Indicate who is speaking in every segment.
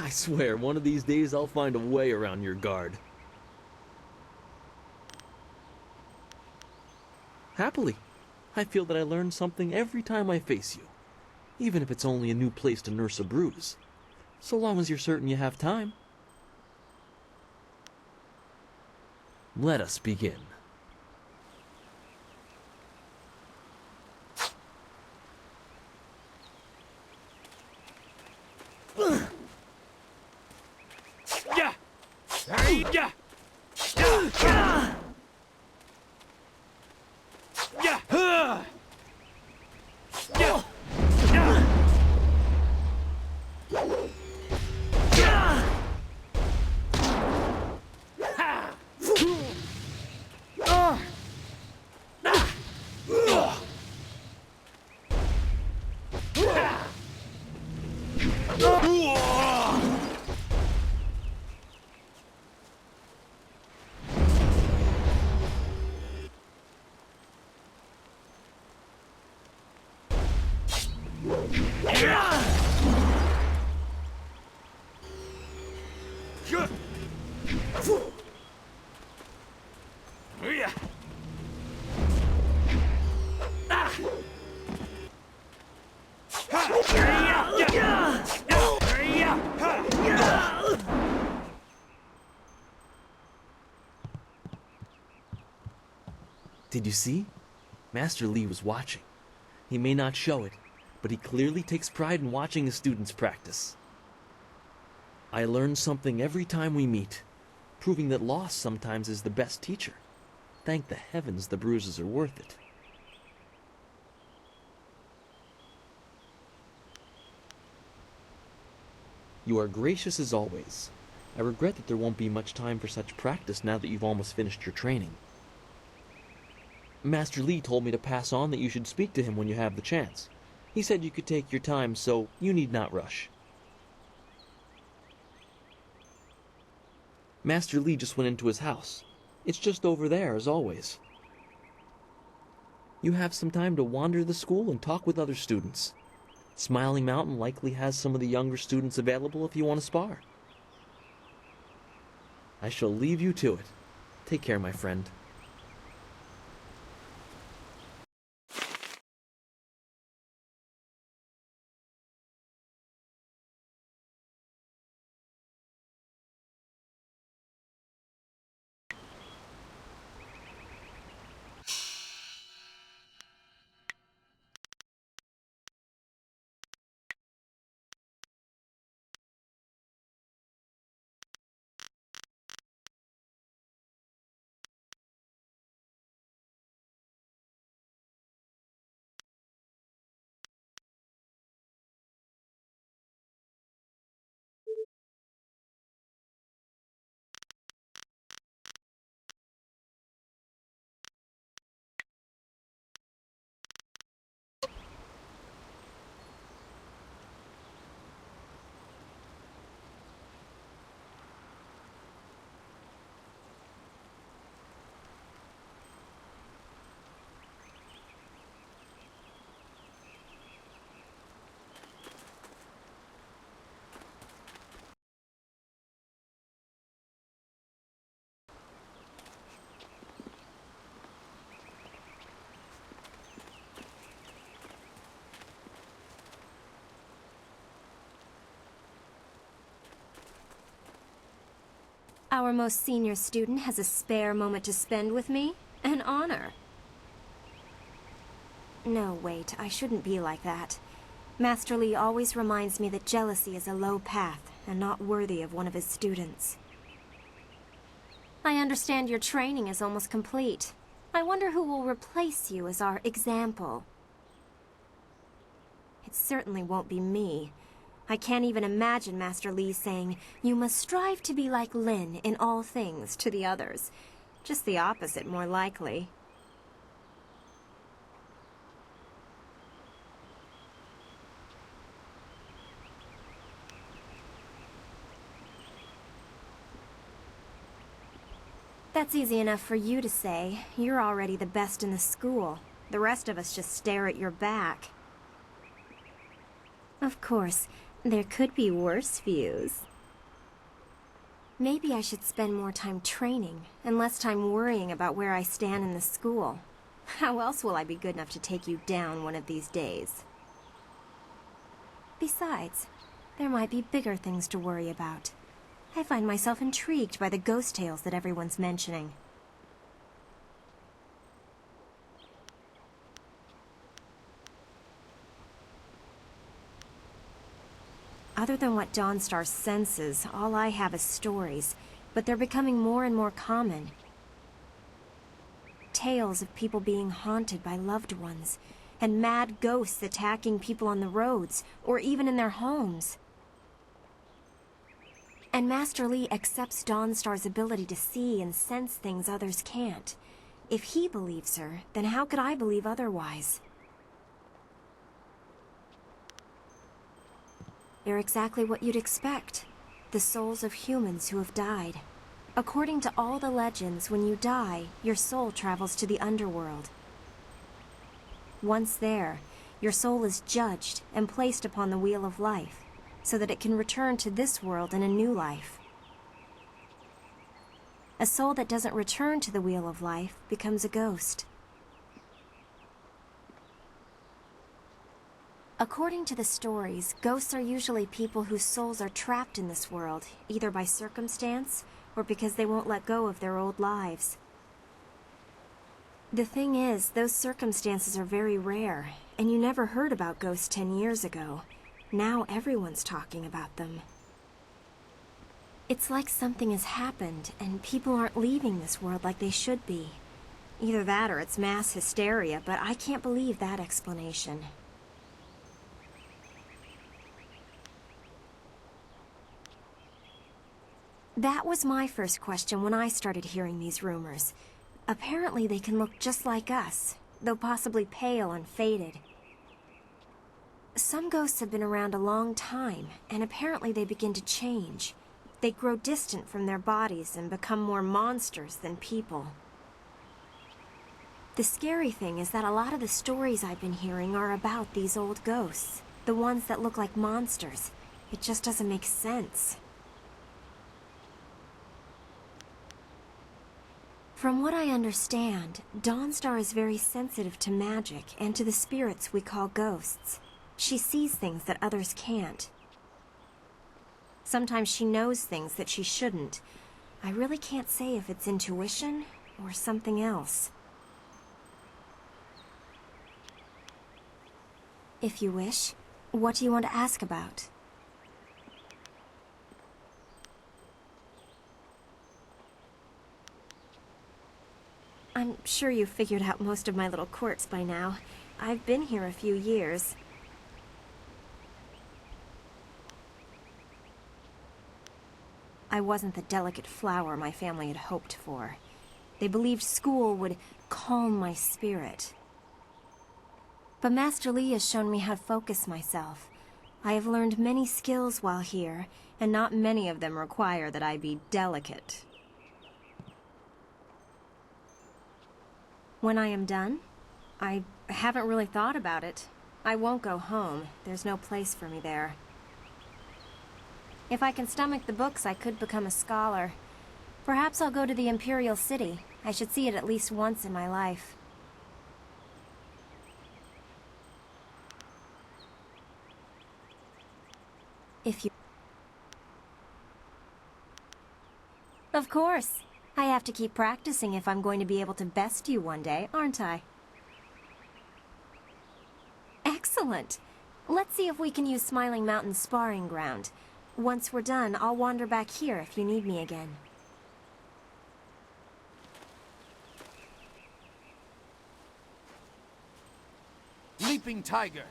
Speaker 1: I swear, one of these days I'll find a way around your guard. Happily. I feel that I learn something every time I face you, even if it's only a new place to nurse a bruise, so long as you're certain you have time. Let us begin. Did you see? Master Lee was watching. He may not show it, but he clearly takes pride in watching his students practice. I learn something every time we meet, proving that loss sometimes is the best teacher. Thank the heavens the bruises are worth it. You are gracious as always. I regret that there won't be much time for such practice now that you've almost finished your training. Master Lee told me to pass on that you should speak to him when you have the chance. He said you could take your time, so you need not rush. Master Lee just went into his house. It's just over there, as always. You have some time to wander the school and talk with other students. Smiling Mountain likely has some of the younger students available if you want to spar. I shall leave you to it. Take care, my friend.
Speaker 2: Our most senior student has a spare moment to spend with me? An honor. No, wait, I shouldn't be like that. Master Lee always reminds me that jealousy is a low path and not worthy of one of his students. I understand your training is almost complete. I wonder who will replace you as our example. It certainly won't be me. I can't even imagine Master Lee saying, "You must strive to be like Lin in all things," to the others. Just the opposite, more likely. That's easy enough for you to say. You're already the best in the school. The rest of us just stare at your back. Of course, there could be worse views. Maybe I should spend more time training, and less time worrying about where I stand in the school. How else will I be good enough to take you down one of these days? Besides, there might be bigger things to worry about. I find myself intrigued by the ghost tales that everyone's mentioning. Other than what Dawnstar senses, all I have is stories, but they're becoming more and more common. Tales of people being haunted by loved ones, and mad ghosts attacking people on the roads, or even in their homes. And Master Li accepts Dawnstar's ability to see and sense things others can't. If he believes her, then how could I believe otherwise? They're exactly what you'd expect. The souls of humans who have died. According to all the legends, when you die, your soul travels to the underworld. Once there, your soul is judged and placed upon the wheel of life, so that it can return to this world in a new life. A soul that doesn't return to the wheel of life becomes a ghost. According to the stories, ghosts are usually people whose souls are trapped in this world, either by circumstance or because they won't let go of their old lives. The thing is, those circumstances are very rare, and you never heard about ghosts 10 years ago. Now everyone's talking about them. It's like something has happened, and people aren't leaving this world like they should be. Either that or it's mass hysteria, but I can't believe that explanation. That was my first question when I started hearing these rumors. Apparently they can look just like us, though possibly pale and faded. Some ghosts have been around a long time, and apparently they begin to change. They grow distant from their bodies and become more monsters than people. The scary thing is that a lot of the stories I've been hearing are about these old ghosts, the ones that look like monsters. It just doesn't make sense. From what I understand, Dawnstar is very sensitive to magic and to the spirits we call ghosts. She sees things that others can't. Sometimes she knows things that she shouldn't. I really can't say if it's intuition or something else. If you wish, what do you want to ask about? I'm sure you've figured out most of my little quirks by now. I've been here a few years. I wasn't the delicate flower my family had hoped for. They believed school would calm my spirit. But Master Li has shown me how to focus myself. I have learned many skills while here, and not many of them require that I be delicate. When I am done? I haven't really thought about it. I won't go home. There's no place for me there. If I can stomach the books, I could become a scholar. Perhaps I'll go to the Imperial City. I should see it at least once in my life. If you... Of course. I have to keep practicing if I'm going to be able to best you one day, aren't I? Excellent! Let's see if we can use Smiling Mountain's sparring ground. Once we're done, I'll wander back here if you need me again.
Speaker 3: Leaping Tiger!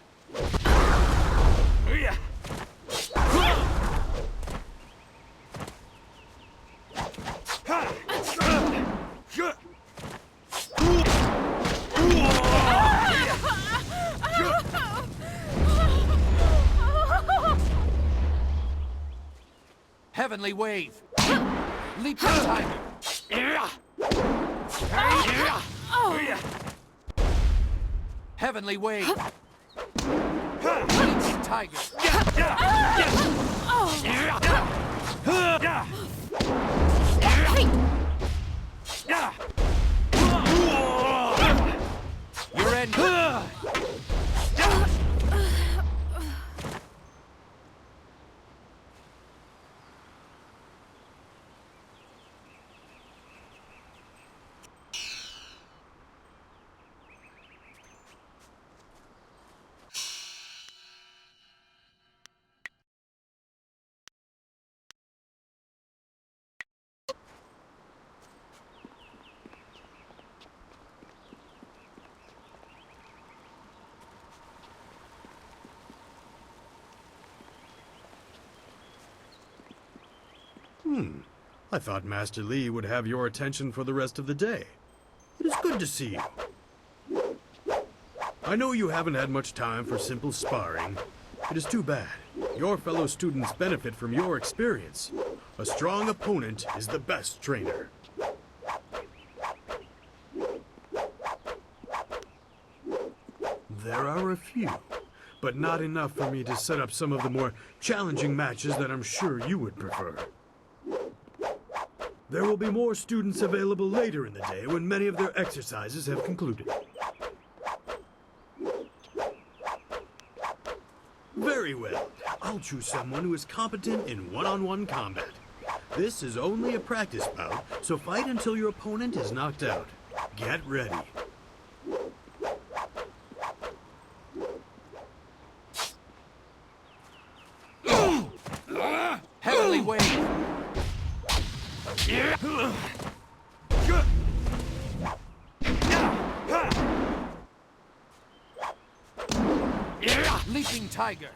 Speaker 3: Heavenly Wave! Leaping Tiger! Heavenly Wave! Leaping Tiger! You're in.
Speaker 4: I thought Master Li would have your attention for the rest of the day. It is good to see you. I know you haven't had much time for simple sparring. It is too bad. Your fellow students benefit from your experience. A strong opponent is the best trainer. There are a few, but not enough for me to set up some of the more challenging matches that I'm sure you would prefer. There will be more students available later in the day when many of their exercises have concluded. Very well. I'll choose someone who is competent in one-on-one combat. This is only a practice bout, so fight until your opponent is knocked out. Get ready.
Speaker 3: Heavenly wave. Leaping tiger.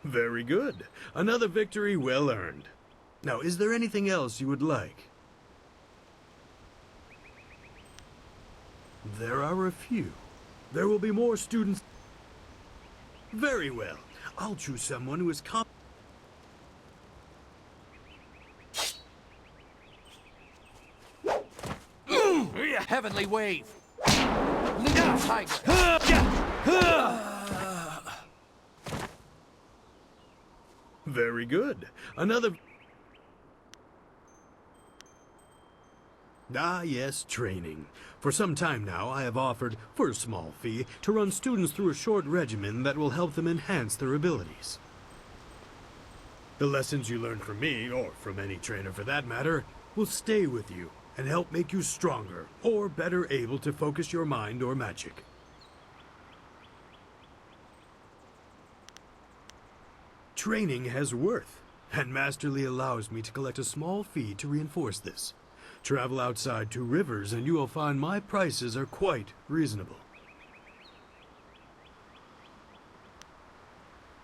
Speaker 4: Very good. Another victory well earned. Now, is there anything else you would like? There are a few. There will be more students. Very well. I'll choose someone who is
Speaker 3: Heavenly wave. Leaping tiger.
Speaker 4: Very good. Another... Ah, yes, training. For some time now, I have offered, for a small fee, to run students through a short regimen that will help them enhance their abilities. The lessons you learn from me, or from any trainer for that matter, will stay with you and help make you stronger, or better able to focus your mind or magic. Training has worth, and Master Li allows me to collect a small fee to reinforce this. Travel outside 2 rivers and you will find my prices are quite reasonable.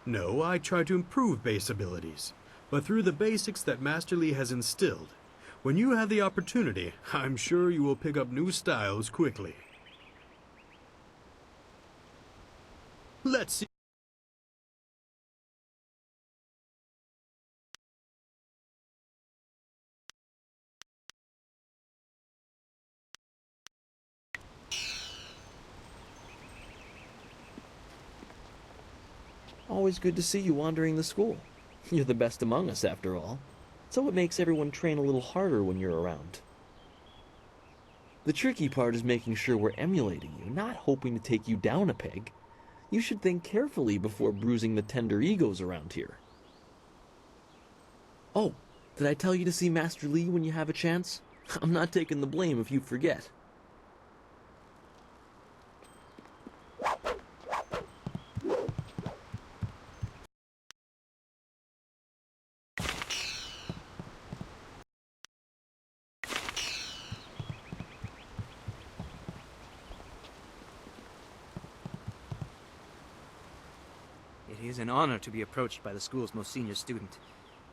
Speaker 4: No, I try to improve base abilities, but through the basics that Master Li has instilled. When you have the opportunity, I'm sure you will pick up new styles quickly. Let's see.
Speaker 1: Always good to see you wandering the school. You're the best among us, after all. So it makes everyone train a little harder when you're around. The tricky part is making sure we're emulating you, not hoping to take you down a peg. You should think carefully before bruising the tender egos around here. Oh, did I tell you to see Master Li when you have a chance? I'm not taking the blame if you forget.
Speaker 5: It is an honor to be approached by the school's most senior student.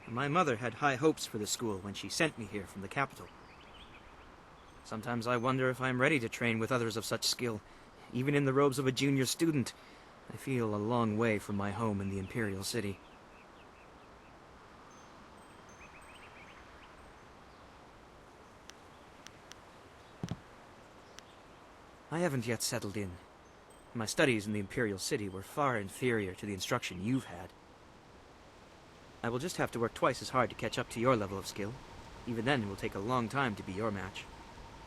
Speaker 5: My mother had high hopes for the school when she sent me here from the capital. Sometimes I wonder if I'm ready to train with others of such skill. Even in the robes of a junior student, I feel a long way from my home in the Imperial City. I haven't yet settled in. My studies in the Imperial City were far inferior to the instruction you've had. I will just have to work twice as hard to catch up to your level of skill. Even then, it will take a long time to be your match.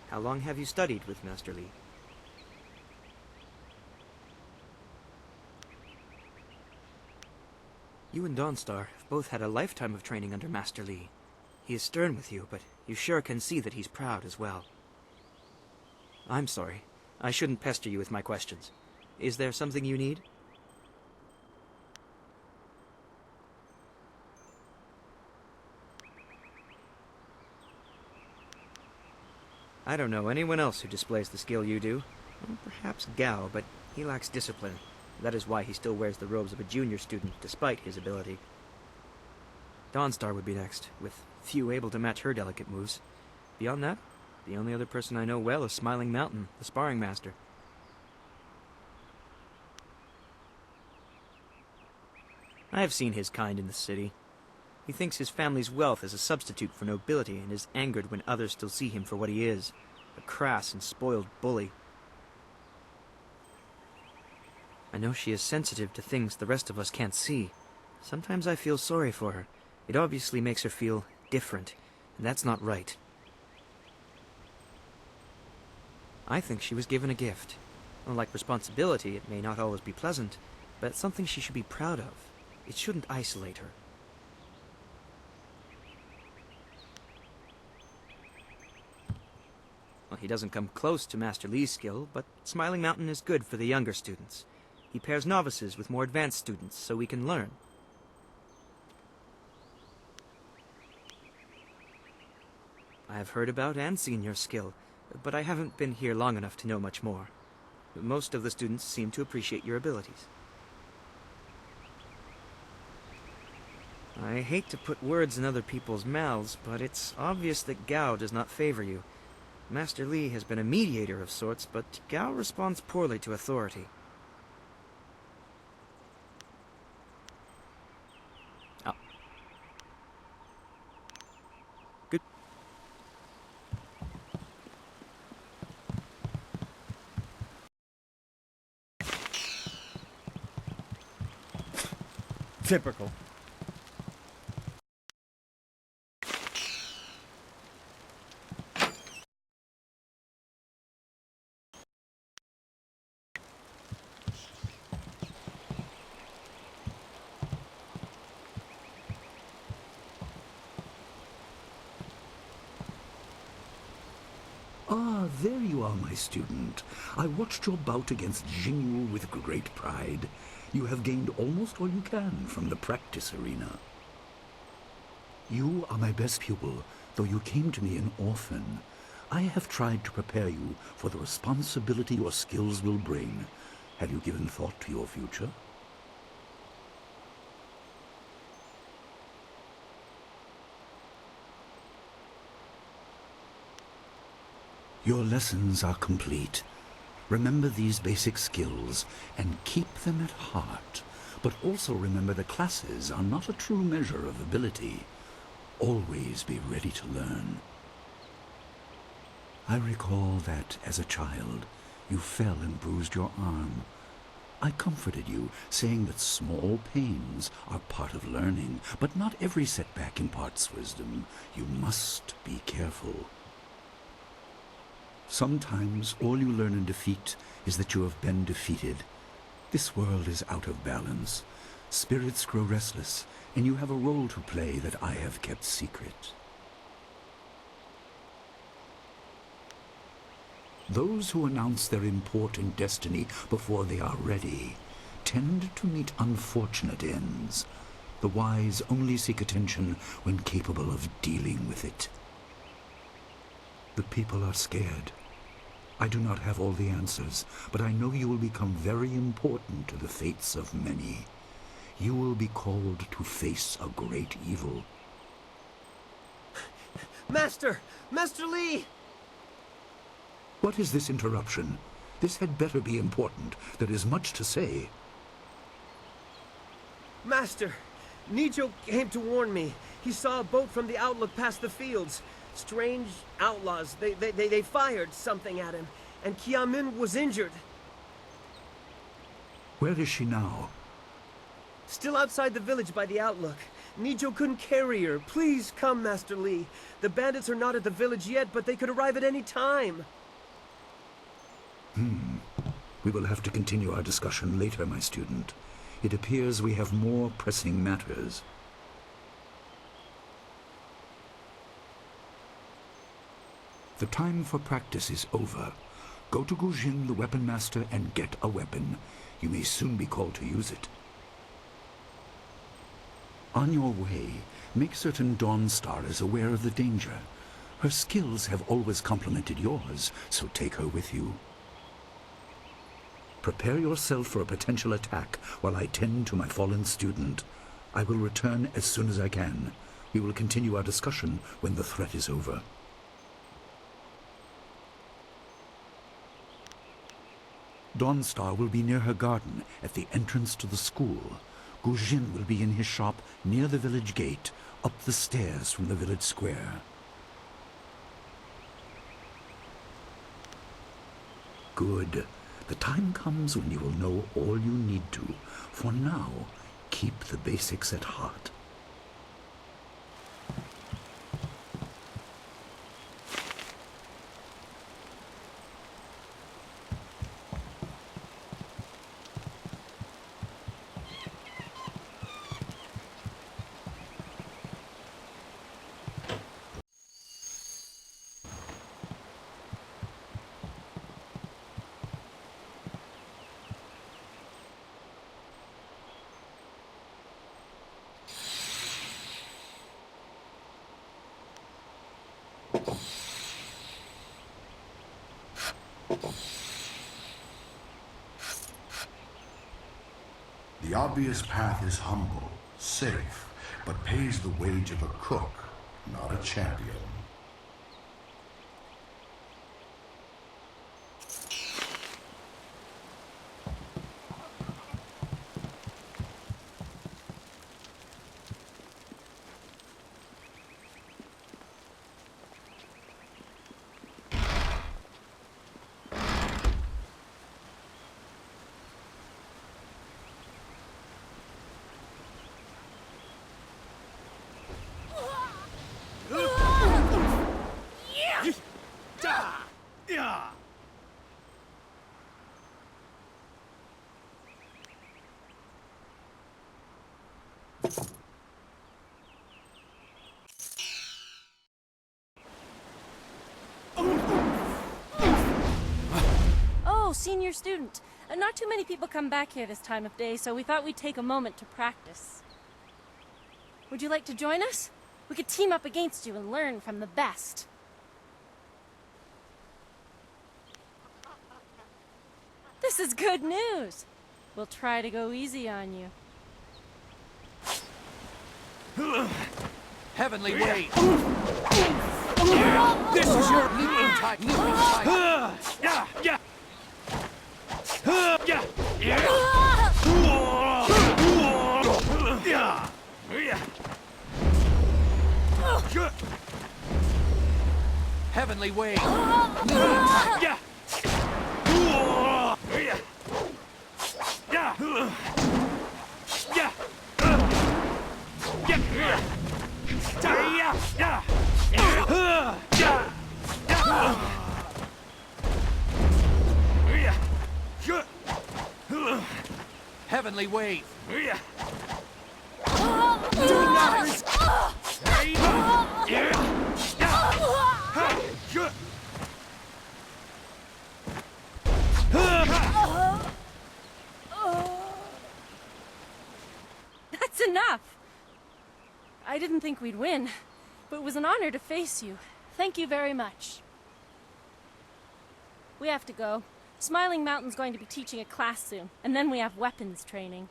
Speaker 5: How long have you studied with Master Li? You and Dawnstar have both had a lifetime of training under Master Li. He is stern with you, but you sure can see that he's proud as well. I'm sorry. I shouldn't pester you with my questions. Is there something you need? I don't know anyone else who displays the skill you do. Well, perhaps Gao, but he lacks discipline. That is why he still wears the robes of a junior student, despite his ability. Dawnstar would be next, with few able to match her delicate moves. Beyond that, the only other person I know well is Smiling Mountain, the sparring master. I have seen his kind in the city. He thinks his family's wealth is a substitute for nobility and is angered when others still see him for what he is, a crass and spoiled bully. I know she is sensitive to things the rest of us can't see. Sometimes I feel sorry for her. It obviously makes her feel different, and that's not right. I think she was given a gift. Unlike responsibility, it may not always be pleasant, but it's something she should be proud of. It shouldn't isolate her. Well, he doesn't come close to Master Li's skill, but Smiling Mountain is good for the younger students. He pairs novices with more advanced students so we can learn. I have heard about and seen your skill, but I haven't been here long enough to know much more. Most of the students seem to appreciate your abilities. I hate to put words in other people's mouths, but it's obvious that Gao does not favor you. Master Li has been a mediator of sorts, but Gao responds poorly to authority. Oh. Good.
Speaker 6: Typical.
Speaker 7: Ah, there you are, my student. I watched your bout against Jingwu with great pride. You have gained almost all you can from the practice arena. You are my best pupil, though you came to me an orphan. I have tried to prepare you for the responsibility your skills will bring. Have you given thought to your future? Your lessons are complete. Remember these basic skills and keep them at heart. But also remember the classes are not a true measure of ability. Always be ready to learn. I recall that, as a child, you fell and bruised your arm. I comforted you, saying that small pains are part of learning, but not every setback imparts wisdom. You must be careful. Sometimes all you learn in defeat is that you have been defeated. This world is out of balance. Spirits grow restless, and you have a role to play that I have kept secret. Those who announce their important destiny before they are ready tend to meet unfortunate ends. The wise only seek attention when capable of dealing with it. The people are scared. I do not have all the answers, but I know you will become very important to the fates of many. You will be called to face a great evil.
Speaker 6: Master! Master Li!
Speaker 7: What is this interruption? This had better be important. There is much to say.
Speaker 6: Master! Nijo came to warn me. He saw a boat from the outlook past the fields. Strange outlaws. They fired something at him, and Kiamin was injured.
Speaker 7: Where is she now?
Speaker 6: Still outside the village by the outlook. Nijo couldn't carry her. Please come, Master Li. The bandits are not at the village yet, but they could arrive at any time.
Speaker 7: We will have to continue our discussion later, my student. It appears we have more pressing matters. The time for practice is over. Go to Gujin, the weapon master, and get a weapon. You may soon be called to use it. On your way, make certain Dawnstar is aware of the danger. Her skills have always complemented yours, so take her with you. Prepare yourself for a potential attack while I tend to my fallen student. I will return as soon as I can. We will continue our discussion when the threat is over. Dawnstar will be near her garden at the entrance to the school. Gujin will be in his shop near the village gate, up the stairs from the village square. Good. The time comes when you will know all you need to. For now, keep the basics at heart.
Speaker 8: The obvious path is humble, safe, but pays the wage of a cook, not a champion.
Speaker 9: Oh, senior student. Not too many people come back here this time of day, so we thought we'd take a moment to practice. Would you like to join us? We could team up against you and learn from the best. This is good news. We'll try to go easy on you.
Speaker 3: Heavenly wave. This is your leaping tiger. Heavenly wave. Heavenly wave. Do not resist.
Speaker 9: That's enough! I didn't think we'd win, but it was an honor to face you. Thank you very much. We have to go. Smiling Mountain's going to be teaching a class soon, and then we have weapons training.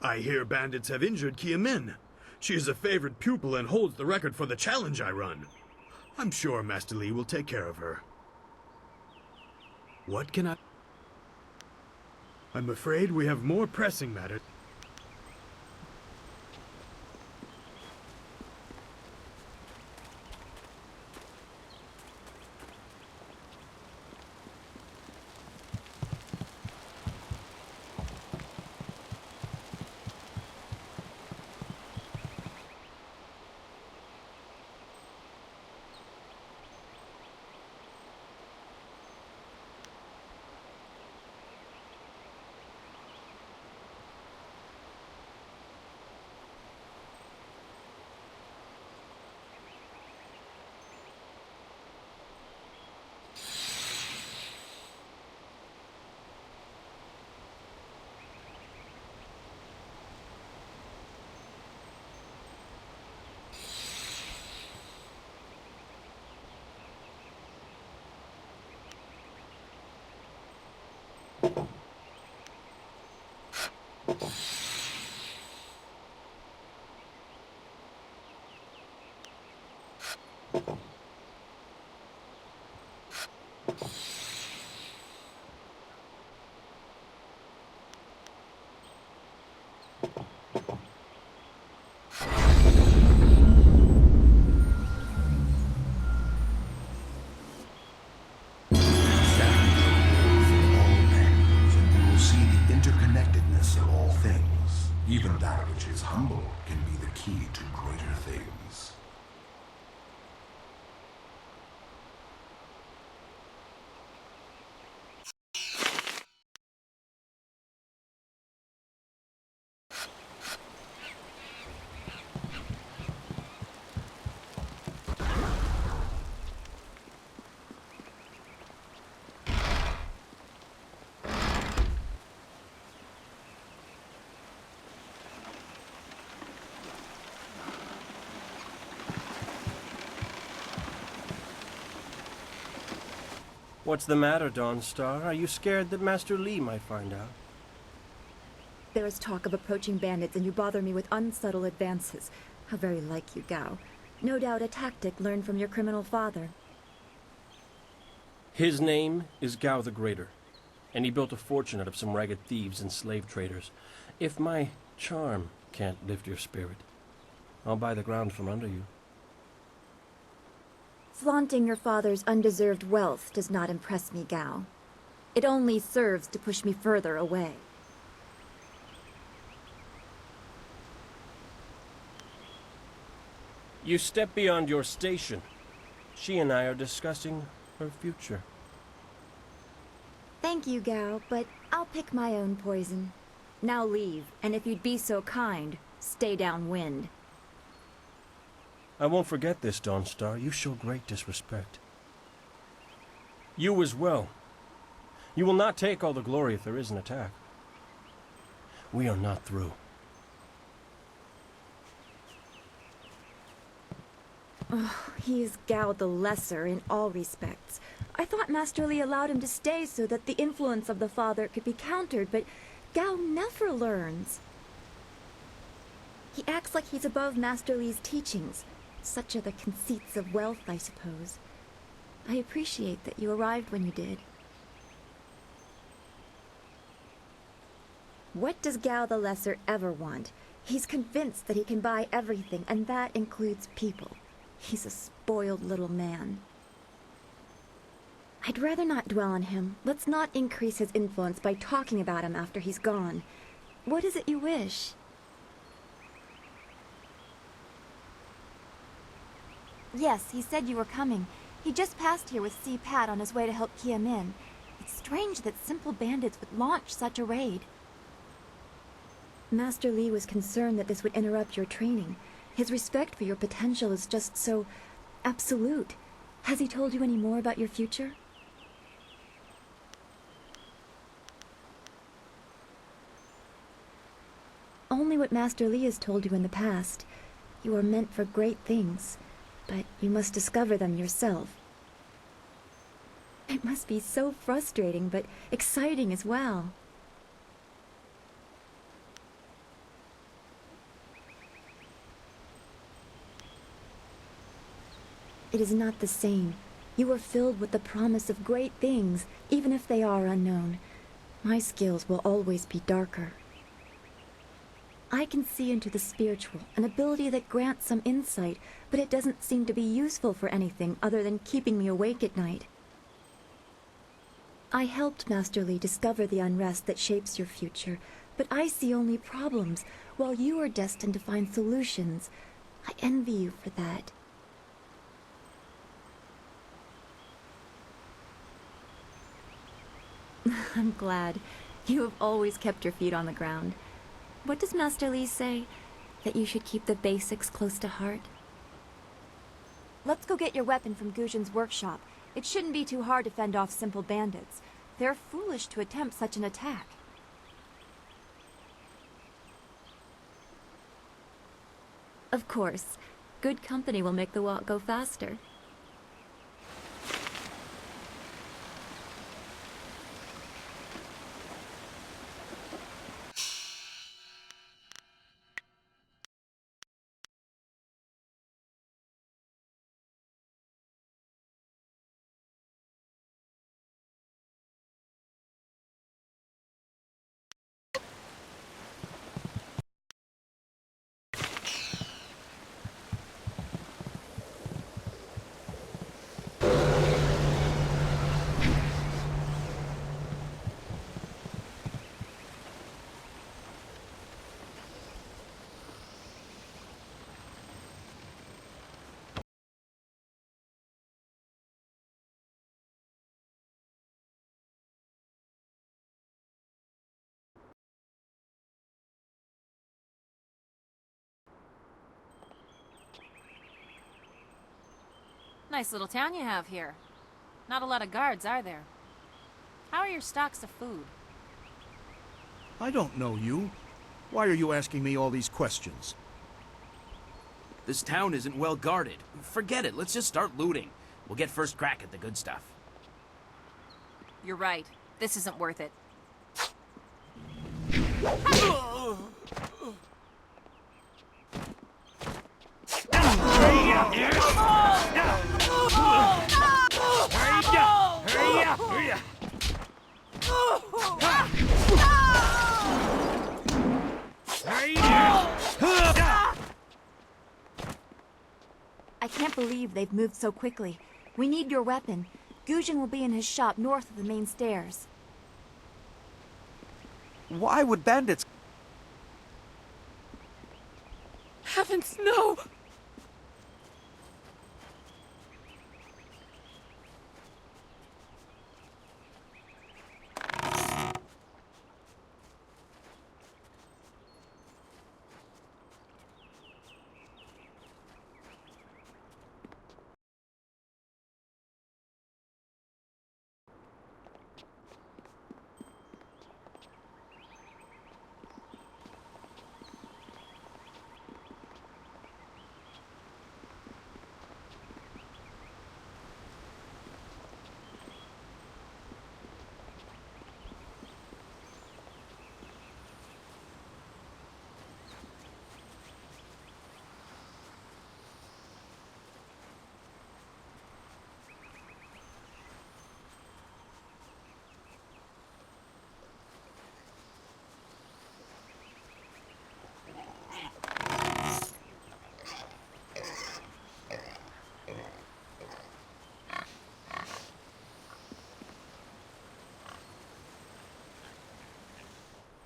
Speaker 4: I hear bandits have injured Kia Min. She is a favorite pupil and holds the record for the challenge I run. I'm sure Master Li will take care of her. What can I... I'm afraid we have more pressing matters.
Speaker 8: Even that which is humble can be the key to greater things.
Speaker 6: What's the matter, Dawnstar? Are you scared that Master Li might find out?
Speaker 10: There is talk of approaching bandits, and you bother me with unsubtle advances. How very like you, Gao. No doubt a tactic learned from your criminal father.
Speaker 6: His name is Gao the Greater, and he built a fortune out of some ragged thieves and slave traders. If my charm can't lift your spirit, I'll buy the ground from under you.
Speaker 10: Flaunting your father's undeserved wealth does not impress me, Gao. It only serves to push me further away.
Speaker 6: You step beyond your station. She and I are discussing her future.
Speaker 10: Thank you, Gao, but I'll pick my own poison. Now leave, and if you'd be so kind, stay downwind.
Speaker 6: I won't forget this, Dawnstar. You show great disrespect. You as well. You will not take all the glory if there is an attack. We are not through.
Speaker 10: Oh, he is Gao the Lesser in all respects. I thought Master Li allowed him to stay so that the influence of the father could be countered, but Gao never learns. He acts like he's above Master Li's teachings. Such are the conceits of wealth, I suppose. I appreciate that you arrived when you did. What does Gao the Lesser ever want? He's convinced that he can buy everything, and that includes people. He's a spoiled little man. I'd rather not dwell on him. Let's not increase his influence by talking about him after he's gone. What is it you wish? Yes, he said you were coming. He just passed here with Si Pat on his way to help Kia Min. It's strange that simple bandits would launch such a raid. Master Li was concerned that this would interrupt your training. His respect for your potential is just so absolute. Has he told you any more about your future? Only what Master Li has told you in the past. You are meant for great things, but you must discover them yourself. It must be so frustrating, but exciting as well. It is not the same. You are filled with the promise of great things, even if they are unknown. My skills will always be darker. I can see into the spiritual, an ability that grants some insight, but it doesn't seem to be useful for anything other than keeping me awake at night. I helped Master Li discover the unrest that shapes your future, but I see only problems, while you are destined to find solutions. I envy you for that. I'm glad. You have always kept your feet on the ground. What does Master Li say? That you should keep the basics close to heart?
Speaker 2: Let's go get your weapon from Guzhen's workshop. It shouldn't be too hard to fend off simple bandits. They're foolish to attempt such an attack.
Speaker 10: Of course. Good company will make the walk go faster.
Speaker 11: Nice little town you have here. Not a lot of guards, are there? How are your stocks of food?
Speaker 12: I don't know you. Why are you asking me all these questions?
Speaker 3: This town isn't well guarded. Forget it, let's just start looting. We'll get first crack at the good stuff.
Speaker 11: You're right. This isn't worth it.
Speaker 2: I can't believe they've moved so quickly. We need your weapon. Guzhen will be in his shop north of the main stairs.
Speaker 3: Why would bandits... Heavens, no!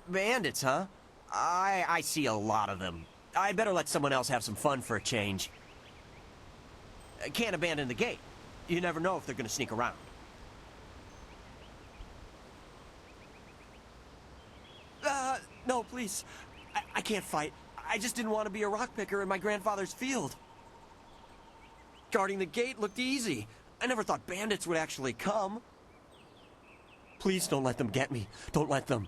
Speaker 13: Bandits, huh? I see a lot of them. I'd better let someone else have some fun for a change. Can't abandon the gate. You never know if they're gonna sneak around. No, please. I can't fight. I just didn't want to be a rock picker in my grandfather's field. Guarding the gate looked easy. I never thought bandits would actually come. Please don't let them get me. Don't let them.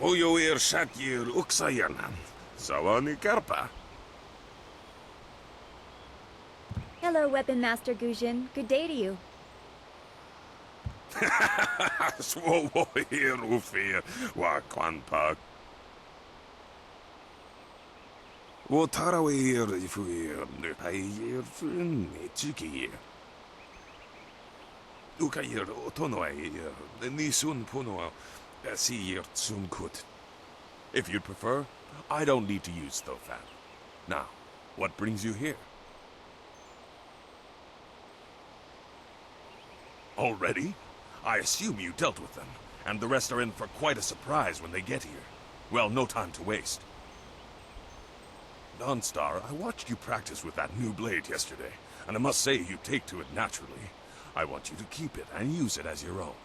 Speaker 14: Ujuir satjir uksajanan. Savani karpa.
Speaker 10: Hello, Weapon Master Gujin. Good day to you.
Speaker 14: Svo hier ufir wa kwanpa. Wo tarawe hier fuir hier fun chiki. Uka hier otono hier ni sun puno si hier sun kut. If you'd prefer, I don't need to use Thofan. Now, what brings you here? Already? I assume you dealt with them, and the rest are in for quite a surprise when they get here. Well, no time to waste. Dawnstar, I watched you practice with that new blade yesterday, and I must say you take to it naturally. I want you to keep it and use it as your own.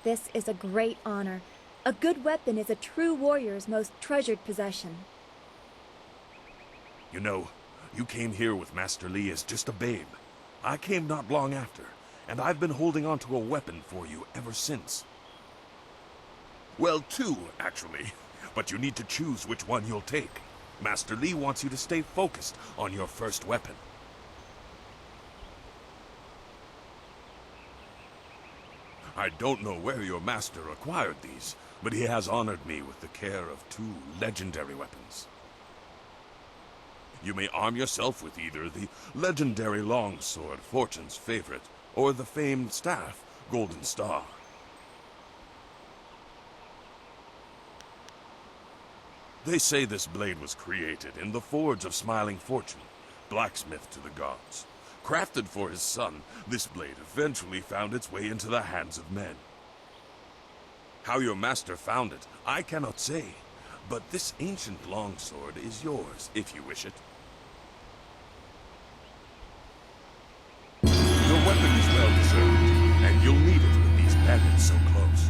Speaker 10: This is a great honor. A good weapon is a true warrior's most treasured possession.
Speaker 14: You know, you came here with Master Li as just a babe. I came not long after, and I've been holding on to a weapon for you ever since. Well, two, actually. But you need to choose which one you'll take. Master Li wants you to stay focused on your first weapon. I don't know where your master acquired these, but he has honored me with the care of two legendary weapons. You may arm yourself with either the legendary longsword, Fortune's favorite, or the famed staff, Golden Star. They say this blade was created in the forge of Smiling Fortune, blacksmith to the gods. Crafted for his son, this blade eventually found its way into the hands of men. How your master found it, I cannot say, but this ancient longsword is yours, if you wish it. Your weapon is well deserved, and you'll need it with these bandits so close.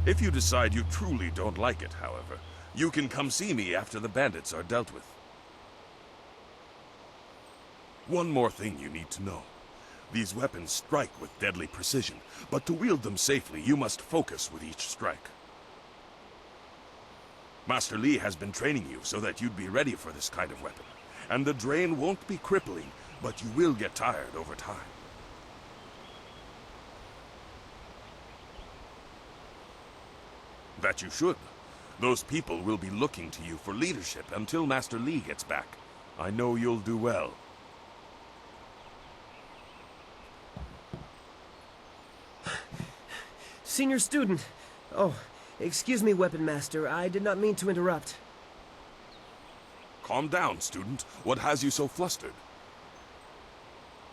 Speaker 14: If you decide you truly don't like it, however, you can come see me after the bandits are dealt with. One more thing you need to know. These weapons strike with deadly precision, but to wield them safely, you must focus with each strike. Master Li has been training you so that you'd be ready for this kind of weapon, and the drain won't be crippling, but you will get tired over time. That you should. Those people will be looking to you for leadership until Master Li gets back. I know you'll do well.
Speaker 15: Senior student. Oh, excuse me, Weapon Master. I did not mean to interrupt.
Speaker 14: Calm down, student. What has you so flustered?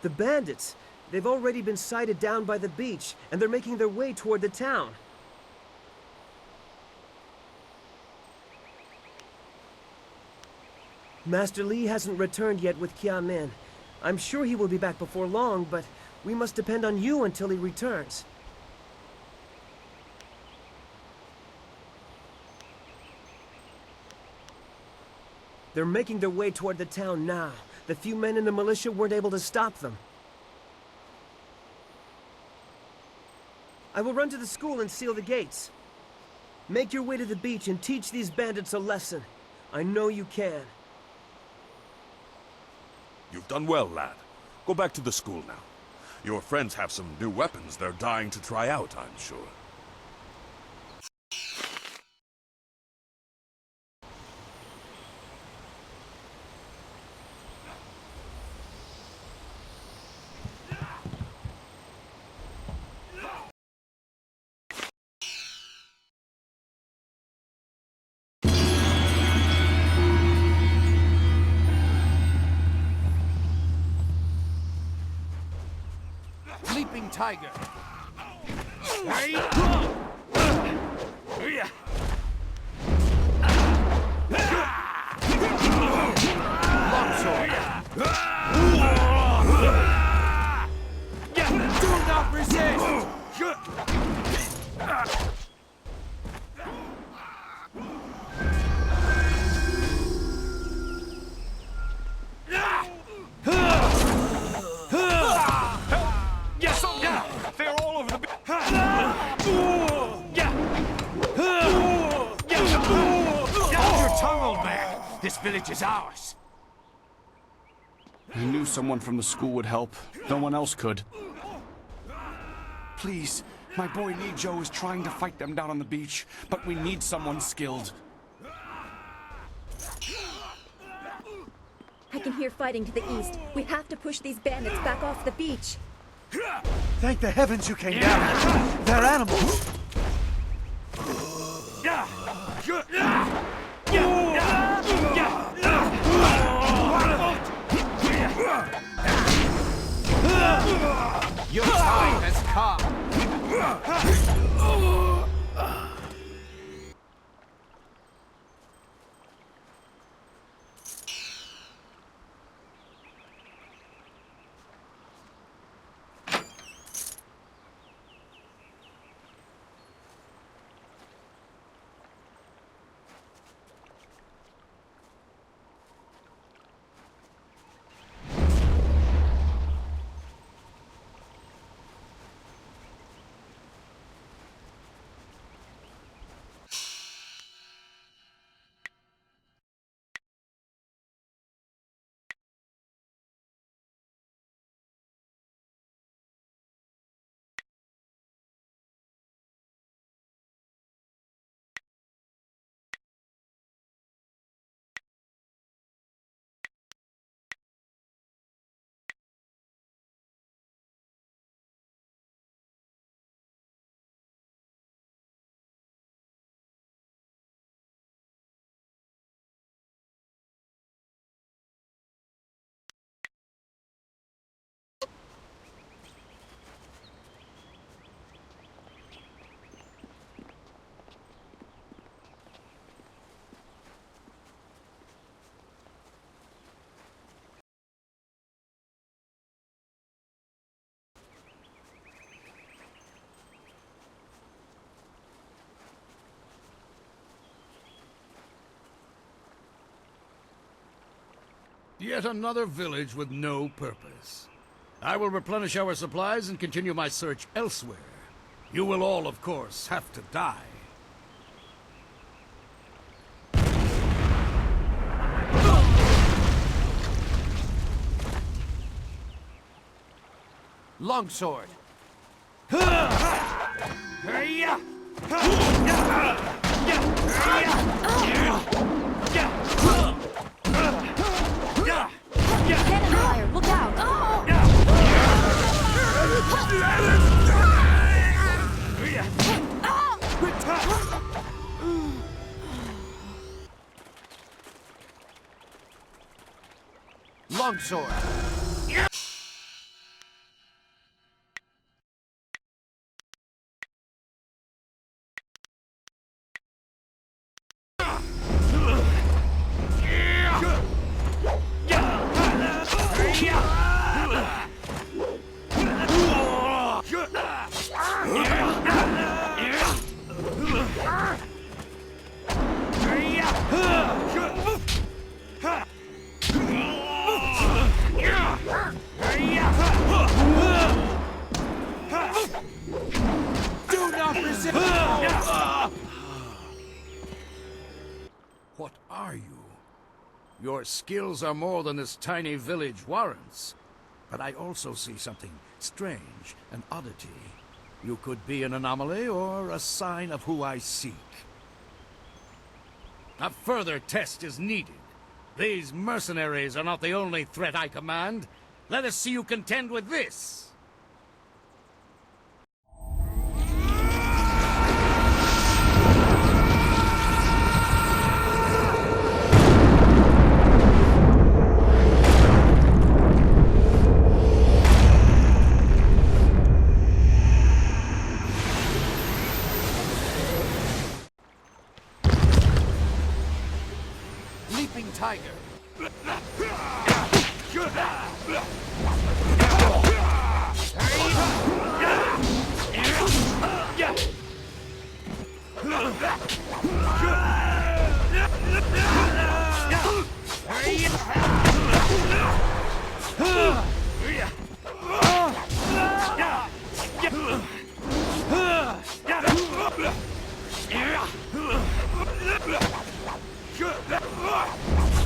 Speaker 15: The bandits. They've already been sighted down by the beach, and they're making their way toward the town. Master Li hasn't returned yet with Kia Min. I'm sure he will be back before long, but we must depend on you until he returns. They're making their way toward the town now. The few men in the militia weren't able to stop them. I will run to the school and seal the gates. Make your way to the beach and teach these bandits a lesson. I know you can.
Speaker 14: You've done well, lad. Go back to the school now. Your friends have some new weapons they're dying to try out, I'm sure.
Speaker 12: Leaping tiger. Longsword. Do not resist.
Speaker 16: They're all over the...
Speaker 12: Hold your tongue, old man. This village is ours.
Speaker 16: I knew someone from the school would help. No one else could. Please, my boy Lee Joe is trying to fight them down on the beach, but we need someone skilled.
Speaker 10: I can hear fighting to the east. We have to push these bandits back off the beach.
Speaker 12: Thank the heavens you came down. They're animals.
Speaker 17: Your time has come.
Speaker 12: Yet another village with no purpose. I will replenish our supplies and continue my search elsewhere. You will all, of course, have to die.
Speaker 17: Longsword.
Speaker 9: Cannon fire, look out!
Speaker 17: Longsword. Do not resist!
Speaker 12: What are you? Your skills are more than this tiny village warrants. But I also see something strange, an oddity. You could be an anomaly or a sign of who I seek. A further test is needed. These mercenaries are not the only threat I command. Let us see you contend with this!
Speaker 17: Leaping tiger.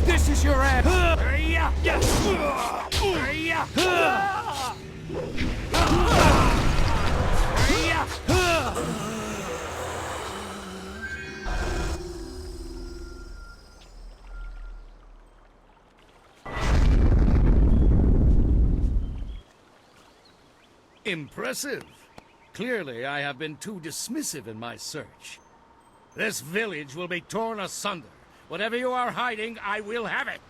Speaker 17: This is your end.
Speaker 12: Impressive. Clearly, I have been too dismissive in my search. This village will be torn asunder. Whatever you are hiding, I will have it.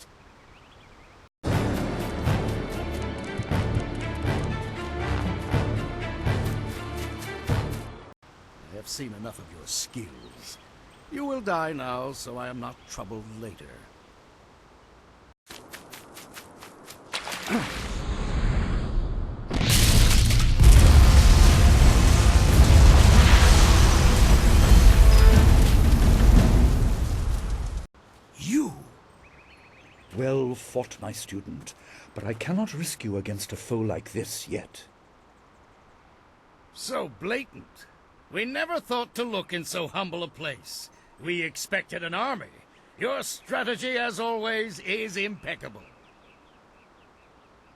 Speaker 12: I have seen enough of your skills. You will die now, so I am not troubled later.
Speaker 7: You! Well fought, my student, but I cannot risk you against a foe like this yet.
Speaker 12: So blatant. We never thought to look in so humble a place. We expected an army. Your strategy, as always, is impeccable.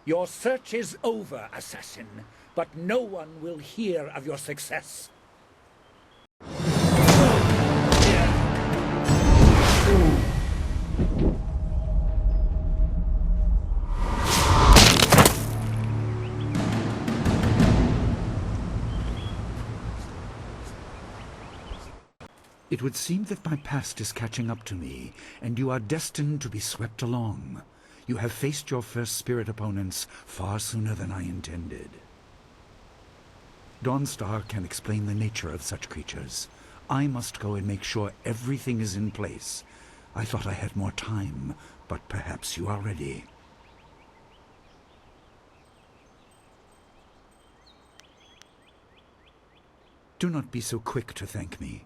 Speaker 18: Your search is over, assassin, but no one will hear of your success.
Speaker 7: It would seem that my past is catching up to me, and you are destined to be swept along. You have faced your first spirit opponents far sooner than I intended. Dawnstar can explain the nature of such creatures. I must go and make sure everything is in place. I thought I had more time, but perhaps you are ready. Do not be so quick to thank me.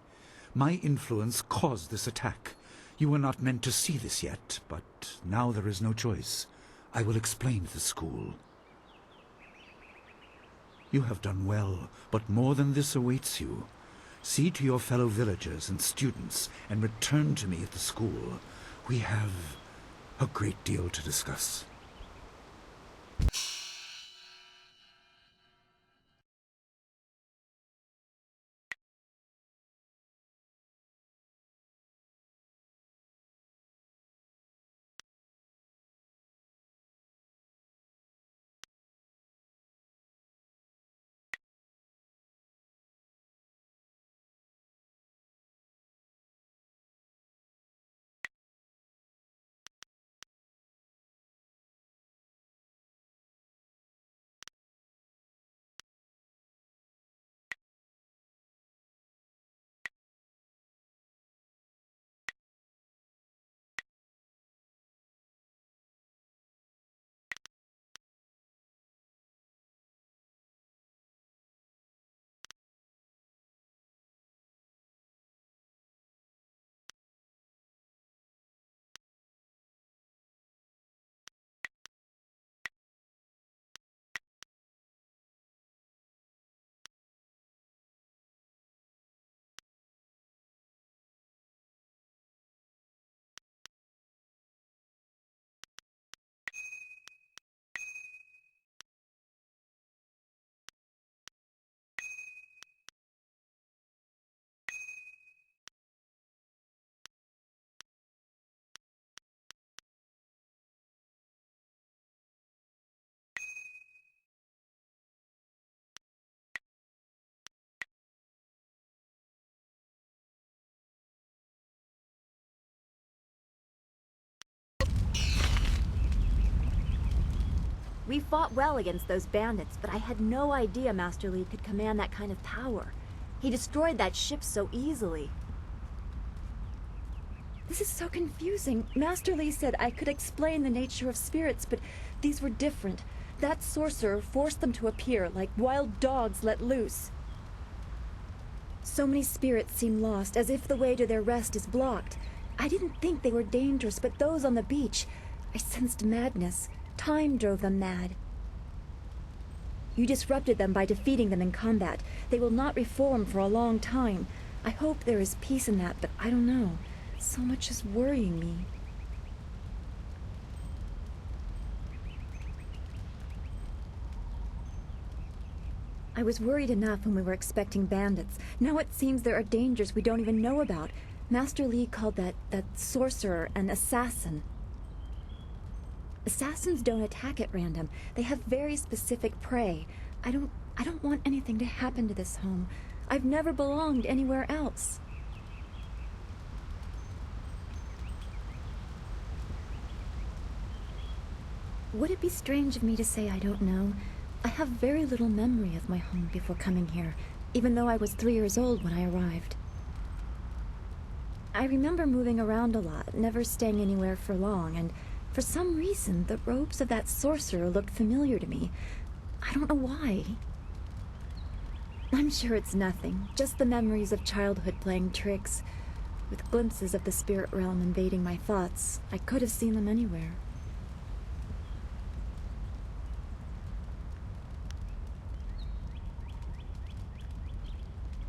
Speaker 7: My influence caused this attack. You were not meant to see this yet, but now there is no choice. I will explain to the school. You have done well, but more than this awaits you. See to your fellow villagers and students, and return to me at the school. We have a great deal to discuss.
Speaker 10: We fought well against those bandits, but I had no idea Master Li could command that kind of power. He destroyed that ship so easily. This is so confusing. Master Li said I could explain the nature of spirits, but these were different. That sorcerer forced them to appear like wild dogs let loose. So many spirits seem lost, as if the way to their rest is blocked. I didn't think they were dangerous, but those on the beach, I sensed madness. Time drove them mad. You disrupted them by defeating them in combat. They will not reform for a long time. I hope there is peace in that, but I don't know. So much is worrying me. I was worried enough when we were expecting bandits. Now it seems there are dangers we don't even know about. Master Li called that sorcerer an assassin. Assassins don't attack at random. They have very specific prey. I don't want anything to happen to this home. I've never belonged anywhere else. Would it be strange of me to say I don't know? I have very little memory of my home before coming here, even though I was 3 years old when I arrived. I remember moving around a lot, never staying anywhere for long, and for some reason, the robes of that sorcerer looked familiar to me. I don't know why. I'm sure it's nothing, just the memories of childhood playing tricks. With glimpses of the spirit realm invading my thoughts, I could have seen them anywhere.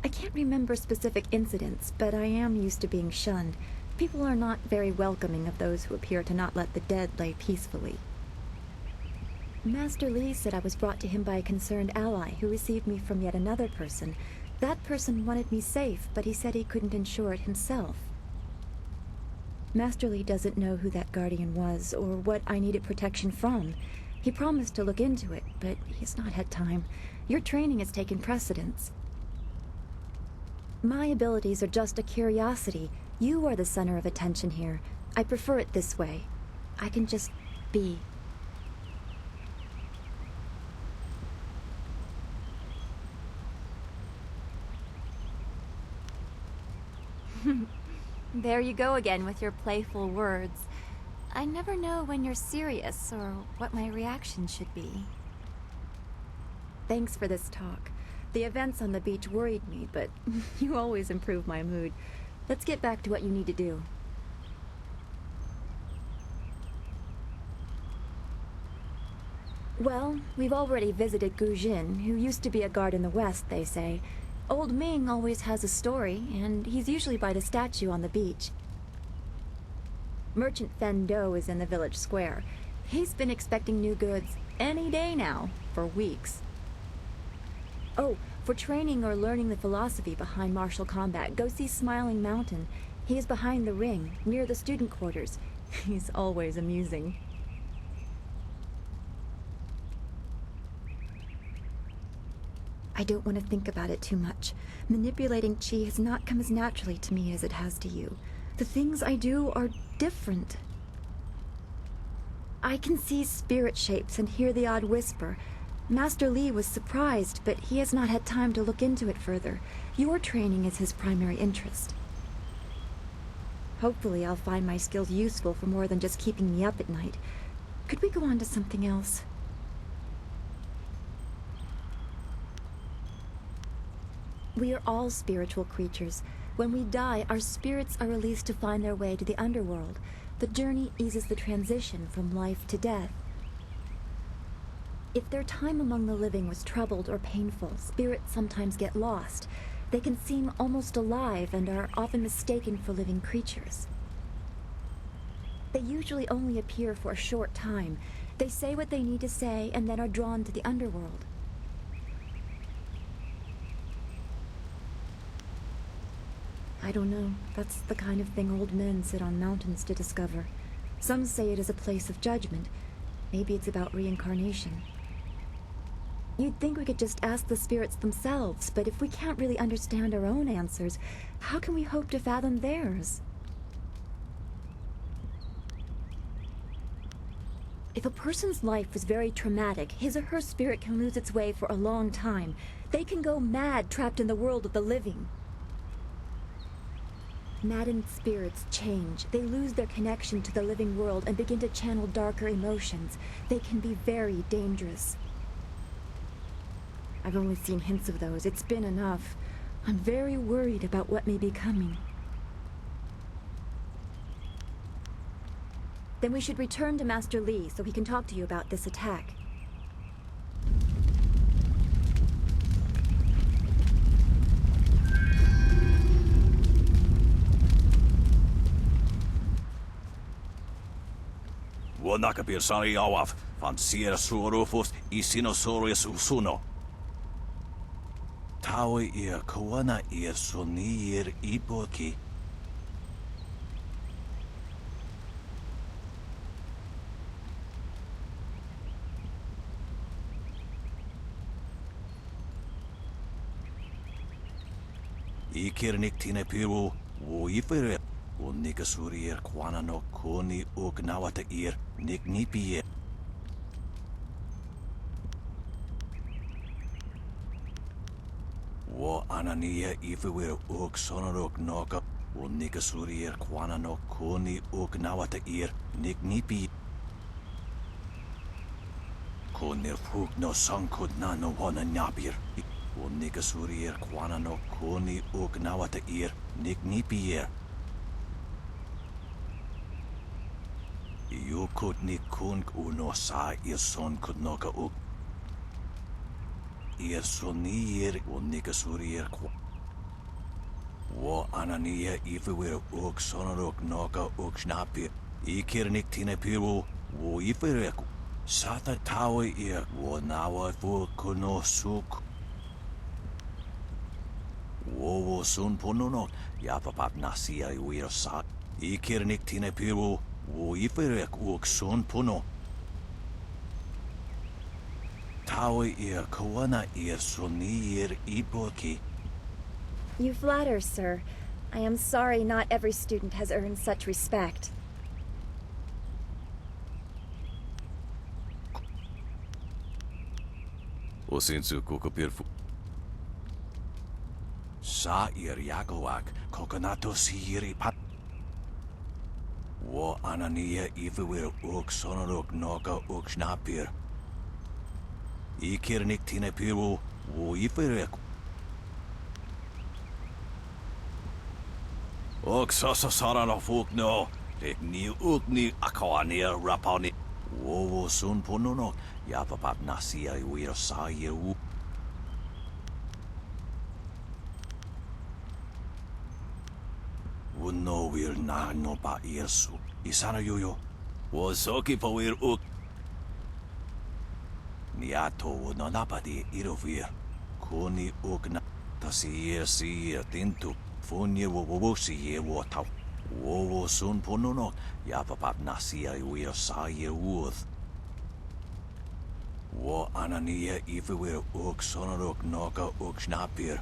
Speaker 10: I can't remember specific incidents, but I am used to being shunned. People are not very welcoming of those who appear to not let the dead lay peacefully. Master Li said I was brought to him by a concerned ally who received me from yet another person. That person wanted me safe, but he said he couldn't ensure it himself. Master Li doesn't know who that guardian was or what I needed protection from. He promised to look into it, but he's not had time. Your training has taken precedence. My abilities are just a curiosity. You are the center of attention here. I prefer it this way. I can just be.
Speaker 2: There you go again with your playful words. I never know when you're serious or what my reaction should be.
Speaker 10: Thanks for this talk. The events on the beach worried me, but you always improve my mood. Let's get back to what you need to do. Well, we've already visited Gu Jin, who used to be a guard in the west, they say. Old Ming always has a story, and he's usually by the statue on the beach. Merchant Fen Do is in the village square. He's been expecting new goods any day now, for weeks. Oh, for training or learning the philosophy behind martial combat, go see Smiling Mountain. He is behind the ring, near the student quarters. He's always amusing. I don't want to think about it too much. Manipulating Qi has not come as naturally to me as it has to you. The things I do are different. I can see spirit shapes and hear the odd whisper. Master Li was surprised, but he has not had time to look into it further. Your training is his primary interest. Hopefully I'll find my skills useful for more than just keeping me up at night. Could we go on to something else? We are all spiritual creatures. When we die, our spirits are released to find their way to the underworld. The journey eases the transition from life to death. If their time among the living was troubled or painful, spirits sometimes get lost. They can seem almost alive and are often mistaken for living creatures. They usually only appear for a short time. They say what they need to say and then are drawn to the underworld. I don't know. That's the kind of thing old men sit on mountains to discover. Some say it is a place of judgment. Maybe it's about reincarnation. You'd think we could just ask the spirits themselves, but if we can't really understand our own answers, how can we hope to fathom theirs? If a person's life was very traumatic, his or her spirit can lose its way for a long time. They can go mad trapped in the world of the living. Maddened spirits change. They lose their connection to the living world and begin to channel darker emotions. They can be very dangerous. I've only seen hints of those. It's been enough. I'm very worried about what may be coming. Then we should return to Master Li so he can talk to you about this attack.
Speaker 19: Wanakapir sari awaf, van sier sorofos isinosaurus usuno.
Speaker 14: Tawe ir kawana ir soni ir ipoki. Ikirnik tina piru wo ifere wo nikasuri ir kwana no koni ok nawata ir nik nipi ir. Wo anania ifere ok sonarok noka wo nikasuri ir kwana no koni ok nawata ir nik nipi. Konir fuk no sankud na no wana nyapir. Wo nikasuri ir kwana no koni ok nawata ir nik nipi ir. Yo kut nik kunk uno sa ir son kut noka ok. Ir soni ir wo nikasuri ir kwana. Wo anania ifere ok sonarok noka ok snapir. Ikirnik tina piru wo ifere Sata tawe ir wo nawa fu kuno suk. Wo sun pununo yapapat nasia iwir sa. Ikirnik tina piru wo iferek uk sun puno. Tawe ir kawana ir suni ir ipoki.
Speaker 10: You flatter, sir. I am sorry not every student has earned such respect.
Speaker 14: Osinsu kukupirfu. Sa ir yagoak kokonato siri pat. Wo anania ifewir uk sonorok noka uk snapir. Ikirnik tina piru wo iferek. Ok sasa sarano fuk no. Rik ni uk ni akawanir rapani. Wo sun pununok. Yapapat nasia iwir sa yewu. Wuno wir na no pa irsu. Isana yoyo. Wo soki pa wir uk. Niato wuno napadi irovir. Kuni uk na. Tasi si tintu. Funye wo si ye wo tau. Wo sun pununok. Yapapat nasia iwir sa yewu. Wo anania ifewir uk sonorok noka uk snapir.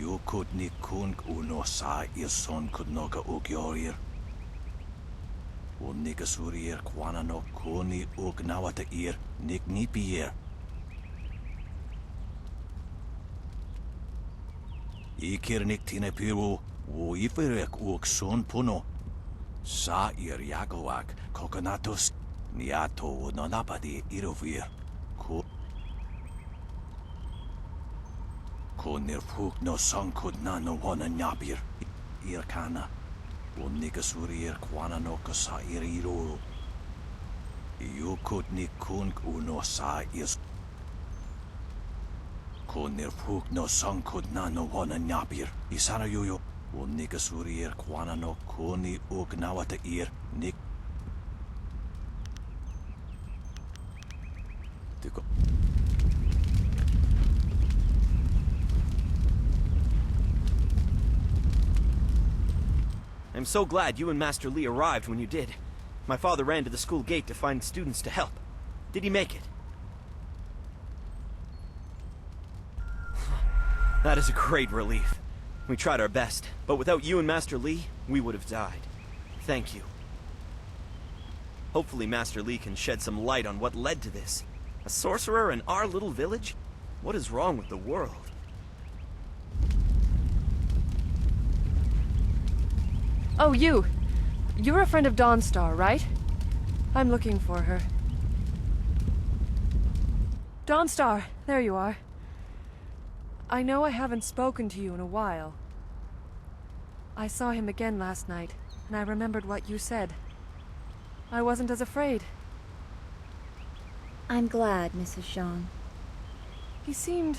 Speaker 14: Yo kut ni kunk uno sa ir son kut noka uk yorir. Wo nikasuri ir kwana no koni uk nawata ir nik nipi ir. Ikirnik tina piru wo iferek uk son puno. Sa ir yagoak kokonatos. Niato no napadi irovir. Konir fuk no sankud na no wana nyapir. Irkana. Wo nikasuri ir kwana no kasa ir iroro. Yukut ni kunk uno sa is. Konir fuk no sankud na no wana nyapir. Isana yoyo. Wo nikasuri ir kwana no koni uk nawata ir nik.
Speaker 5: I'm so glad you and Master Lee arrived when you did. My father ran to the school gate to find students to help. Did he make it? That is a great relief. We tried our best, but without you and Master Lee, we would have died. Thank you. Hopefully Master Lee can shed some light on what led to this. A sorcerer in our little village? What is wrong with the world?
Speaker 19: Oh, you! You're a friend of Dawnstar, right? I'm looking for her. Dawnstar, there you are. I know I haven't spoken to you in a while. I saw him again last night, and I remembered what you said. I wasn't as afraid.
Speaker 10: I'm glad, Mrs. Jean.
Speaker 19: He seemed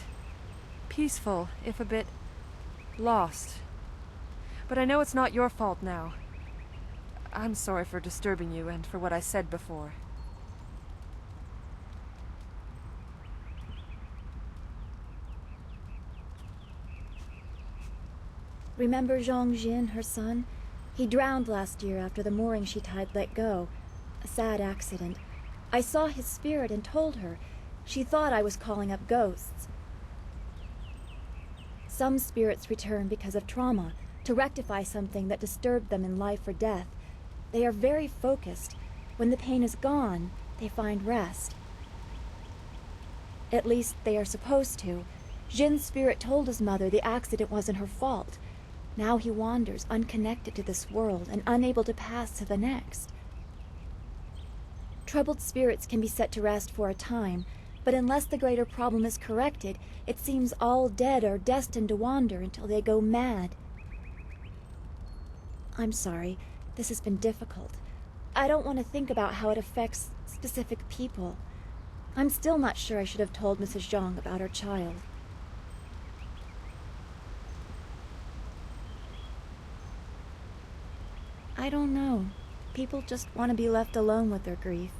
Speaker 19: peaceful, if a bit lost. But I know it's not your fault now. I'm sorry for disturbing you and for what I said before.
Speaker 10: Remember Zhang Jin, her son? He drowned last year after the mooring she tied let go. A sad accident. I saw his spirit and told her. She thought I was calling up ghosts. Some spirits return because of trauma, to rectify something that disturbed them in life or death. They are very focused. When the pain is gone, they find rest. At least they are supposed to. Jin's spirit told his mother the accident wasn't her fault. Now he wanders, unconnected to this world and unable to pass to the next. Troubled spirits can be set to rest for a time, but unless the greater problem is corrected, it seems all dead are destined to wander until they go mad. I'm sorry, this has been difficult. I don't want to think about how it affects specific people. I'm still not sure I should have told Mrs. Zhang about her child. I don't know. People just want to be left alone with their grief.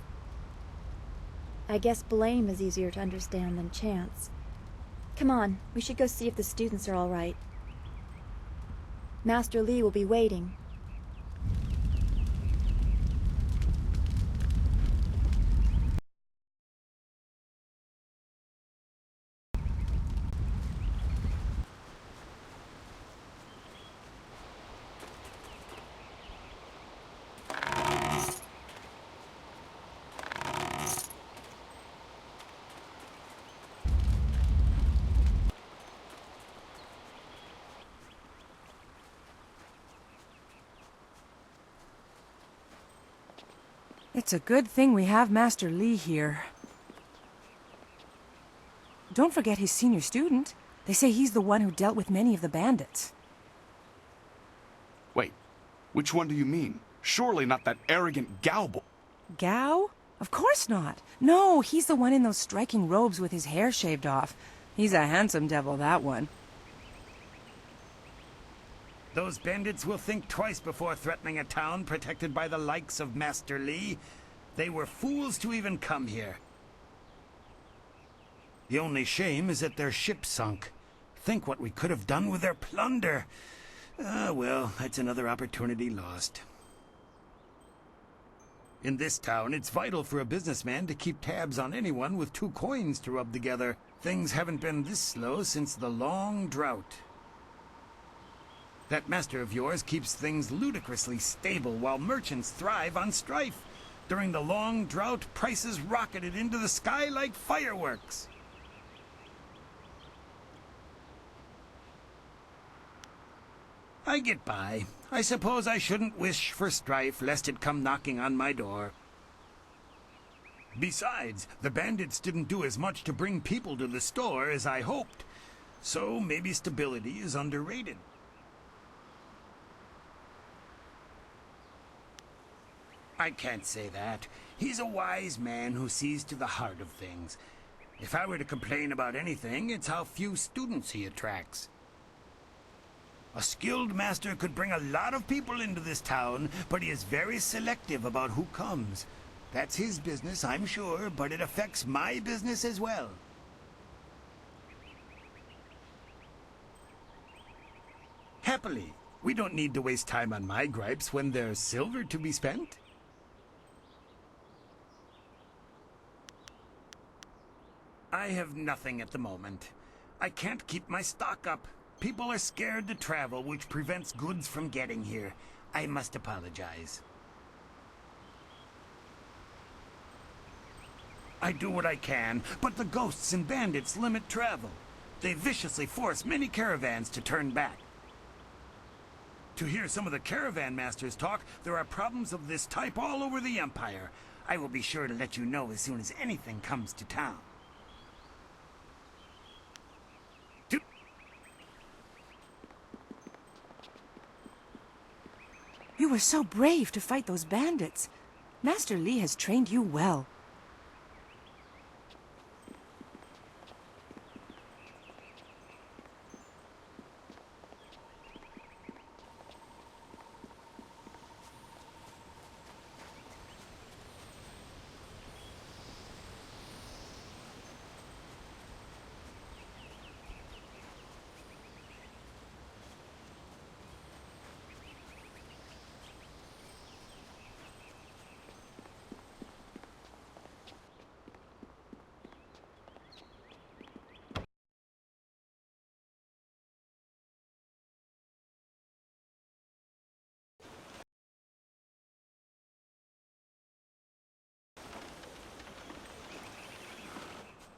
Speaker 10: I guess blame is easier to understand than chance. Come on, we should go see if the students are all right. Master Li will be waiting.
Speaker 20: It's a good thing we have Master Li here. Don't forget his senior student. They say he's the one who dealt with many of the bandits.
Speaker 16: Wait, which one do you mean? Surely not that arrogant Gao.
Speaker 20: Gao? Of course not. No, he's the one in those striking robes with his hair shaved off. He's a handsome devil, that one.
Speaker 21: Those bandits will think twice before threatening a town protected by the likes of Master Li. They were fools to even come here. The only shame is that their ship sunk. Think what we could have done with their plunder. Well, that's another opportunity lost. In this town, it's vital for a businessman to keep tabs on anyone with 2 coins to rub together. Things haven't been this slow since the long drought. That master of yours keeps things ludicrously stable while merchants thrive on strife. During the long drought, prices rocketed into the sky like fireworks. I get by. I suppose I shouldn't wish for strife lest it come knocking on my door. Besides, the bandits didn't do as much to bring people to the store as I hoped. So maybe stability is underrated. I can't say that. He's a wise man who sees to the heart of things. If I were to complain about anything, it's how few students he attracts. A skilled master could bring a lot of people into this town, but he is very selective about who comes. That's his business, I'm sure, but it affects my business as well. Happily, we don't need to waste time on my gripes when there's silver to be spent. I have nothing at the moment. I can't keep my stock up. People are scared to travel, which prevents goods from getting here. I must apologize. I do what I can, but the ghosts and bandits limit travel. They viciously force many caravans to turn back. To hear some of the caravan masters talk, there are problems of this type all over the Empire. I will be sure to let you know as soon as anything comes to town.
Speaker 20: You were so brave to fight those bandits. Master Li has trained you well.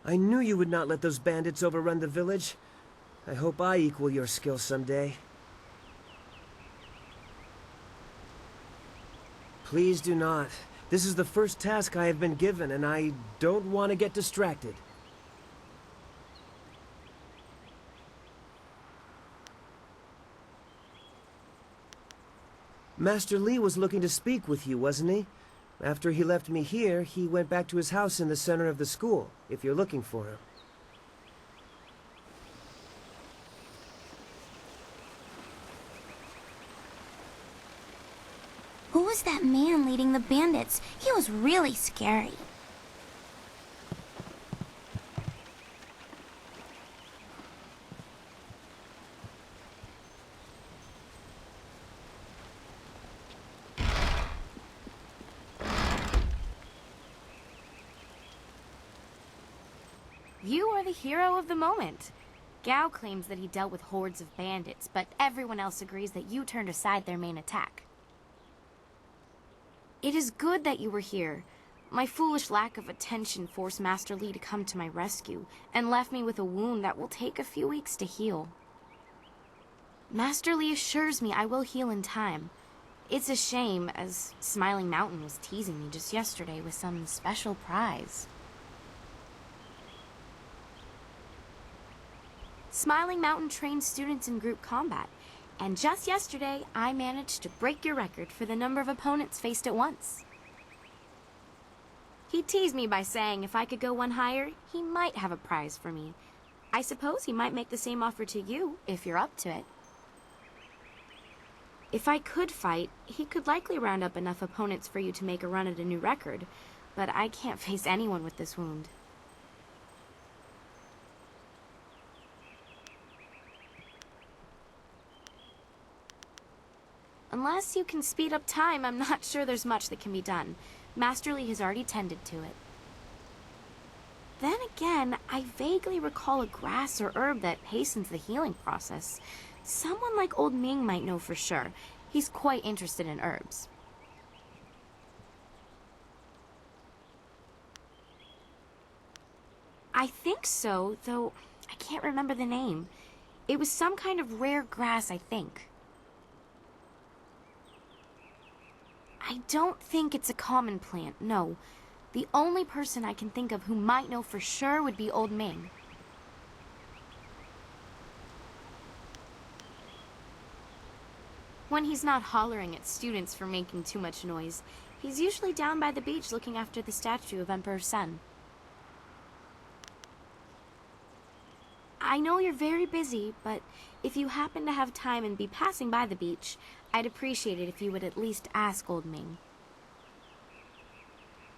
Speaker 15: I knew you would not let those bandits overrun the village. I hope I equal your skill someday. Please do not. This is the first task I have been given, and I don't want to get distracted. Master Li was looking to speak with you, wasn't he? After he left me here, he went back to his house in the center of the school, if you're looking for him.
Speaker 1: Who was that man leading the bandits? He was really scary.
Speaker 2: You are the hero of the moment. Gao claims that he dealt with hordes of bandits, but everyone else agrees that you turned aside their main attack. It is good that you were here. My foolish lack of attention forced Master Li to come to my rescue, and left me with a wound that will take a few weeks to heal. Master Li assures me I will heal in time. It's a shame, as Smiling Mountain was teasing me just yesterday with some special prize. Smiling Mountain trains students in group combat, and just yesterday, I managed to break your record for the number of opponents faced at once. He teased me by saying if I could go one higher, he might have a prize for me. I suppose he might make the same offer to you, if you're up to it. If I could fight, he could likely round up enough opponents for you to make a run at a new record, but I can't face anyone with this wound. Unless you can speed up time, I'm not sure there's much that can be done. Master Li has already tended to it. Then again, I vaguely recall a grass or herb that hastens the healing process. Someone like Old Ming might know for sure. He's quite interested in herbs. I think so, though I can't remember the name. It was some kind of rare grass, I think. I don't think it's a common plant, no. The only person I can think of who might know for sure would be Old Ming. When he's not hollering at students for making too much noise, he's usually down by the beach looking after the statue of Emperor Sun. I know you're very busy, but if you happen to have time and be passing by the beach, I'd appreciate it if you would at least ask Old Ming.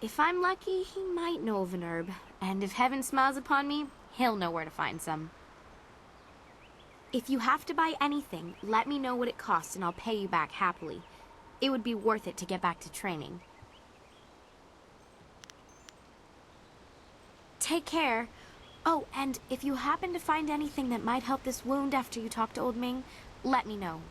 Speaker 2: If I'm lucky, he might know of an herb, and if heaven smiles upon me, he'll know where to find some. If you have to buy anything, let me know what it costs and I'll pay you back happily. It would be worth it to get back to training. Take care. Oh, and if you happen to find anything that might help this wound after you talk to Old Ming, let me know.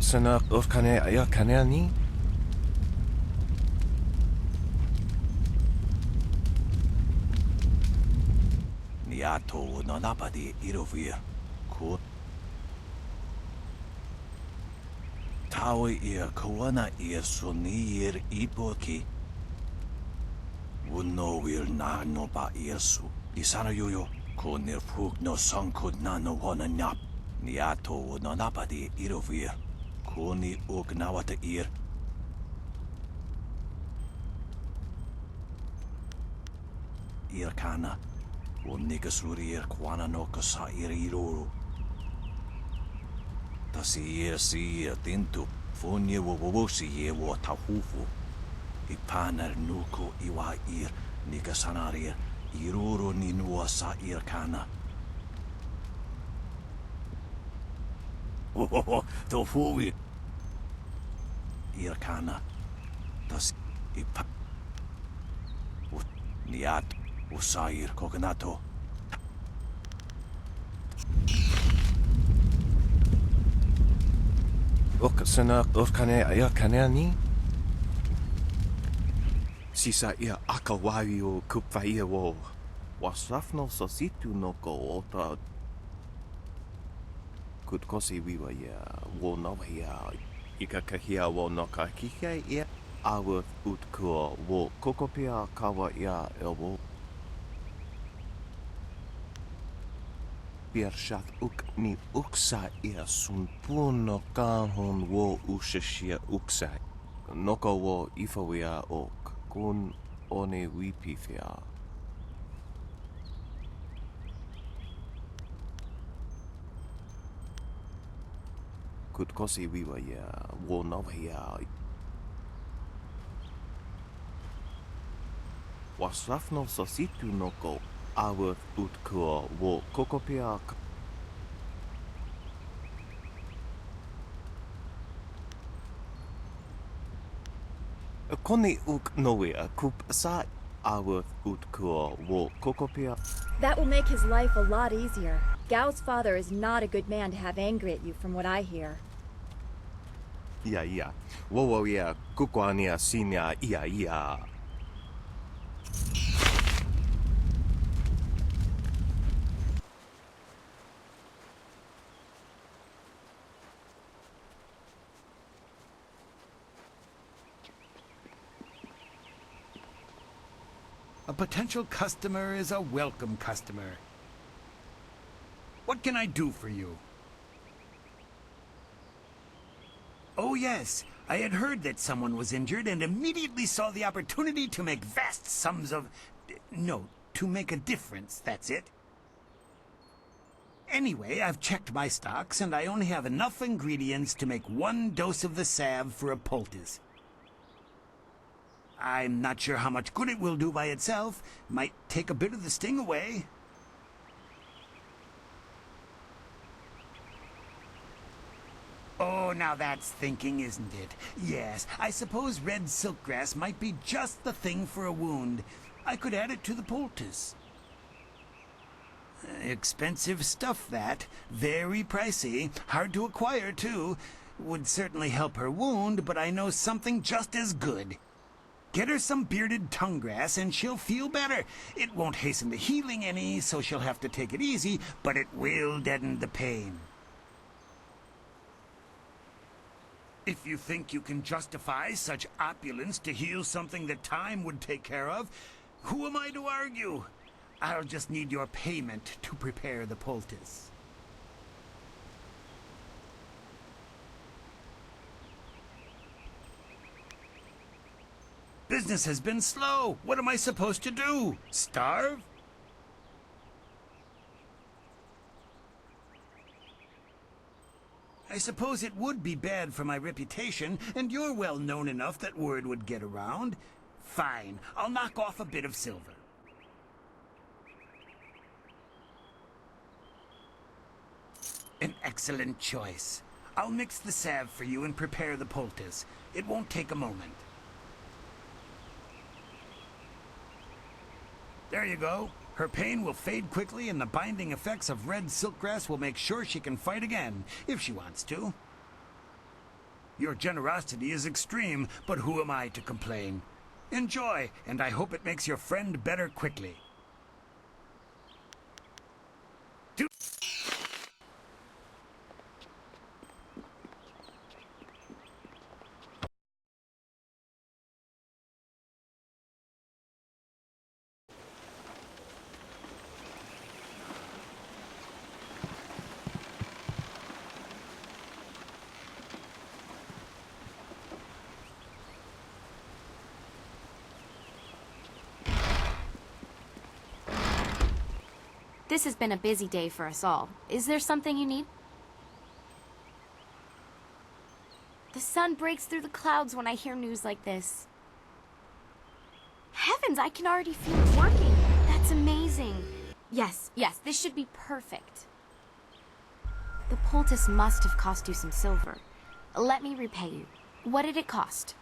Speaker 6: Sana orkane aya kaneani?
Speaker 18: Niato nanapadi irovia. Ko
Speaker 4: Taui ia kawana ia sonir ipoki. Uno will na no ba iasu. Isana yuyo. Konir fuk no sankud na no wana nap. Niato no napadi irovir. Koni uk nawata ir. Ir kana. Unikas kwana no kasa ir iruru. Tasi tintu. Fonye wowosi ye wo tahufu. Ipanar nuko iwa ir. Nikasanarir. Iruru ni nua sa ir kana. Oh, tofuwi. Ir kana. Tas ipa. Niat. Usair kokonato.
Speaker 22: Sana urkane aya kanani? Sisa ia akawai o kupfaia wo. Wasrafno sositu no ko ota. Kutkosi wiwa ia wo no ia. Ikakahia wo no kakika ia. Awa utkua wo kokopia kawa ia elwo. Piershat uk ni uksa ia sun puno kahon wo ushashia uksa. Noko wo ifawia ok kun one wipifia. Kutkosi wiwa ia wo novia. Wasrafno sositu noko. Awa utkua wo kokopia. Koni uk noea kup sa awa utkua wo kokopia.
Speaker 10: That will make his life a lot easier. Gao's father is not a good man to have angry at you, from what I hear.
Speaker 22: Ia. Wo ia kukwania sinia ia.
Speaker 21: A potential customer is a welcome customer. What can I do for you? Oh yes, I had heard that someone was injured and immediately saw the opportunity to make vast sums of... No, to make a difference, that's it. Anyway, I've checked my stocks and I only have enough ingredients to make 1 dose of the salve for a poultice. I'm not sure how much good it will do by itself. Might take a bit of the sting away. Oh, now that's thinking, isn't it? Yes, I suppose red silkgrass might be just the thing for a wound. I could add it to the poultice. Expensive stuff, that. Very pricey. Hard to acquire, too. Would certainly help her wound, but I know something just as good. Get her some bearded tongue grass and she'll feel better. It won't hasten the healing any, so she'll have to take it easy, but it will deaden the pain. If you think you can justify such opulence to heal something that time would take care of, who am I to argue? I'll just need your payment to prepare the poultice. Business has been slow. What am I supposed to do? Starve? I suppose it would be bad for my reputation, and you're well known enough that word would get around. Fine, I'll knock off a bit of silver. An excellent choice. I'll mix the salve for you and prepare the poultice. It won't take a moment. There you go. Her pain will fade quickly and the binding effects of red silkgrass will make sure she can fight again, if she wants to. Your generosity is extreme, but who am I to complain? Enjoy, and I hope it makes your friend better quickly. Do-
Speaker 1: This has been a busy day for us all. Is there something you need? The sun breaks through the clouds when I hear news like this. Heavens, I can already feel it working. That's amazing. Yes, this should be perfect. The poultice must have cost you some silver. Let me repay you. What did it cost?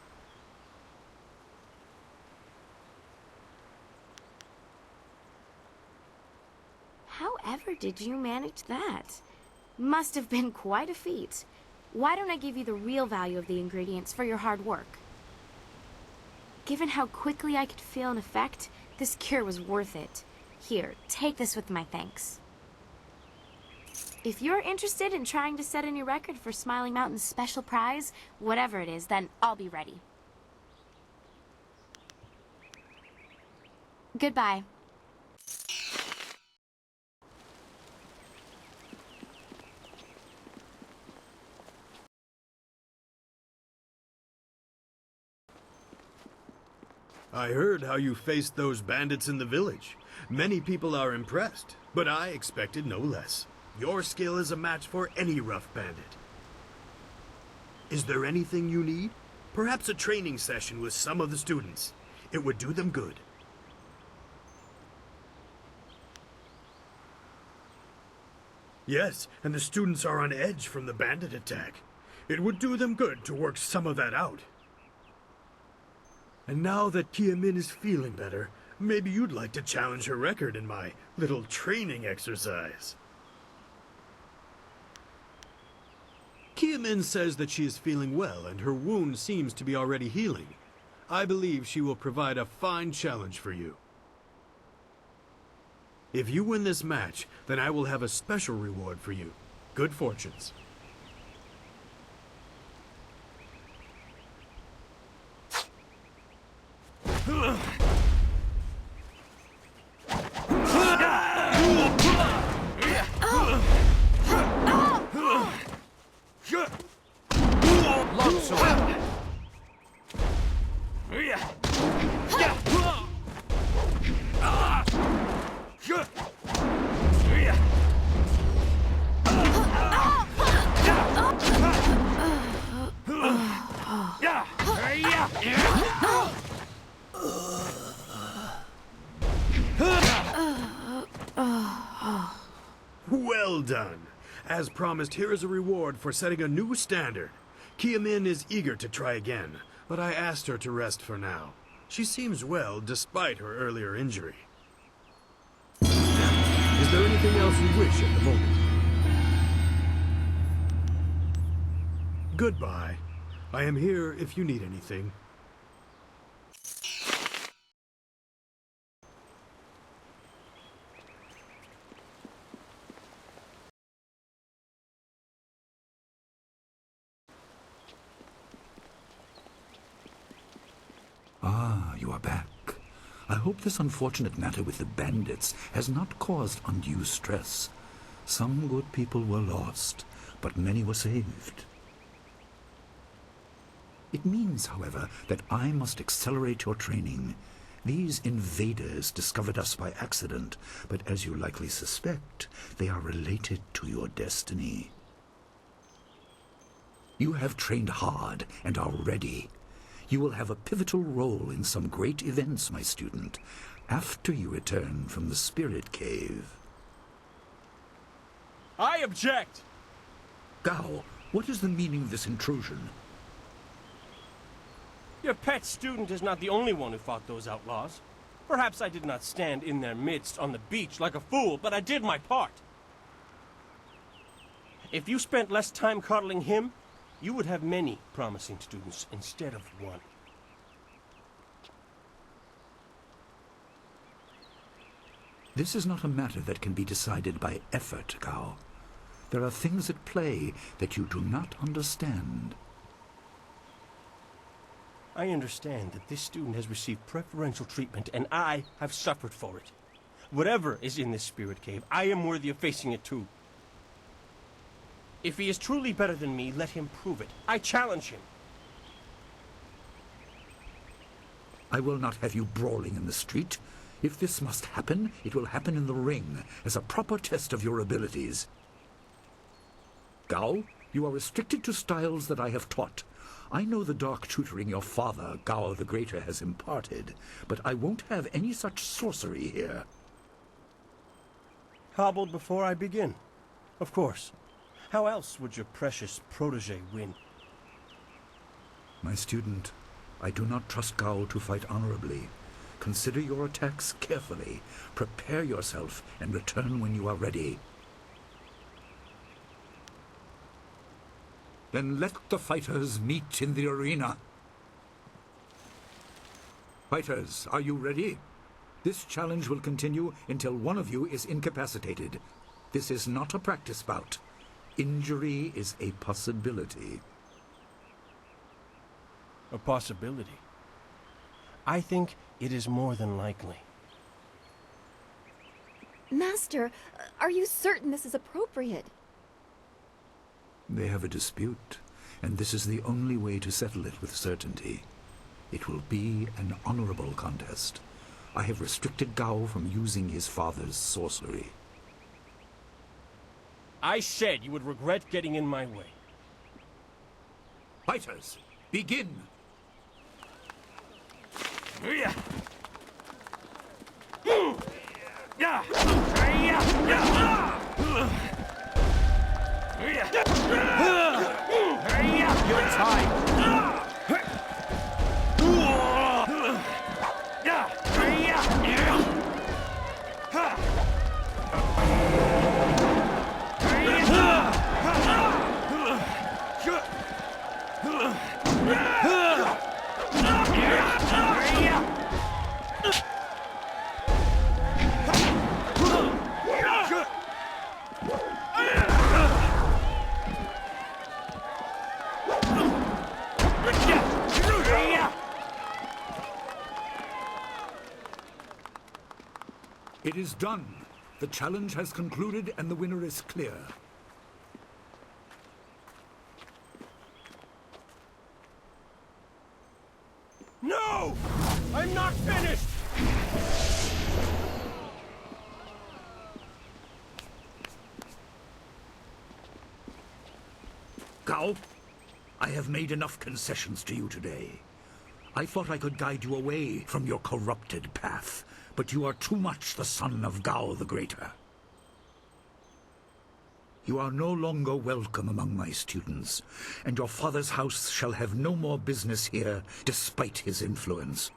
Speaker 1: However did you manage that? Must have been quite a feat. Why don't I give you the real value of the ingredients for your hard work? Given how quickly I could feel an effect, this cure was worth it. Here, take this with my thanks. If you're interested in trying to set a new record for Smiling Mountain's special prize, whatever it is, then I'll be ready. Goodbye.
Speaker 8: I heard how you faced those bandits in the village. Many people are impressed, but I expected no less. Your skill is a match for any rough bandit. Is there anything you need? Perhaps a training session with some of the students. It would do them good. Yes, and the students are on edge from the bandit attack. It would do them good to work some of that out. And now that Kia Min is feeling better, maybe you'd like to challenge her record in my little training exercise. Kia Min says that she is feeling well and her wound seems to be already healing. I believe she will provide a fine challenge for you. If you win this match, then I will have a special reward for you. Good fortunes.
Speaker 17: Longsword.
Speaker 8: Well done. As promised, here is a reward for setting a new standard. Kia Min is eager to try again, but I asked her to rest for now. She seems well despite her earlier injury. Now, is there anything else you wish at the moment? Goodbye. I am here if you need anything.
Speaker 7: Ah, you are back. I hope this unfortunate matter with the bandits has not caused undue stress. Some good people were lost, but many were saved. It means, however, that I must accelerate your training. These invaders discovered us by accident, but as you likely suspect, they are related to your destiny. You have trained hard and are ready. You will have a pivotal role in some great events, my student, after you return from the Spirit Cave.
Speaker 6: I object!
Speaker 7: Gao, what is the meaning of this intrusion?
Speaker 6: Your pet student is not the only one who fought those outlaws. Perhaps I did not stand in their midst on the beach like a fool, but I did my part. If you spent less time coddling him, you would have many promising students instead of one.
Speaker 7: This is not a matter that can be decided by effort, Gao. There are things at play that you do not understand.
Speaker 6: I understand that this student has received preferential treatment, and I have suffered for it. Whatever is in this spirit cave, I am worthy of facing it too. If he is truly better than me, let him prove it. I challenge him.
Speaker 7: I will not have you brawling in the street. If this must happen, it will happen in the ring, as a proper test of your abilities. Gao, you are restricted to styles that I have taught. I know the dark tutoring your father, Gao the Greater, has imparted, but I won't have any such sorcery here.
Speaker 6: Hobbled before I begin. Of course. How else would your precious protege win?
Speaker 7: My student, I do not trust Gao to fight honorably. Consider your attacks carefully. Prepare yourself and return when you are ready. Then let the fighters meet in the arena. Fighters, are you ready? This challenge will continue until one of you is incapacitated. This is not a practice bout. Injury is a possibility.
Speaker 6: A possibility? I think it is more than likely.
Speaker 10: Master, are you certain this is appropriate?
Speaker 7: They have a dispute, and this is the only way to settle it with certainty. It will be an honorable contest. I have restricted Gao from using his father's sorcery.
Speaker 6: I said you would regret getting in my way.
Speaker 7: Fighters, begin!
Speaker 17: You're tied.
Speaker 7: It is done. The challenge has concluded and the winner is clear.
Speaker 6: No! I'm not finished!
Speaker 7: Gao, I have made enough concessions to you today. I thought I could guide you away from your corrupted path, but you are too much the son of Gao the Greater. You are no longer welcome among my students, and your father's house shall have no more business here, despite his influence.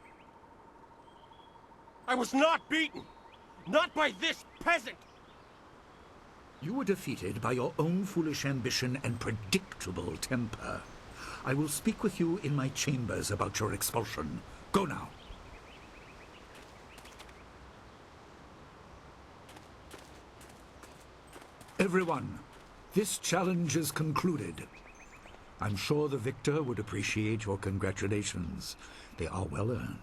Speaker 6: I was not beaten! Not by this peasant!
Speaker 7: You were defeated by your own foolish ambition and predictable temper. I will speak with you in my chambers about your expulsion. Go now. Everyone, this challenge is concluded. I'm sure the victor would appreciate your congratulations. They are well earned.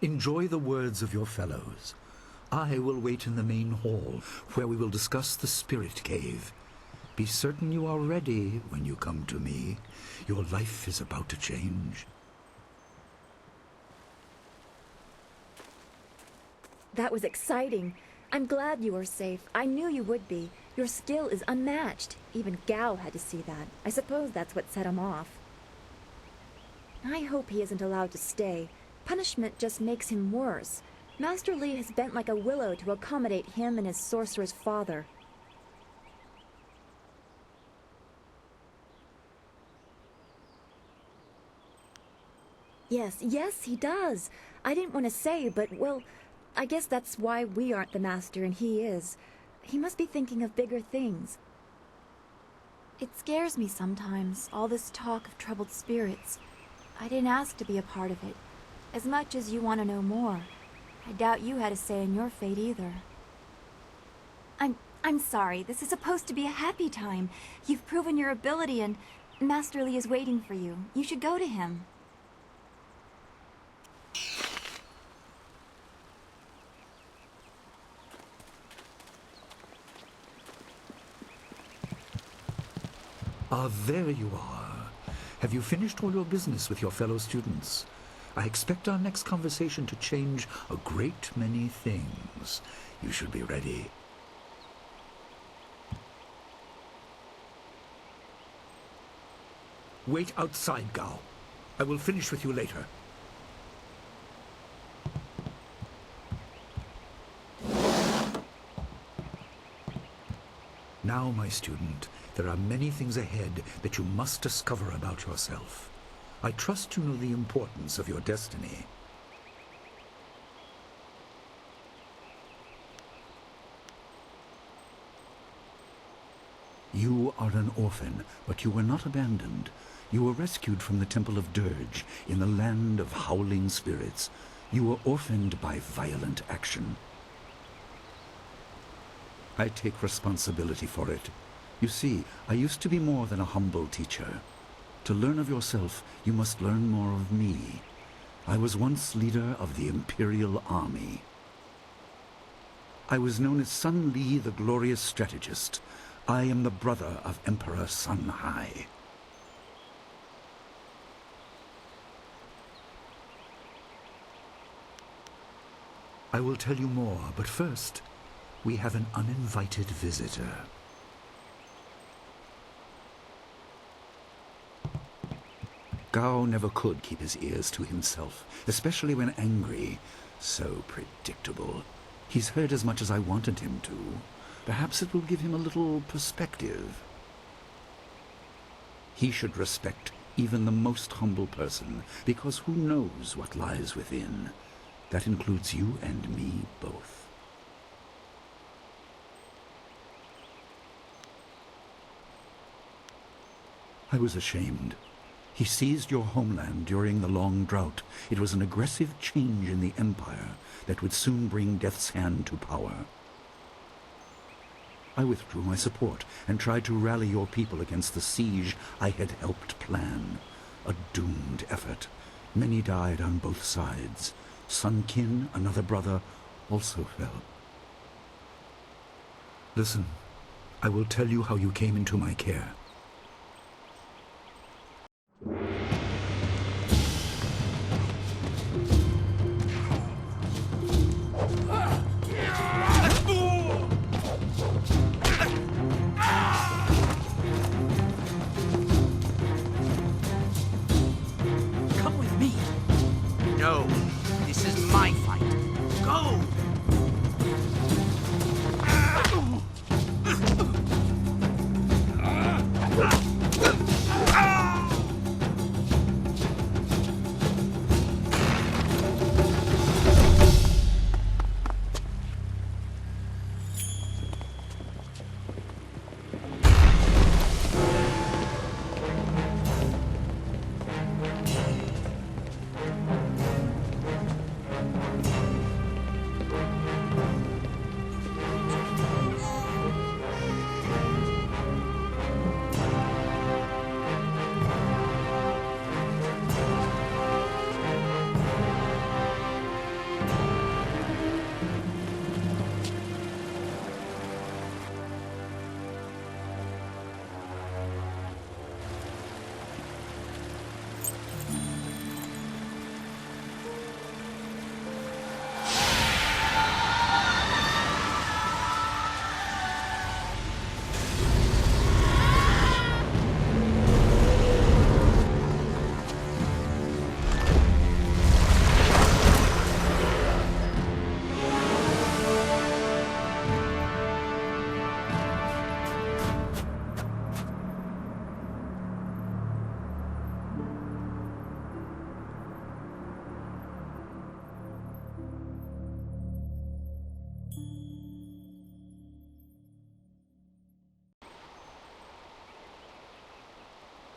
Speaker 7: Enjoy the words of your fellows. I will wait in the main hall, where we will discuss the spirit cave. Be certain you are ready when you come to me. Your life is about to change.
Speaker 10: That was exciting. I'm glad you were safe. I knew you would be. Your skill is unmatched. Even Gao had to see that. I suppose that's what set him off. I hope he isn't allowed to stay. Punishment just makes him worse. Master Li has bent like a willow to accommodate him and his sorcerer's father. Yes, he does. I didn't want to say, but, well, I guess that's why we aren't the master and he is. He must be thinking of bigger things.
Speaker 1: It scares me sometimes, all this talk of troubled spirits. I didn't ask to be a part of it. As much as you want to know more, I doubt you had a say in your fate either.
Speaker 10: I'm sorry. This is supposed to be a happy time. You've proven your ability and Master Li is waiting for you. You should go to him.
Speaker 7: Ah, there you are. Have you finished all your business with your fellow students? I expect our next conversation to change a great many things. You should be ready. Wait outside, Gao. I will finish with you later. Now, my student, there are many things ahead that you must discover about yourself. I trust you know the importance of your destiny. You are an orphan, but you were not abandoned. You were rescued from the Temple of Dirge in the land of howling spirits. You were orphaned by violent action. I take responsibility for it. You see, I used to be more than a humble teacher. To learn of yourself, you must learn more of me. I was once leader of the Imperial Army. I was known as Sun Li, the glorious strategist. I am the brother of Emperor Sun Hai. I will tell you more, but first, we have an uninvited visitor. Gao never could keep his ears to himself, especially when angry. So predictable. He's heard as much as I wanted him to. Perhaps it will give him a little perspective. He should respect even the most humble person, because who knows what lies within? That includes you and me both. I was ashamed. He seized your homeland during the long drought. It was an aggressive change in the Empire that would soon bring Death's Hand to power. I withdrew my support and tried to rally your people against the siege I had helped plan. A doomed effort. Many died on both sides. Sun Qin, another brother, also fell. Listen, I will tell you how you came into my care.
Speaker 17: Come with me. No, this is my fight. Go!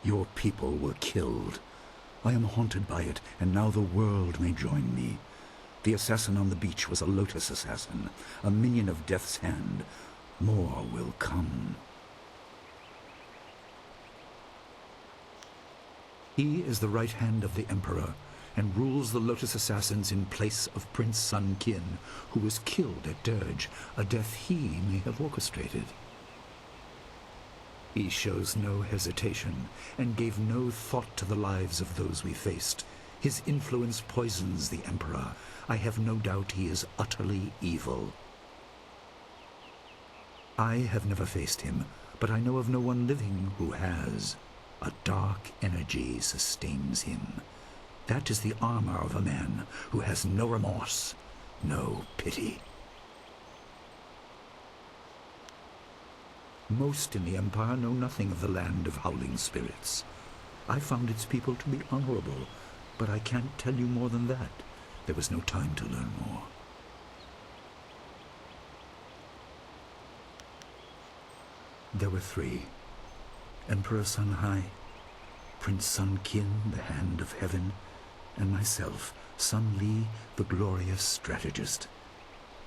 Speaker 7: Your people were killed. I am haunted by it, and now the world may join me. The assassin on the beach was a Lotus assassin, a minion of Death's Hand. More will come. He is the right hand of the Emperor, and rules the Lotus assassins in place of Prince Sun Qin, who was killed at Dirge, a death he may have orchestrated. He shows no hesitation, and gave no thought to the lives of those we faced. His influence poisons the Emperor. I have no doubt he is utterly evil. I have never faced him, but I know of no one living who has. A dark energy sustains him. That is the armor of a man who has no remorse, no pity. Most in the Empire know nothing of the land of howling spirits. I found its people to be honorable, but I can't tell you more than that. There was no time to learn more. There were three. Emperor Sun Hai, Prince Sun Qin, the Hand of Heaven, and myself, Sun Li, the glorious strategist.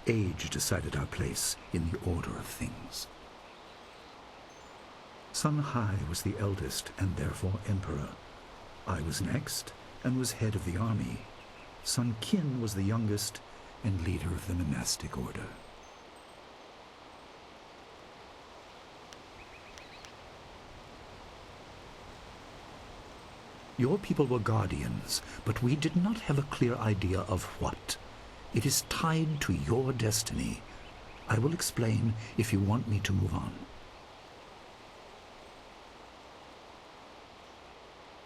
Speaker 7: Age decided our place in the order of things. Sun Hai was the eldest and therefore emperor. I was next and was head of the army. Sun Qin was the youngest and leader of the monastic order. Your people were guardians, but we did not have a clear idea of what. It is tied to your destiny. I will explain if you want me to move on.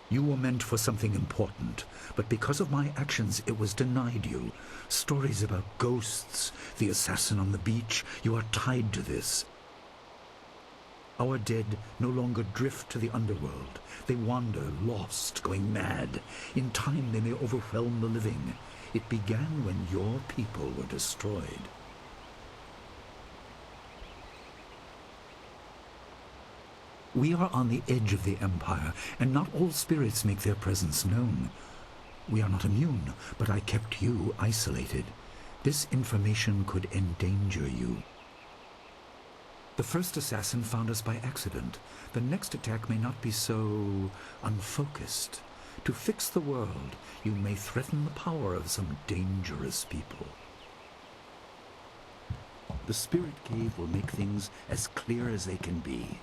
Speaker 7: You were meant for something important, but because of my actions it was denied you. Stories about ghosts, the assassin on the beach, you are tied to this. Our dead no longer drift to the underworld. They wander, lost, going mad. In time they may overwhelm the living. It began when your people were destroyed. We are on the edge of the Empire, and not all spirits make their presence known. We are not immune, but I kept you isolated. This information could endanger you. The first assassin found us by accident. The next attack may not be so unfocused. To fix the world, you may threaten the power of some dangerous people. The Spirit Cave will make things as clear as they can be.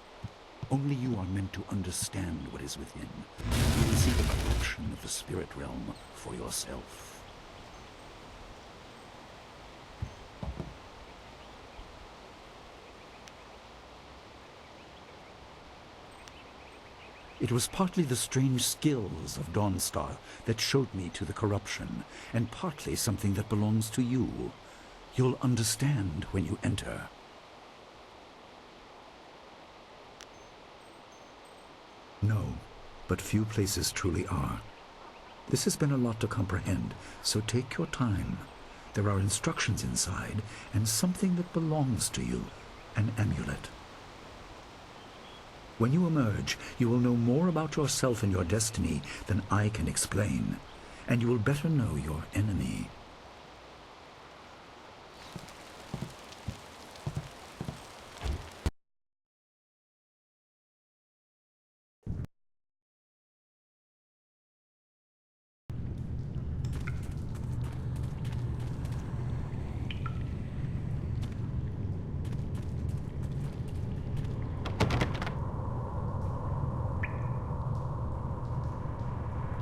Speaker 7: Only you are meant to understand what is within. You will see the corruption of the spirit realm for yourself. It was partly the strange skills of Dawnstar that showed me to the corruption, and partly something that belongs to you. You'll understand when you enter. No, but few places truly are. This has been a lot to comprehend, so take your time. There are instructions inside, and something that belongs to you, an amulet. When you emerge, you will know more about yourself and your destiny than I can explain, and you will better know your enemy.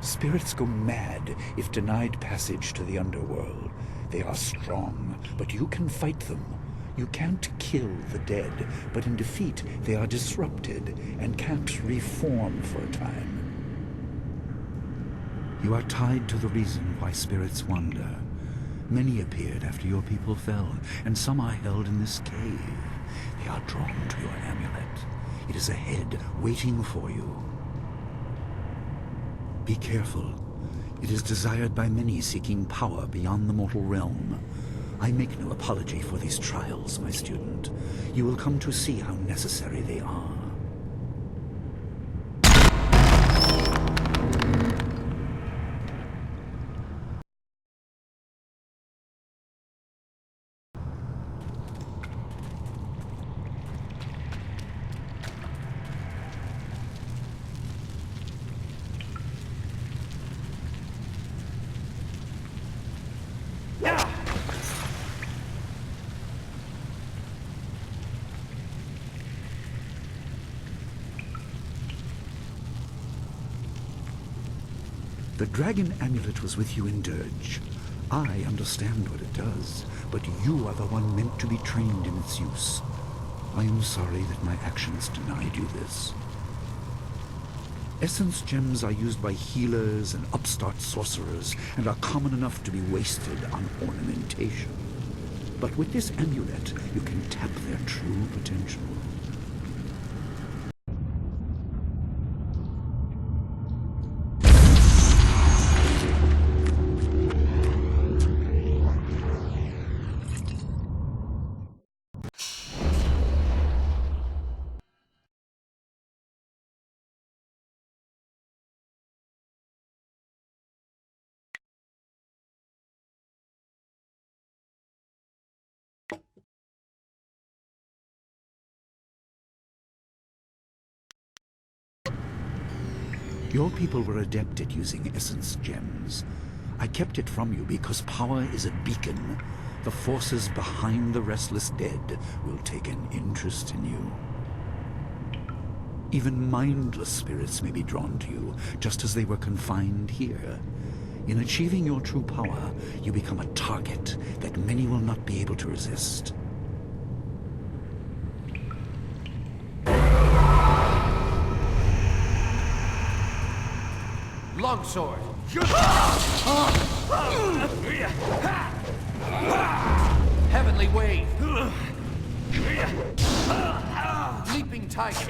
Speaker 7: Spirits go mad if denied passage to the underworld. They are strong, but you can fight them. You can't kill the dead, but in defeat they are disrupted and can't reform for a time. You are tied to the reason why spirits wander. Many appeared after your people fell, and some are held in this cave. They are drawn to your amulet. It is ahead, waiting for you. Be careful. It is desired by many seeking power beyond the mortal realm. I make no apology for these trials, my student. You will come to see how necessary they are. The dragon amulet was with you in Dirge. I understand what it does, but you are the one meant to be trained in its use. I am sorry that my actions denied you this. Essence gems are used by healers and upstart sorcerers and are common enough to be wasted on ornamentation. But with this amulet, you can tap their true potential. Your people were adept at using essence gems. I kept it from you because power is a beacon. The forces behind the restless dead will take an interest in you. Even mindless spirits may be drawn to you, just as they were confined here. In achieving your true power, you become a target that many will not be able to resist.
Speaker 17: Longsword. Heavenly wave. Leaping tiger.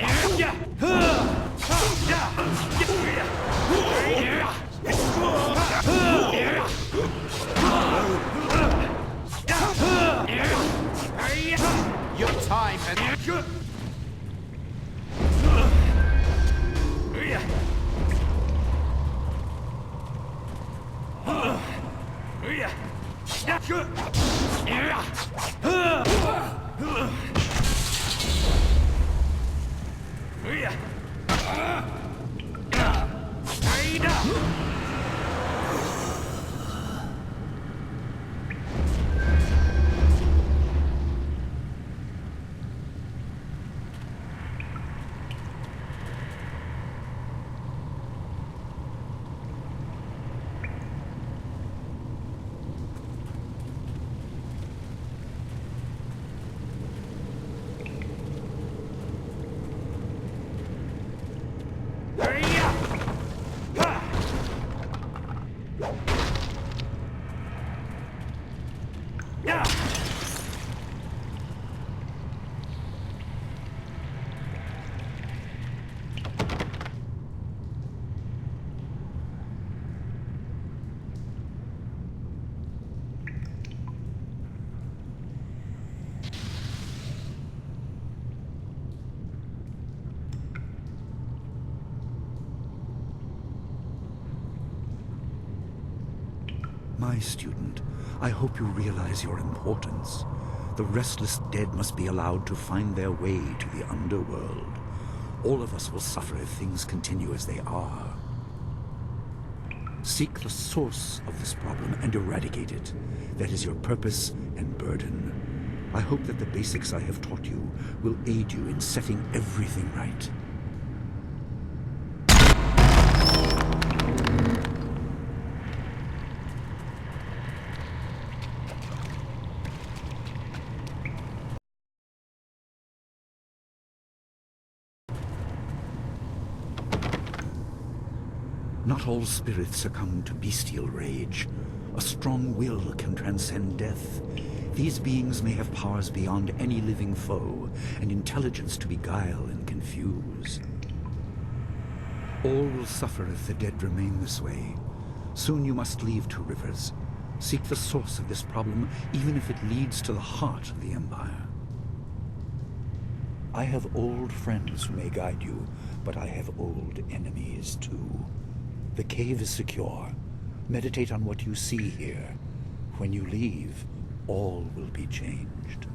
Speaker 17: Your time has...
Speaker 7: My student, I hope you realize your importance. The restless dead must be allowed to find their way to the underworld. All of us will suffer if things continue as they are. Seek the source of this problem and eradicate it. That is your purpose and burden. I hope that the basics I have taught you will aid you in setting everything right. Not all spirits succumb to bestial rage. A strong will can transcend death. These beings may have powers beyond any living foe, and intelligence to beguile and confuse. All will suffer if the dead remain this way. Soon you must leave Two Rivers. Seek the source of this problem, even if it leads to the heart of the Empire. I have old friends who may guide you, but I have old enemies too. The cave is secure. Meditate on what you see here. When you leave, all will be changed.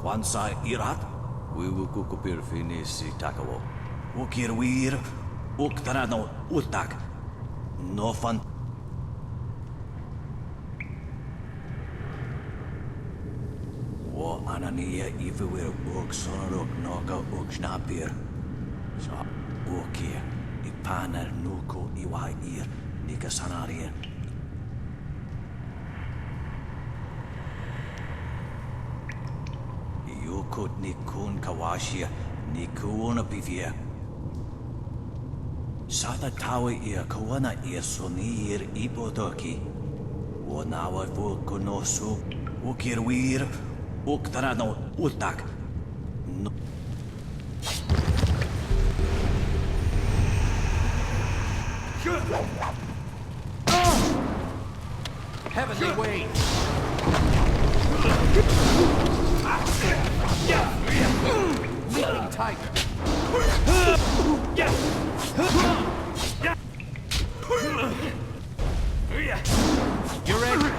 Speaker 4: Wansa irat?
Speaker 22: Wiwukukupir finisi takawo.
Speaker 4: Ukirwir, uktarano utak. No fan. Wo anania ifewir uksonaruk noka uksnapir. Sa ukir, ipanar nuko iwair, nikasanarir. Yukut nikun kawashia, nikuna pivia. Sata tawa ia kawana ia sonir ipotoki. Wanawa vukunosu, ukirwir, uktarano utak.
Speaker 17: Heavenly Wade! Leaping Tiger! You ready?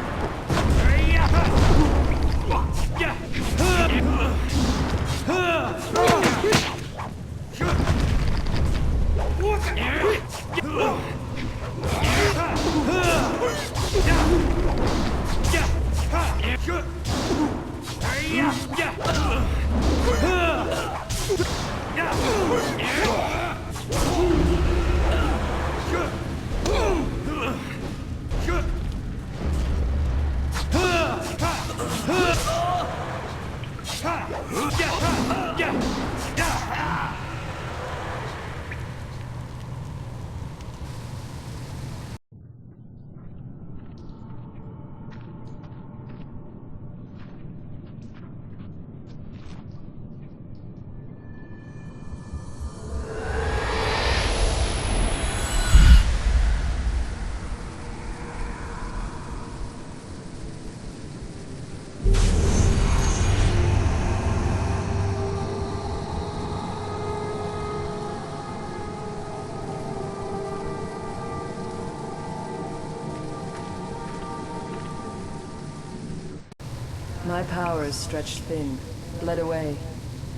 Speaker 19: My power is stretched thin, bled away,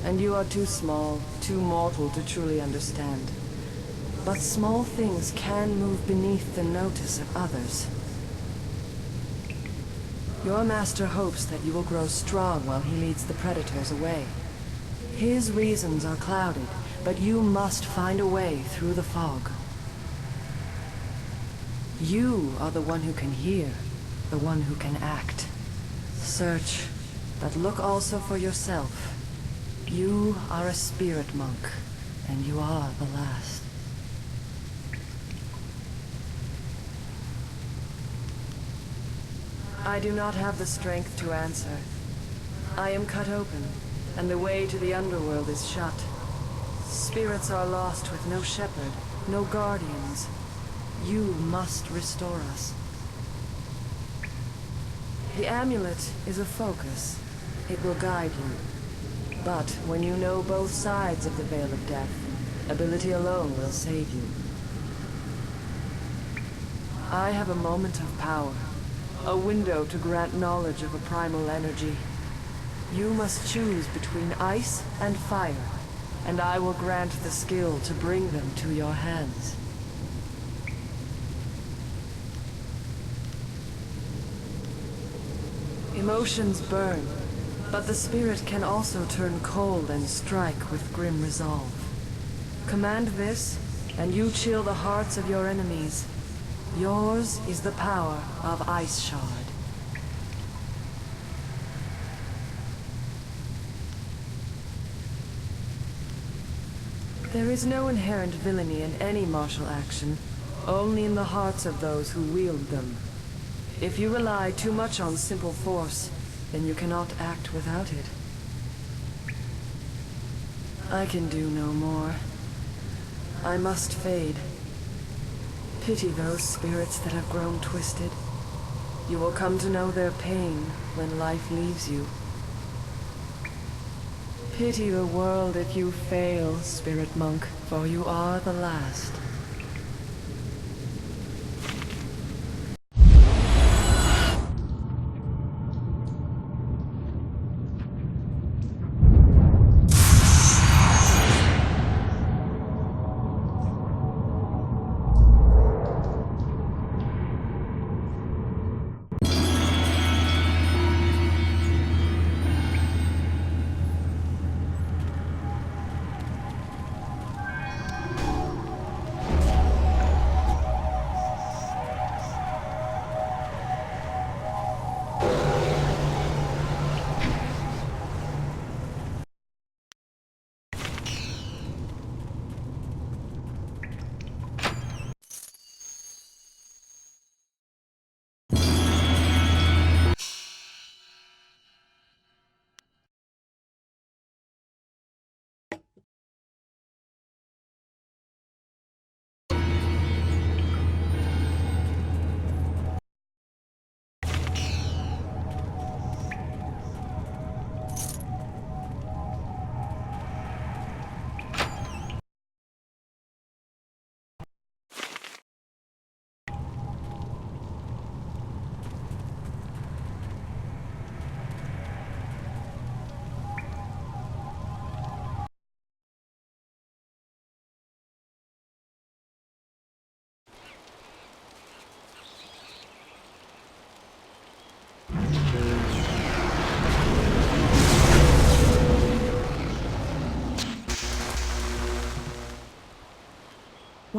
Speaker 19: and you are too small, too mortal to truly understand. But small things can move beneath the notice of others. Your master hopes that you will grow strong while he leads the predators away. His reasons are clouded, but you must find a way through the fog. You are the one who can hear, the one who can act. Search, but look also for yourself. You are a spirit monk, and you are the last. I do not have the strength to answer. I am cut open, and the way to the underworld is shut. Spirits are lost with no shepherd, no guardians. You must restore us. The amulet is a focus. It will guide you. But when you know both sides of the Veil of Death, ability alone will save you. I have a moment of power, a window to grant knowledge of a primal energy. You must choose between ice and fire, and I will grant the skill to bring them to your hands. Emotions burn, but the spirit can also turn cold and strike with grim resolve. Command this, and you chill the hearts of your enemies. Yours is the power of Ice Shard. There is no inherent villainy in any martial action, only in the hearts of those who wield them. If you rely too much on simple force, then you cannot act without it. I can do no more. I must fade. Pity those spirits that have grown twisted. You will come to know their pain when life leaves you. Pity the world if you fail, spirit monk, for you are the last.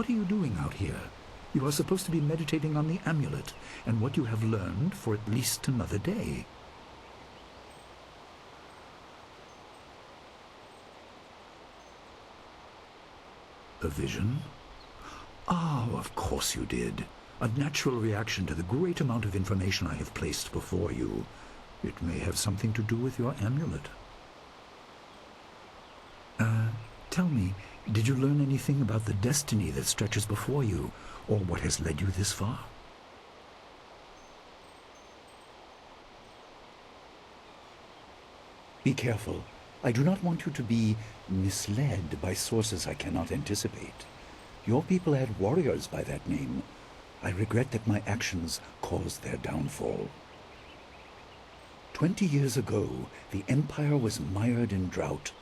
Speaker 7: What are you doing out here? You are supposed to be meditating on the amulet and what you have learned for at least another day. A vision? Ah, of course you did. A natural reaction to the great amount of information I have placed before you. It may have something to do with your amulet. Tell me, did you learn anything about the destiny that stretches before you, or what has led you this far? Be careful. I do not want you to be misled by sources I cannot anticipate. Your people had warriors by that name. I regret that my actions caused their downfall. 20 years ago, the Empire was mired in drought.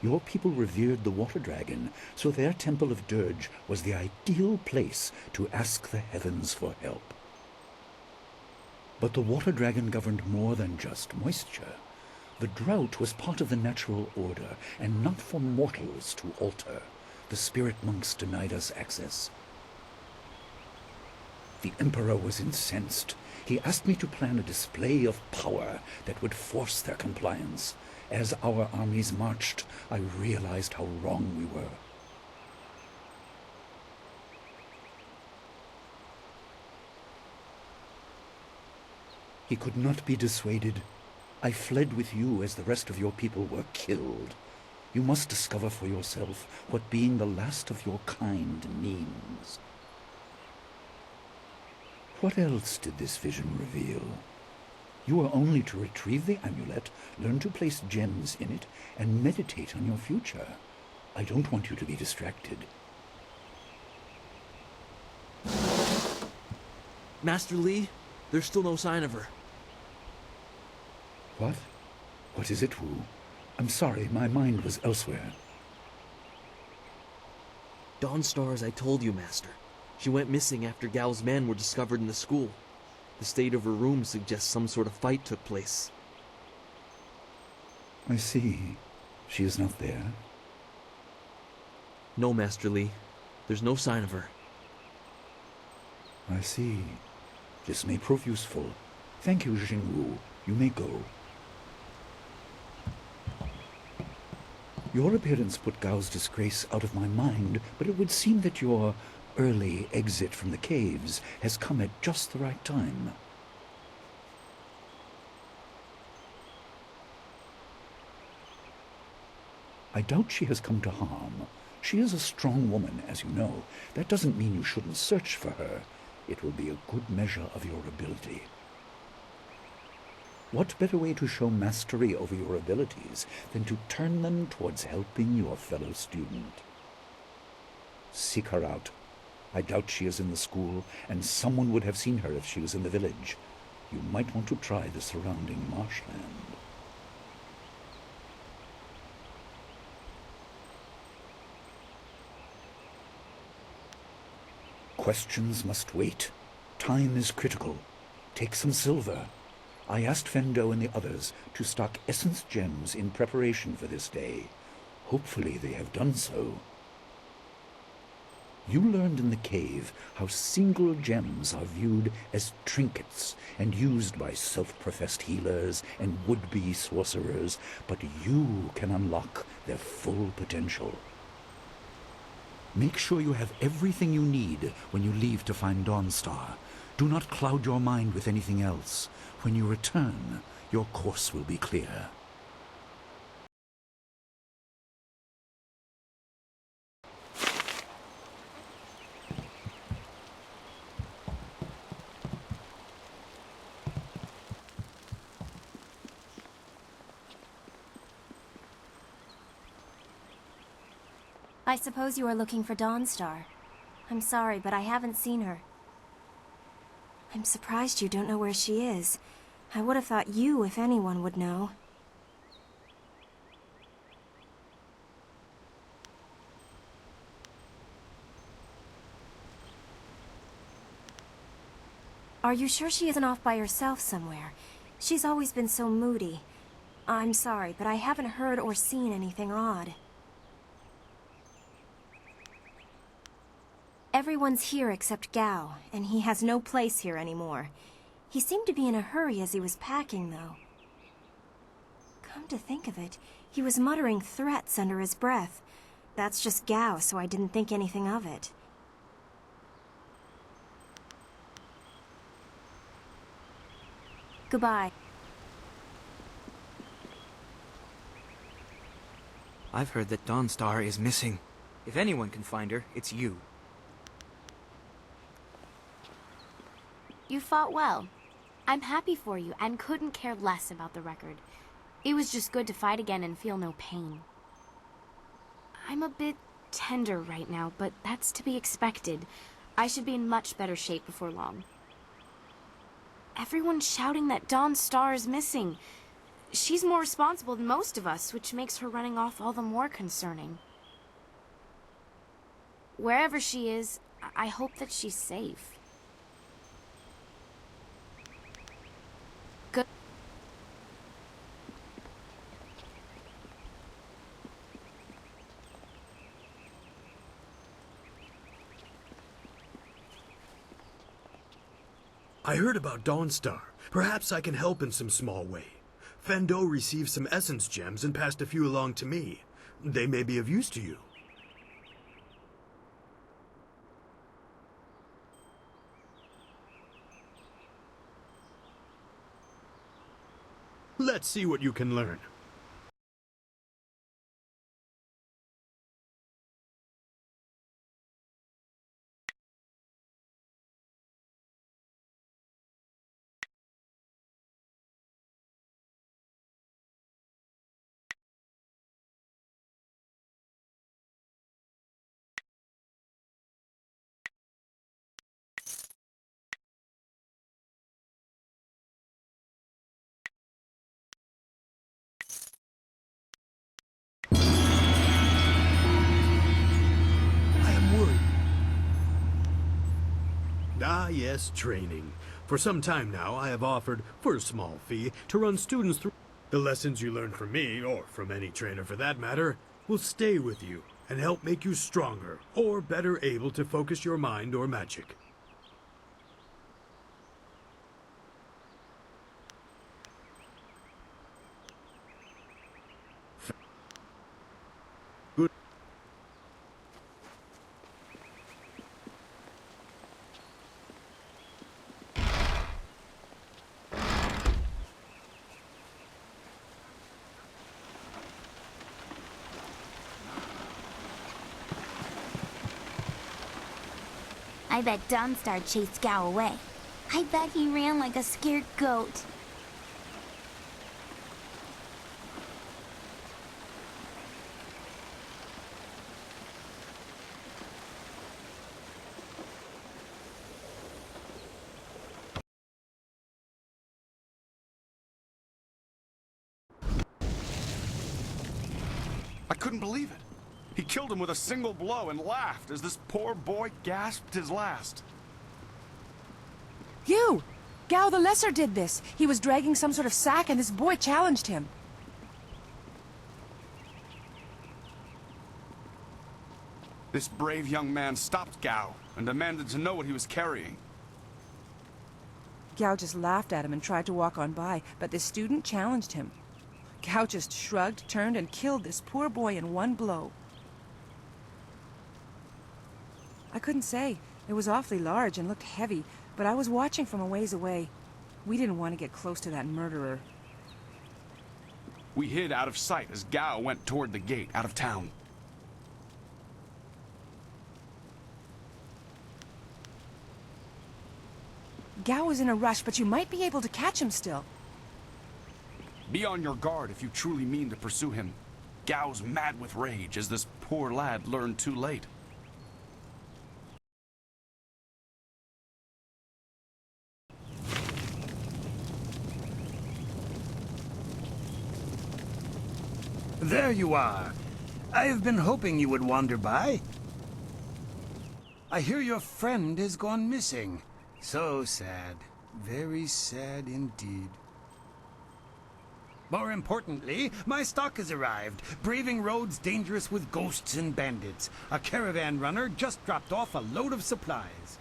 Speaker 7: Your people revered the water dragon, so their temple of dirge was the ideal place to ask the heavens for help. But the water dragon governed more than just moisture. The drought was part of the natural order, and not for mortals to alter. The spirit monks denied us access. The Emperor was incensed. He asked me to plan a display of power that would force their compliance. As our armies marched, I realized how wrong we were. He could not be dissuaded. I fled with you as the rest of your people were killed. You must discover for yourself what being the last of your kind means. What else did this vision reveal? You are only to retrieve the amulet, learn to place gems in it, and meditate on your future. I don't want you to be distracted.
Speaker 13: Master Li, there's still no sign of her.
Speaker 7: What? What is it, Wu? I'm sorry, my mind was elsewhere.
Speaker 13: Dawnstar, as I told you, Master. She went missing after Gao's men were discovered in the school. The state of her room suggests some sort of fight took place.
Speaker 7: I see. She is not there.
Speaker 13: No, Master Li. There's no sign of her.
Speaker 7: I see. This may prove useful. Thank you, Jingwu. You may go. Your appearance put Gao's disgrace out of my mind, but it would seem that your early exit from the caves has come at just the right time. I doubt she has come to harm. She is a strong woman, as you know. That doesn't mean you shouldn't search for her. It will be a good measure of your ability. What better way to show mastery over your abilities than to turn them towards helping your fellow student? Seek her out. I doubt she is in the school, and someone would have seen her if she was in the village. You might want to try the surrounding marshland. Questions must wait. Time is critical. Take some silver. I asked Fendo and the others to stock essence gems in preparation for this day. Hopefully they have done so. You learned in the cave how single gems are viewed as trinkets and used by self-professed healers and would-be sorcerers, but you can unlock their full potential. Make sure you have everything you need when you leave to find Dawnstar. Do not cloud your mind with anything else. When you return, your course will be clear.
Speaker 2: I suppose you are looking for Dawnstar. I'm sorry, but I haven't seen her. I'm surprised you don't know where she is. I would have thought you, if anyone, would know. Are you sure she isn't off by herself somewhere? She's always been so moody. I'm sorry, but I haven't heard or seen anything odd. Everyone's here except Gao, and he has no place here anymore. He seemed to be in a hurry as he was packing, though. Come to think of it, he was muttering threats under his breath. That's just Gao, so I didn't think anything of it. Goodbye.
Speaker 5: I've heard that Dawnstar is missing. If anyone can find her, it's you.
Speaker 1: You fought well. I'm happy for you and couldn't care less about the record. It was just good to fight again and feel no pain. I'm a bit tender right now, but that's to be expected. I should be in much better shape before long. Everyone's shouting that Dawnstar is missing. She's more responsible than most of us, which makes her running off all the more concerning. Wherever she is, I hope that she's safe. Good.
Speaker 8: I heard about Dawnstar. Perhaps I can help in some small way. Fendo received some essence gems and passed a few along to me. They may be of use to you. Let's see what you can learn. Ah, yes, training. For some time now, I have offered, for a small fee, to run students through. The lessons you learn from me, or from any trainer for that matter, will stay with you and help make you stronger, or better able to focus your mind or magic. Good.
Speaker 3: I bet Dawnstar chased Gao away. I bet he ran like a scared goat.
Speaker 16: I couldn't believe it. He killed him with a single blow and laughed as this poor boy gasped his last.
Speaker 20: You! Gao the Lesser did this. He was dragging some sort of sack and this boy challenged him.
Speaker 16: This brave young man stopped Gao and demanded to know what he was carrying.
Speaker 20: Gao just laughed at him and tried to walk on by, but the student challenged him. Gao just shrugged, turned, and killed this poor boy in one blow. I couldn't say. It was awfully large and looked heavy, but I was watching from a ways away. We didn't want to get close to that murderer.
Speaker 16: We hid out of sight as Gao went toward the gate out of town.
Speaker 20: Gao was in a rush, but you might be able to catch him still.
Speaker 16: Be on your guard if you truly mean to pursue him. Gao's mad with rage as this poor lad learned too late.
Speaker 21: There you are. I have been hoping you would wander by. I hear your friend has gone missing. So sad. Very sad indeed. More importantly, my stock has arrived, braving roads dangerous with ghosts and bandits. A caravan runner just dropped off a load of supplies.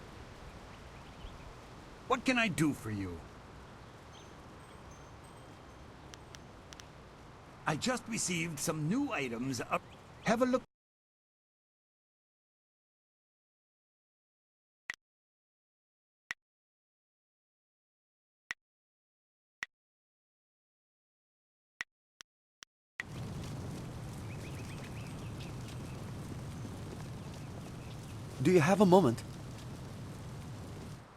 Speaker 21: What can I do for you? I just received some new items. Have a look.
Speaker 9: Do you have a moment?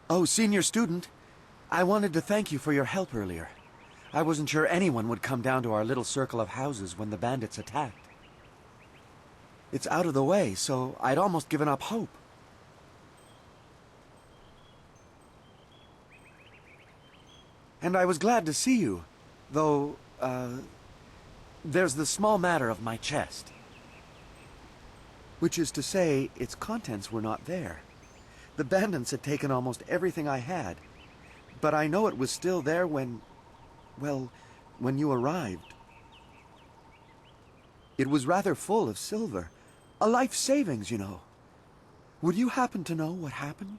Speaker 9: Oh, senior student. I wanted to thank you for your help earlier. I wasn't sure anyone would come down to our little circle of houses when the bandits attacked. It's out of the way, so I'd almost given up hope. And I was glad to see you, though, there's the small matter of my chest. Which is to say, its contents were not there. The bandits had taken almost everything I had, but I know it was still there when, well, when you arrived. It was rather full of silver. A life savings, you know. Would you happen to know what happened?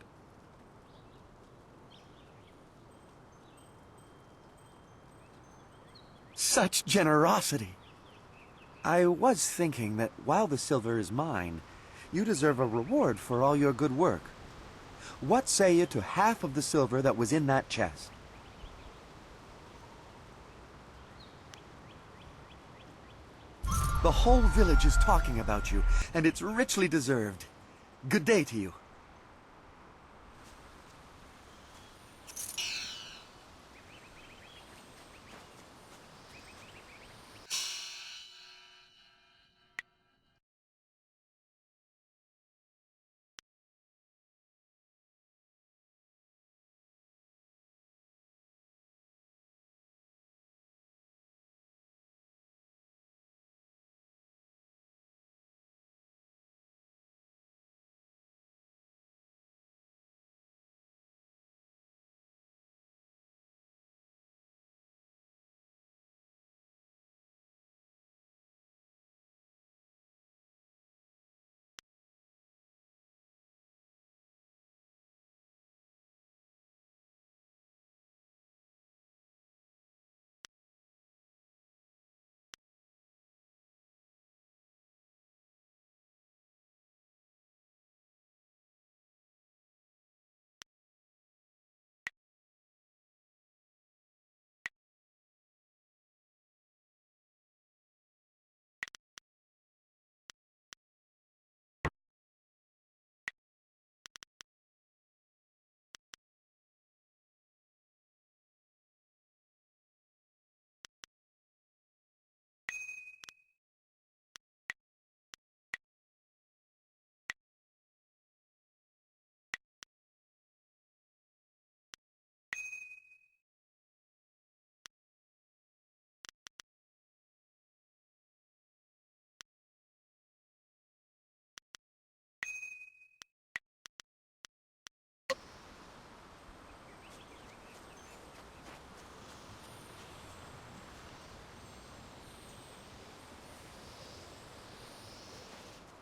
Speaker 9: Such generosity! I was thinking that while the silver is mine, you deserve a reward for all your good work. What say you to half of the silver that was in that chest? The whole village is talking about you, and it's richly deserved. Good day to you.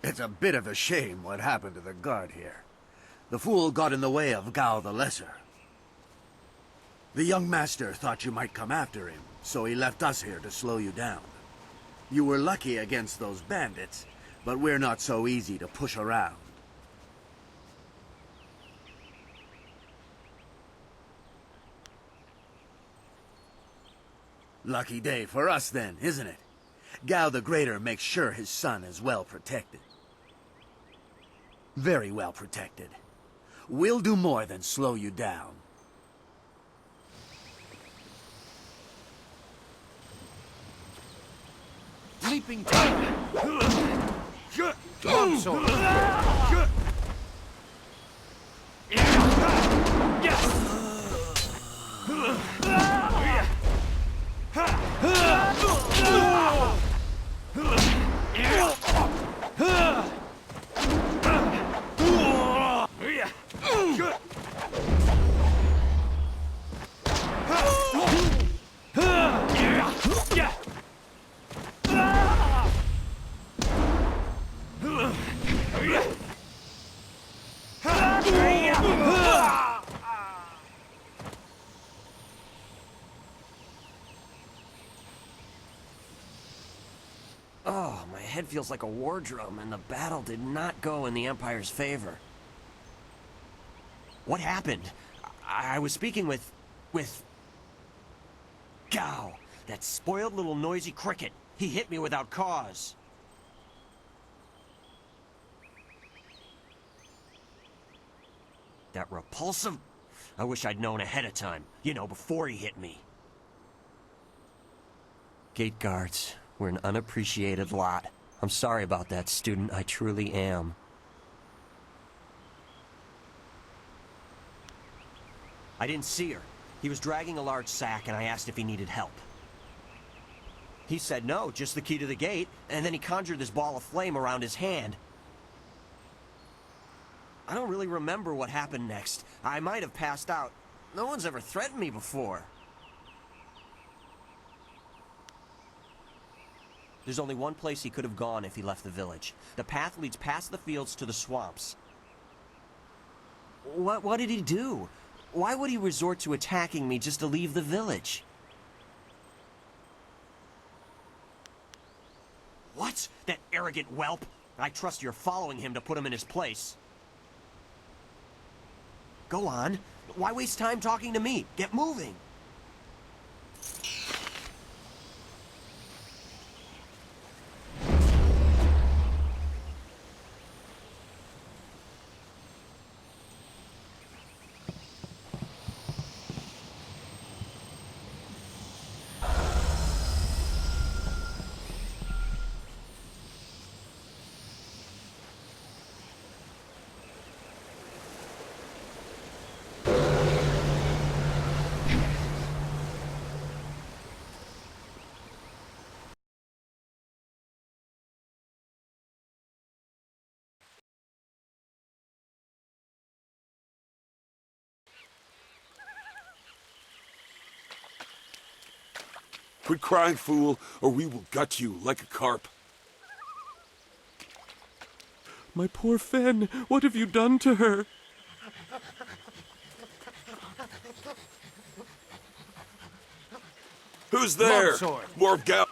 Speaker 9: It's a bit of a shame what happened to the guard here. The fool got in the way of Gao the Lesser. The young master thought you might come after him, so he left us here to slow you down. You were lucky against those bandits, but we're not so easy to push around. Lucky day for us then, isn't it? Gao the Greater makes sure his son is well protected. Very well protected. We'll do more than slow you down.
Speaker 21: Leaping tiger! Sword!
Speaker 13: Oh, my head feels like a war drum, and the battle did not go in the Empire's favor. What happened? I was speaking with Gao, that spoiled little noisy cricket. He hit me without cause. That repulsive... I wish I'd known ahead of time. You know, before he hit me. Gate guards, we're an unappreciated lot. I'm sorry about that, student. I truly am. I didn't see her. He was dragging a large sack, and I asked if he needed help. He said no, just the key to the gate, and then he conjured this ball of flame around his hand. I don't really remember what happened next. I might have passed out. No one's ever threatened me before. There's only one place he could have gone if he left the village. The path leads past the fields to the swamps. What did he do? Why would he resort to attacking me just to leave the village? What? That arrogant whelp? I trust you're following him to put him in his place. Go on. Why waste time talking to me? Get moving.
Speaker 14: Quit crying, fool, or we will gut you like a carp.
Speaker 11: My poor Fen, what have you done to her?
Speaker 14: Who's there?
Speaker 11: Longsword.
Speaker 14: More of Gal.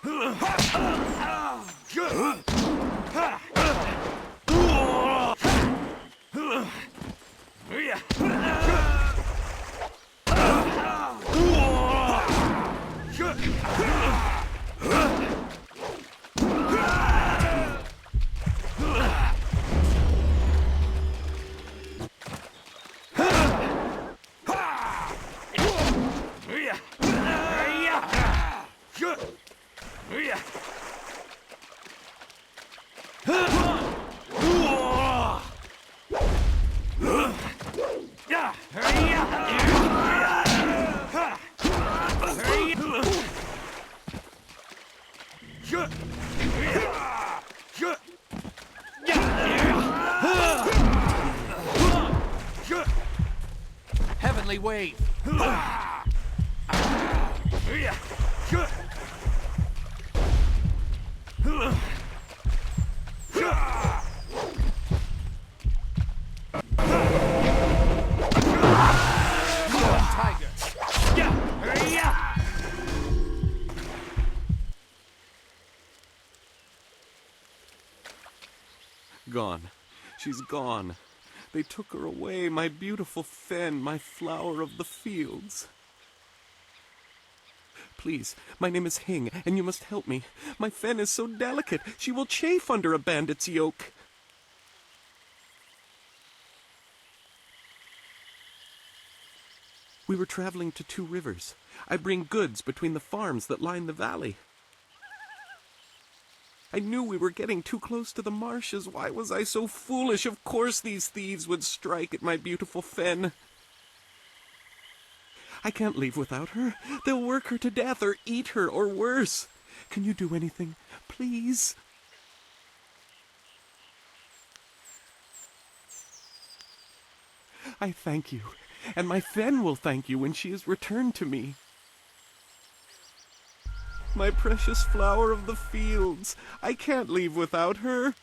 Speaker 17: Heavenly wave. Tiger.
Speaker 11: Gone. She's gone. They took her away, my beautiful Fen, my flower of the fields. Please, my name is Hing, and you must help me. My Fen is so delicate, she will chafe under a bandit's yoke. We were traveling to 2 rivers. I bring goods between the farms that line the valley. I knew we were getting too close to the marshes. Why was I so foolish? Of course these thieves would strike at my beautiful Fen. I can't leave without her. They'll work her to death or eat her or worse. Can you do anything? Please? I thank you, and my Fen will thank you when she is returned to me. My precious flower of the fields. I can't leave without her.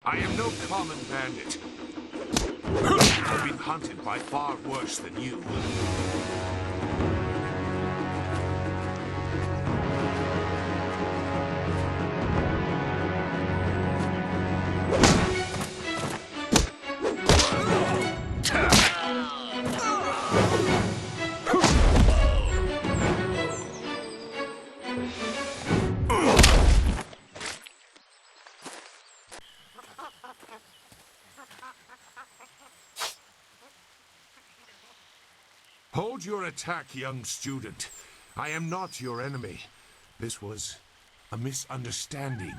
Speaker 12: I am no common bandit. I've been hunted by far worse than you. Hold your attack, young student. I am not your enemy. This was a misunderstanding.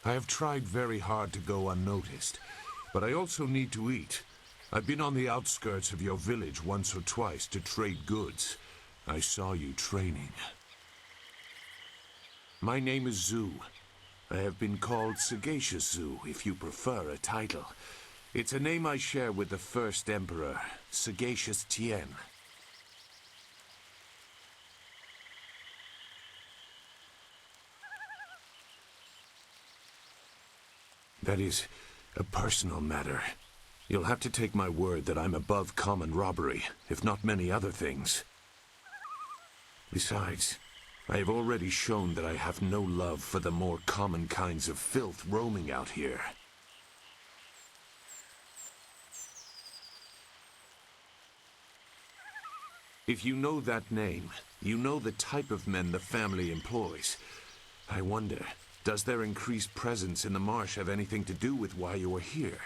Speaker 12: I have tried very hard to go unnoticed, but I also need to eat. I've been on the outskirts of your village once or twice to trade goods. I saw you training. My name is Zhu. I have been called Sagacious Zhu, if you prefer a title. It's a name I share with the first emperor, Sagacious Tien. That is a personal matter. You'll have to take my word that I'm above common robbery, if not many other things. Besides, I have already shown that I have no love for the more common kinds of filth roaming out here. If you know that name, you know the type of men the family employs. I wonder, does their increased presence in the marsh have anything to do with why you are here?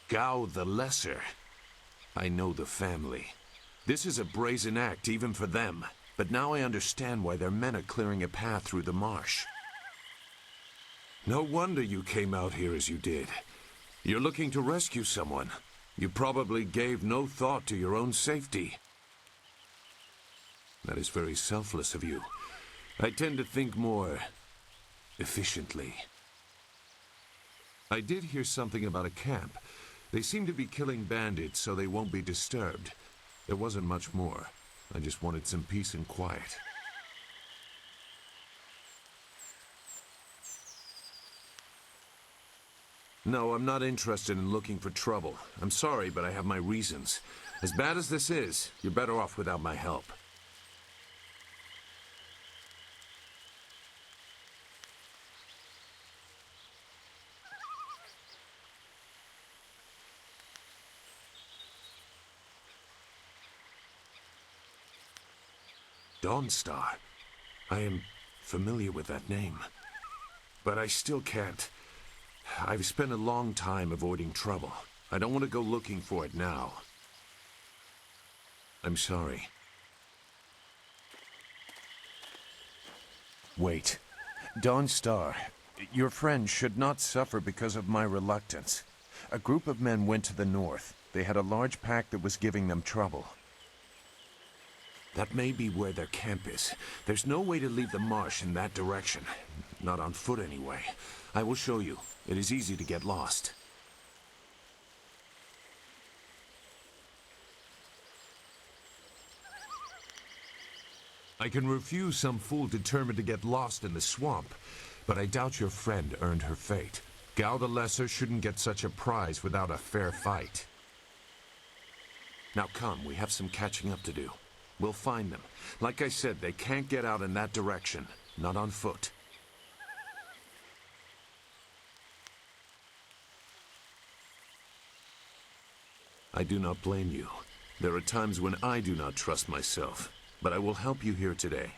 Speaker 12: Gao the Lesser. I know the family. This is a brazen act even for them, but now I understand why their men are clearing a path through the marsh. No wonder you came out here as you did. You're looking to rescue someone. You probably gave no thought to your own safety. That is very selfless of you. I tend to think more efficiently. I did hear something about a camp. They seem to be killing bandits so they won't be disturbed. There wasn't much more. I just wanted some peace and quiet. No, I'm not interested in looking for trouble. I'm sorry, but I have my reasons. As bad as this is, you're better off without my help. Dawnstar. I am familiar with that name. But I still can't. I've spent a long time avoiding trouble. I don't want to go looking for it now. I'm sorry. Wait. Dawnstar, your friend should not suffer because of my reluctance. A group of men went to the north. They had a large pack that was giving them trouble. That may be where their camp is. There's no way to leave the marsh in that direction. Not on foot, anyway. I will show you. It is easy to get lost. I can refuse some fool determined to get lost in the swamp, but I doubt your friend earned her fate. Gao the Lesser shouldn't get such a prize without a fair fight. Now come, we have some catching up to do. We'll find them. Like I said, they can't get out in that direction. Not on foot. I do not blame you. There are times when I do not trust myself, but I will help you here today.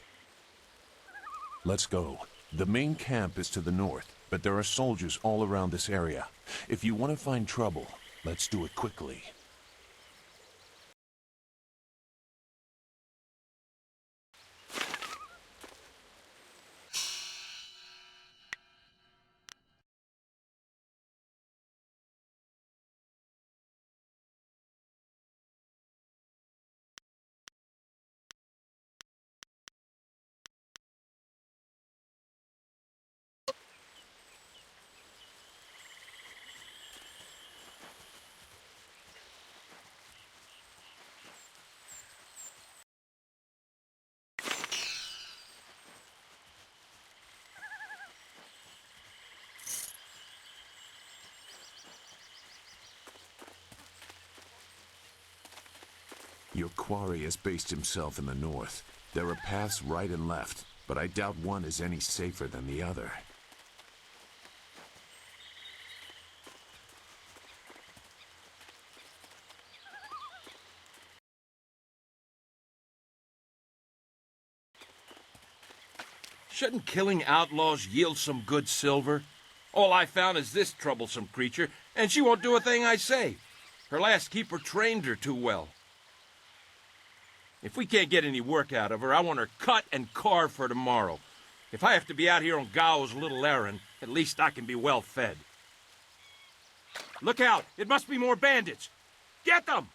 Speaker 12: Let's go. The main camp is to the north, but there are soldiers all around this area. If you want to find trouble, let's do it quickly. Your quarry has based himself in the north. There are paths right and left, but I doubt one is any safer than the other.
Speaker 15: Shouldn't killing outlaws yield some good silver? All I found is this troublesome creature, and she won't do a thing I say. Her last keeper trained her too well. If we can't get any work out of her, I want her cut and carved for tomorrow. If I have to be out here on Gao's little errand, at least I can be well fed. Look out! It must be more bandits! Get them!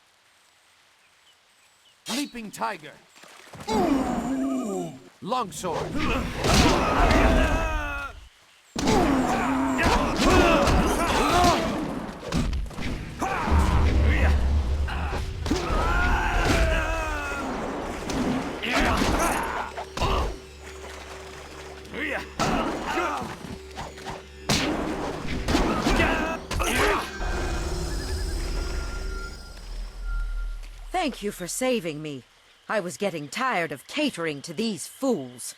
Speaker 17: Leaping tiger. Longsword.
Speaker 18: Thank you for saving me. I was getting tired of catering to these fools.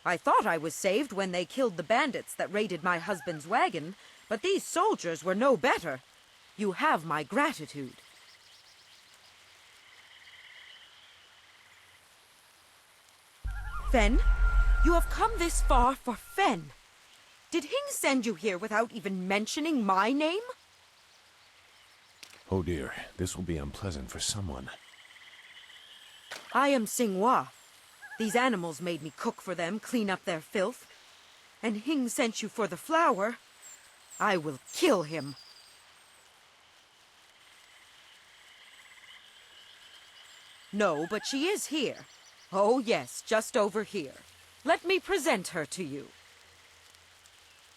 Speaker 18: I thought I was saved when they killed the bandits that raided my husband's wagon, but these soldiers were no better. You have my gratitude. Fen, you have come this far for Fen. Did Hing send you here without even mentioning my name?
Speaker 12: Oh dear, this will be unpleasant for someone.
Speaker 18: I am Xinghua. These animals made me cook for them, clean up their filth. And Hing sent you for the flower. I will kill him. No, but she is here. Oh yes, just over here. Let me present her to you.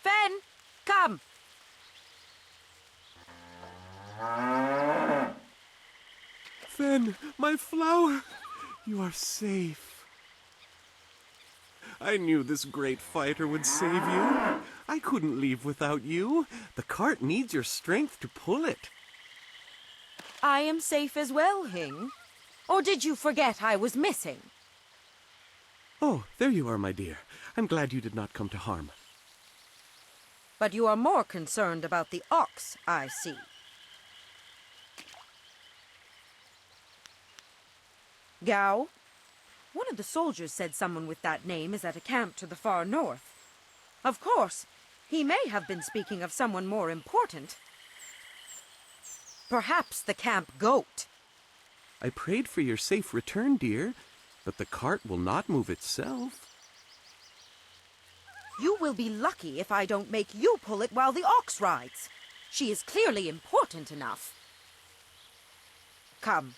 Speaker 18: Fen, come!
Speaker 11: Fen, my flower! You are safe. I knew this great fighter would save you. I couldn't leave without you. The cart needs your strength to pull it.
Speaker 18: I am safe as well, Hing. Or did you forget I was missing?
Speaker 11: Oh, there you are, my dear. I'm glad you did not come to harm.
Speaker 18: But you are more concerned about the ox, I see. Gao? One of the soldiers said someone with that name is at a camp to the far north. Of course, he may have been speaking of someone more important. Perhaps the camp goat.
Speaker 11: I prayed for your safe return, dear, but the cart will not move itself.
Speaker 18: You will be lucky if I don't make you pull it while the ox rides. She is clearly important enough. Come.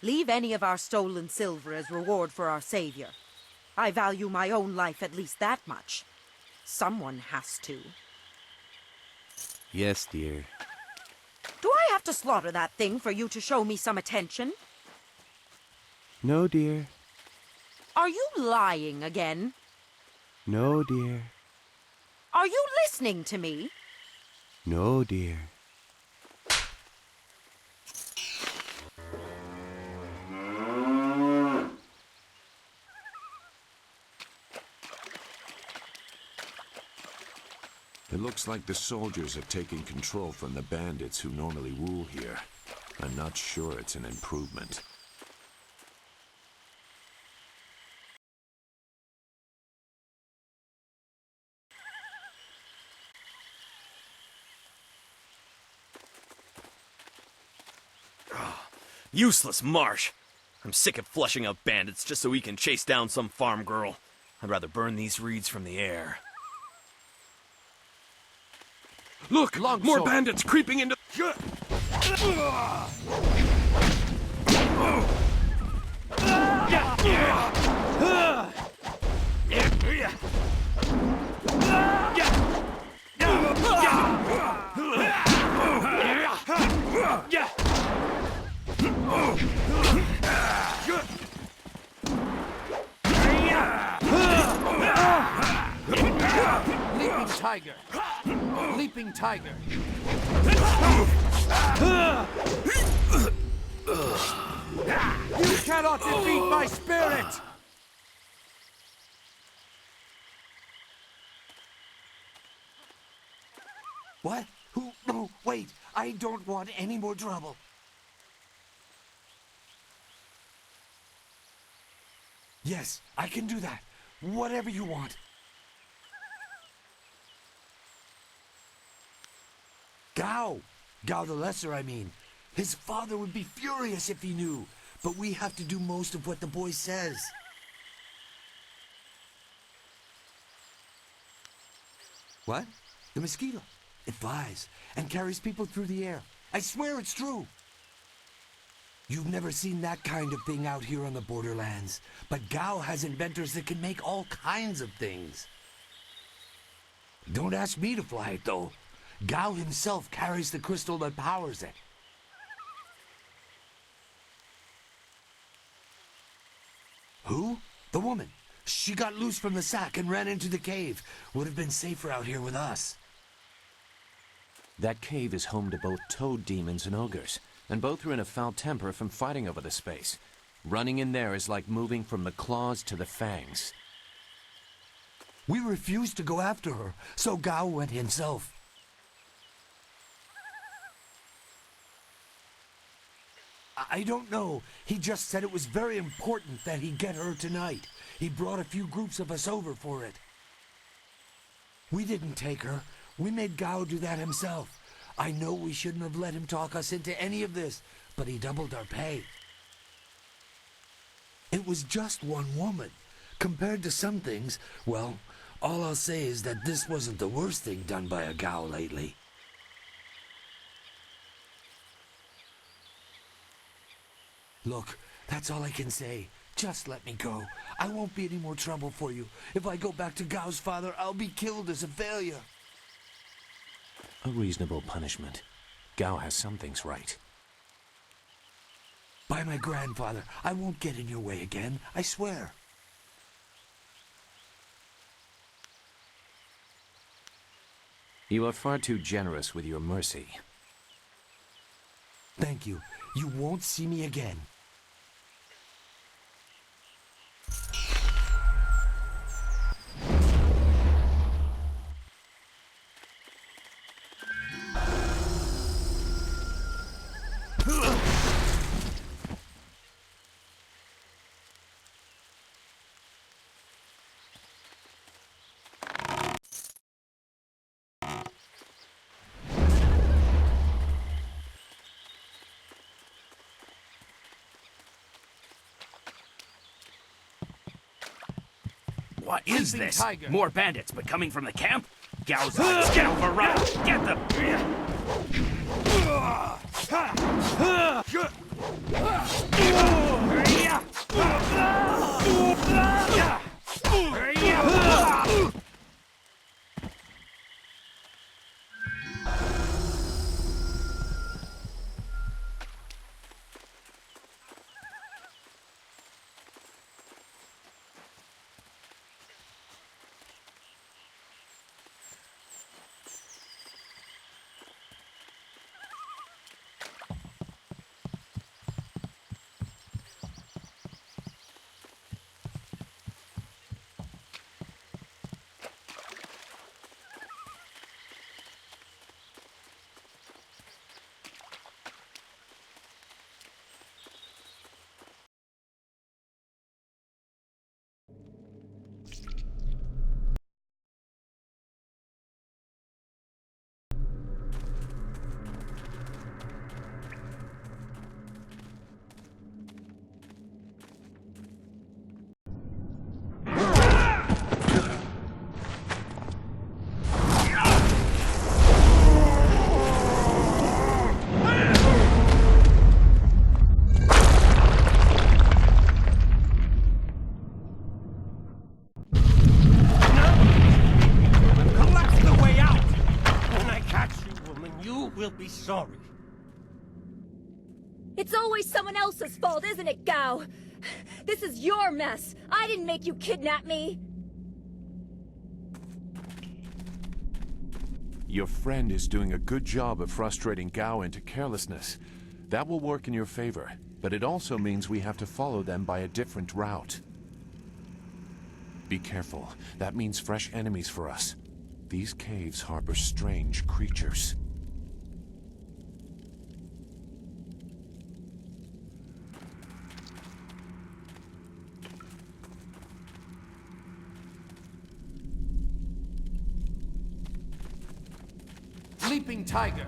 Speaker 18: Leave any of our stolen silver as reward for our savior. I value my own life at least that much. Someone has to.
Speaker 11: Yes, dear.
Speaker 18: Do I have to slaughter that thing for you to show me some attention?
Speaker 11: No, dear.
Speaker 18: Are you lying again?
Speaker 11: No, dear.
Speaker 18: Are you listening to me?
Speaker 11: No, dear.
Speaker 12: It looks like the soldiers have taken control from the bandits who normally rule here. I'm not sure it's an improvement.
Speaker 13: Useless marsh! I'm sick of flushing out bandits just so we can chase down some farm girl. I'd rather burn these reeds from the air.
Speaker 15: Look! More bandits creeping into...
Speaker 17: Leaping tiger. Leaping tiger. You cannot defeat my spirit!
Speaker 6: What? Who? No, wait. I don't want any more trouble. Yes, I can do that. Whatever you want. Gao! Gao the Lesser, I mean. His father would be furious if he knew. But we have to do most of what the boy says. What? The mosquito. It flies and carries people through the air. I swear it's true. You've never seen that kind of thing out here on the borderlands. But Gao has inventors that can make all kinds of things. Don't ask me to fly it, though. Gao himself carries the crystal that powers it. Who? The woman. She got loose from the sack and ran into the cave. Would have been safer out here with us.
Speaker 12: That cave is home to both toad demons and ogres, and both are in a foul temper from fighting over the space. Running in there is like moving from the claws to the fangs.
Speaker 6: We refused to go after her, so Gao went himself. I don't know. He just said it was very important that he get her tonight. He brought a few groups of us over for it. We didn't take her. We made Gao do that himself. I know we shouldn't have let him talk us into any of this, but he doubled our pay. It was just one woman. Compared to some things, well, all I'll say is that this wasn't the worst thing done by a Gao lately. Look, that's all I can say. Just let me go. I won't be any more trouble for you. If I go back to Gao's father, I'll be killed as a failure.
Speaker 12: A reasonable punishment. Gao has some things right.
Speaker 6: By my grandfather, I won't get in your way again, I swear.
Speaker 12: You are far too generous with your mercy.
Speaker 6: Thank you. You won't see me again.
Speaker 17: What is this? More bandits, but coming from the camp? Gao's eyes, get over run! Get them!
Speaker 10: will be sorry.
Speaker 2: It's always someone else's fault, isn't it, Gao? This is your mess. I didn't make you kidnap me.
Speaker 12: Your friend is doing a good job of frustrating Gao into carelessness. That will work in your favor, but it also means we have to follow them by a different route. Be careful. That means fresh enemies for us. These caves harbor strange creatures.
Speaker 17: Leaping tiger.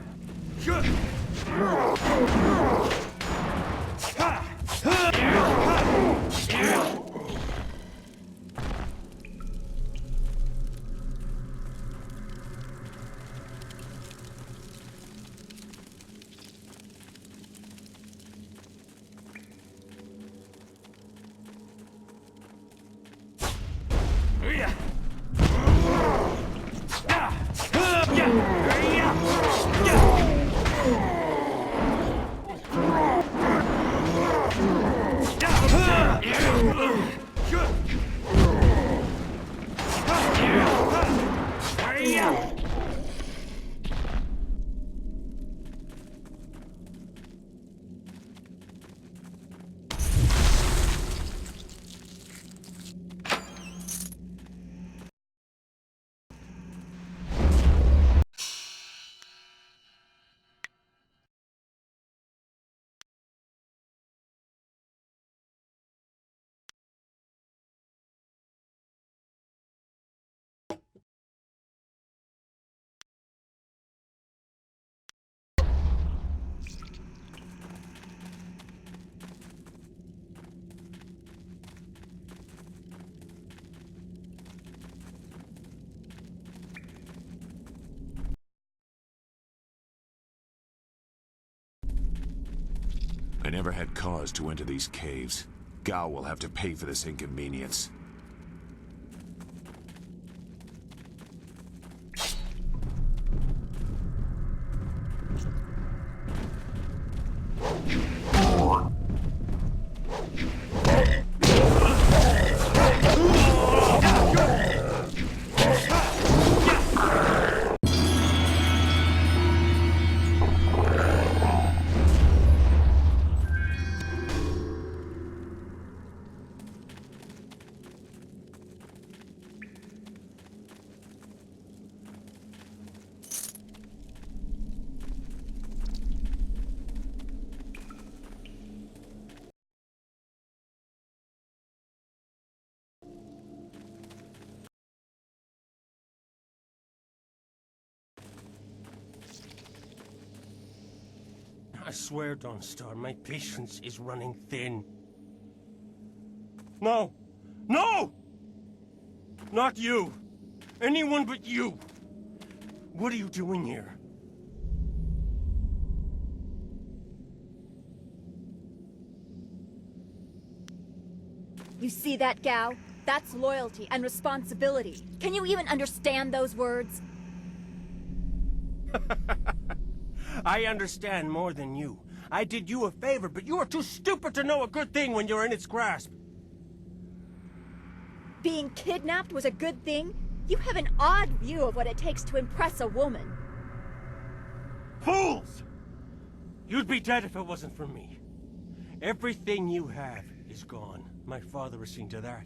Speaker 12: I never had cause to enter these caves. Gao will have to pay for this inconvenience.
Speaker 10: I swear, Dawnstar, my patience is running thin. No! No! Not you! Anyone but you! What are you doing here?
Speaker 4: You see that, Gao? That's loyalty and responsibility. Can you even understand those words?
Speaker 10: I understand more than you. I did you a favor, but you are too stupid to know a good thing when you're in its grasp.
Speaker 4: Being kidnapped was a good thing? You have an odd view of what it takes to impress a woman.
Speaker 10: Fools! You'd be dead if it wasn't for me. Everything you have is gone. My father has seen to that.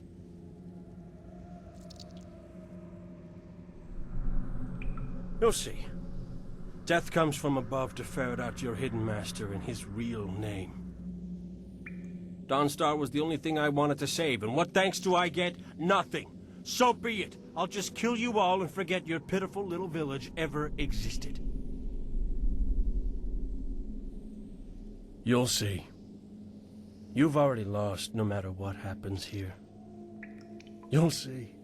Speaker 10: You'll see. Death comes from above to ferret out your hidden master and his real name. Dawnstar was the only thing I wanted to save, and what thanks do I get? Nothing. So be it. I'll just kill you all and forget your pitiful little village ever existed. You'll see. You've already lost no matter what happens here. You'll see.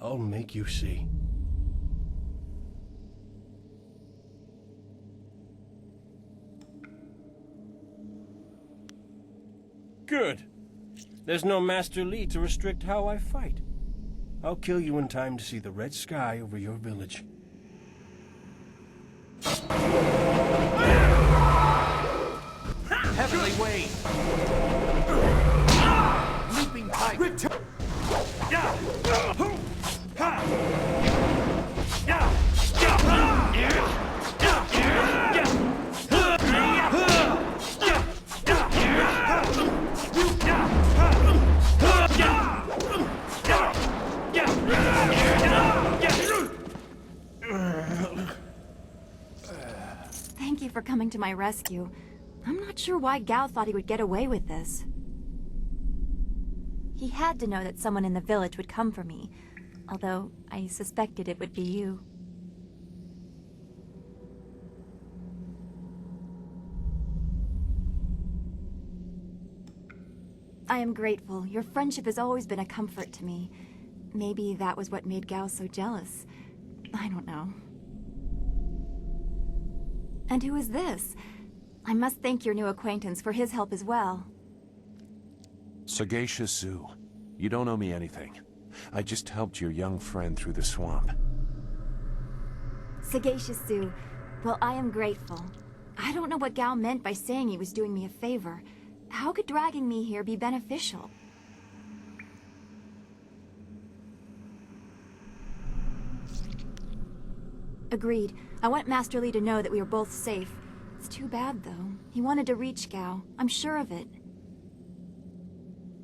Speaker 10: I'll make you see. Good. There's no Master Li to restrict how I fight. I'll kill you in time to see the red sky over your village.
Speaker 17: Heavenly Wave! Leaping tiger!
Speaker 4: you for coming to my rescue. I'm not sure why Gao thought he would get away with this. He had to know that someone in the village would come for me, although I suspected it would be you. I am grateful. Your friendship has always been a comfort to me. Maybe that was what made Gao so jealous. I don't know. And who is this? I must thank your new acquaintance for his help as well.
Speaker 12: Sagacious Zoo. You don't owe me anything. I just helped your young friend through the swamp.
Speaker 4: Sagacious Zoo. Well, I am grateful. I don't know what Gao meant by saying he was doing me a favor. How could dragging me here be beneficial? Agreed. I want Master Li to know that we are both safe. It's too bad, though. He wanted to reach Gao. I'm sure of it.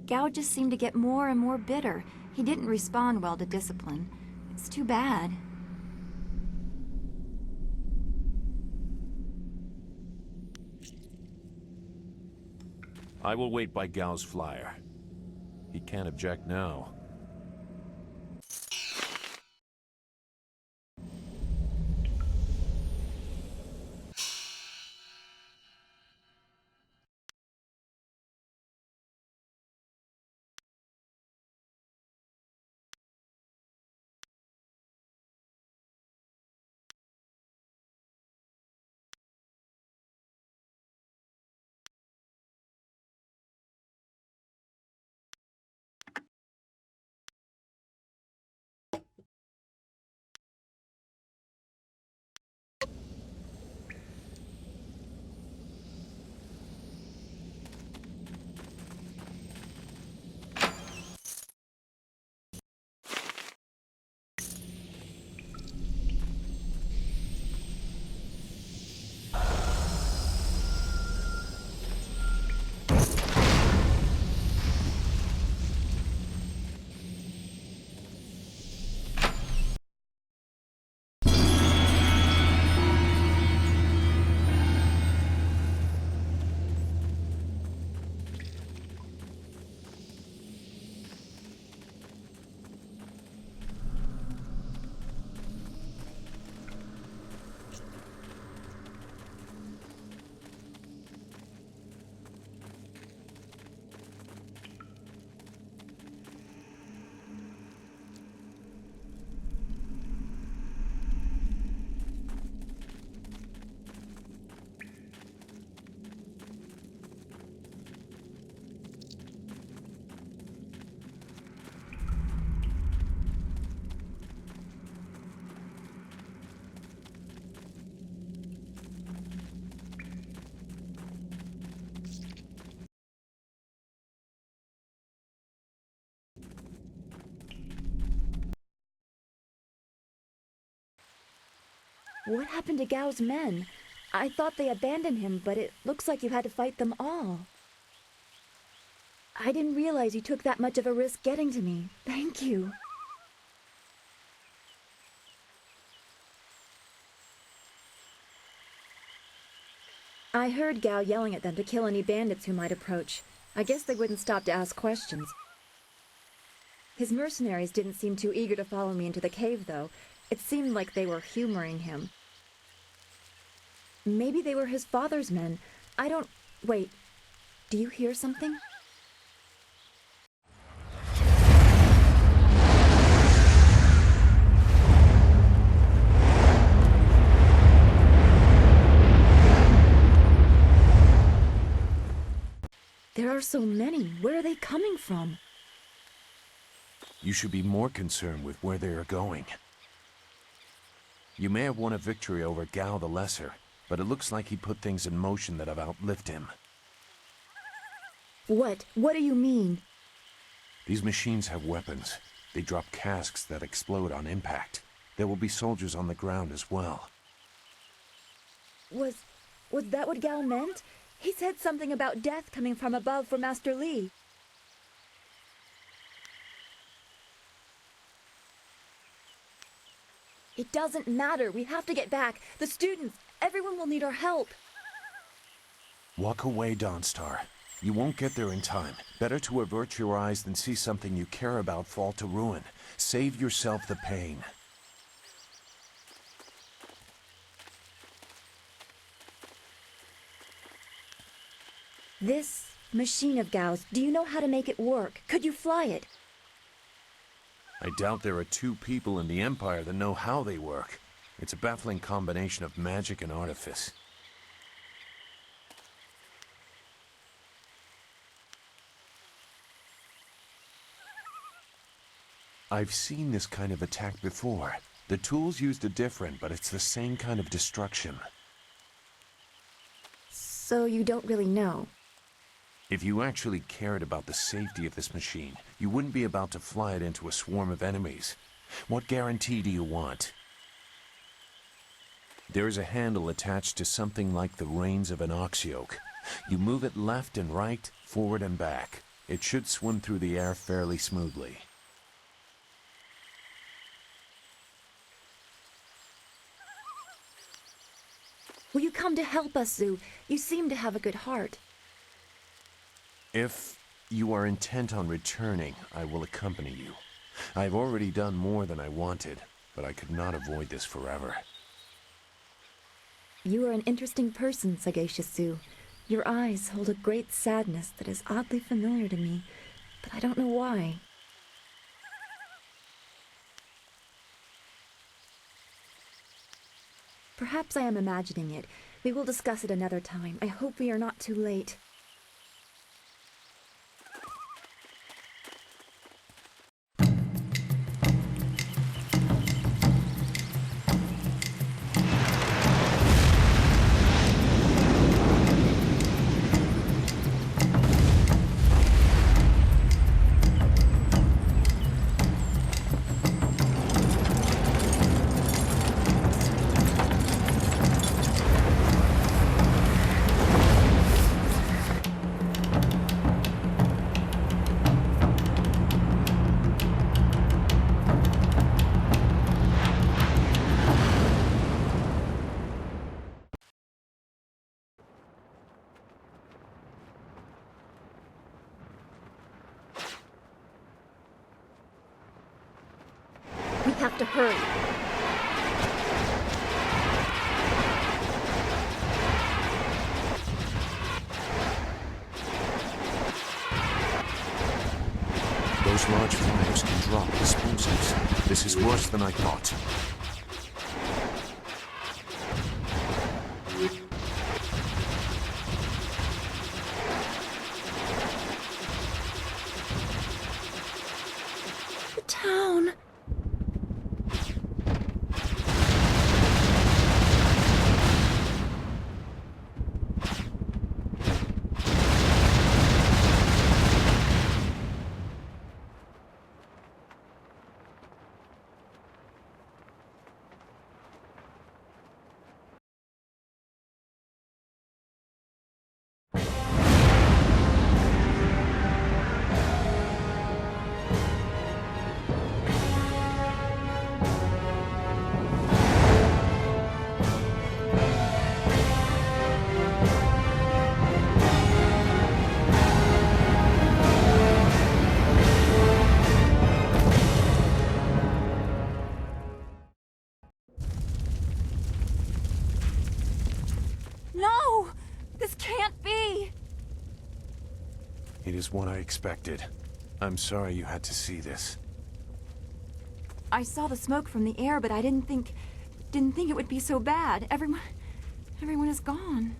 Speaker 4: Gao just seemed to get more and more bitter. He didn't respond well to discipline. It's too bad.
Speaker 12: I will wait by Gao's flyer. He can't object now.
Speaker 4: What happened to Gao's men? I thought they abandoned him, but it looks like you had to fight them all. I didn't realize you took that much of a risk getting to me. Thank you. I heard Gao yelling at them to kill any bandits who might approach. I guess they wouldn't stop to ask questions. His mercenaries didn't seem too eager to follow me into the cave, though. It seemed like they were humoring him. Maybe they were his father's men. I don't... Wait. Do you hear something? There are so many. Where are they coming from?
Speaker 12: You should be more concerned with where they are going. You may have won a victory over Gao the Lesser, but it looks like he put things in motion that have outlived him.
Speaker 4: What? What do you mean?
Speaker 12: These machines have weapons. They drop casks that explode on impact. There will be soldiers on the ground as well.
Speaker 4: Was that what Gao meant? He said something about death coming from above for Master Li. It doesn't matter. We have to get back. The students, Everyone will need our help.
Speaker 12: Walk away, Dawnstar. You won't get there in time. Better to avert your eyes than see something you care about fall to ruin. Save yourself the pain.
Speaker 4: This machine of Gao's, do you know how to make it work? Could you fly it?
Speaker 12: I doubt there are two people in the Empire that know how they work. It's a baffling combination of magic and artifice. I've seen this kind of attack before. The tools used are different, but it's the same kind of destruction.
Speaker 4: So you don't really know?
Speaker 12: If you actually cared about the safety of this machine, you wouldn't be about to fly it into a swarm of enemies. What guarantee do you want? There is a handle attached to something like the reins of an ox yoke. You move it left and right, forward and back. It should swim through the air fairly smoothly.
Speaker 4: Will you come to help us, Zhu? You seem to have a good heart.
Speaker 12: If you are intent on returning, I will accompany you. I've already done more than I wanted, but I could not avoid this forever.
Speaker 4: You are an interesting person, sagacious Zhu. Your eyes hold a great sadness that is oddly familiar to me, but I don't know why. Perhaps I am imagining it. We will discuss it another time. I hope we are not too late. We have to hurry.
Speaker 12: Those large fires can drop explosives. This is worse than I thought.
Speaker 4: The town.
Speaker 1: No! This can't be!
Speaker 12: It is what I expected. I'm sorry you had to see this.
Speaker 4: I saw the smoke from the air, but I didn't think it would be so bad. Everyone is gone.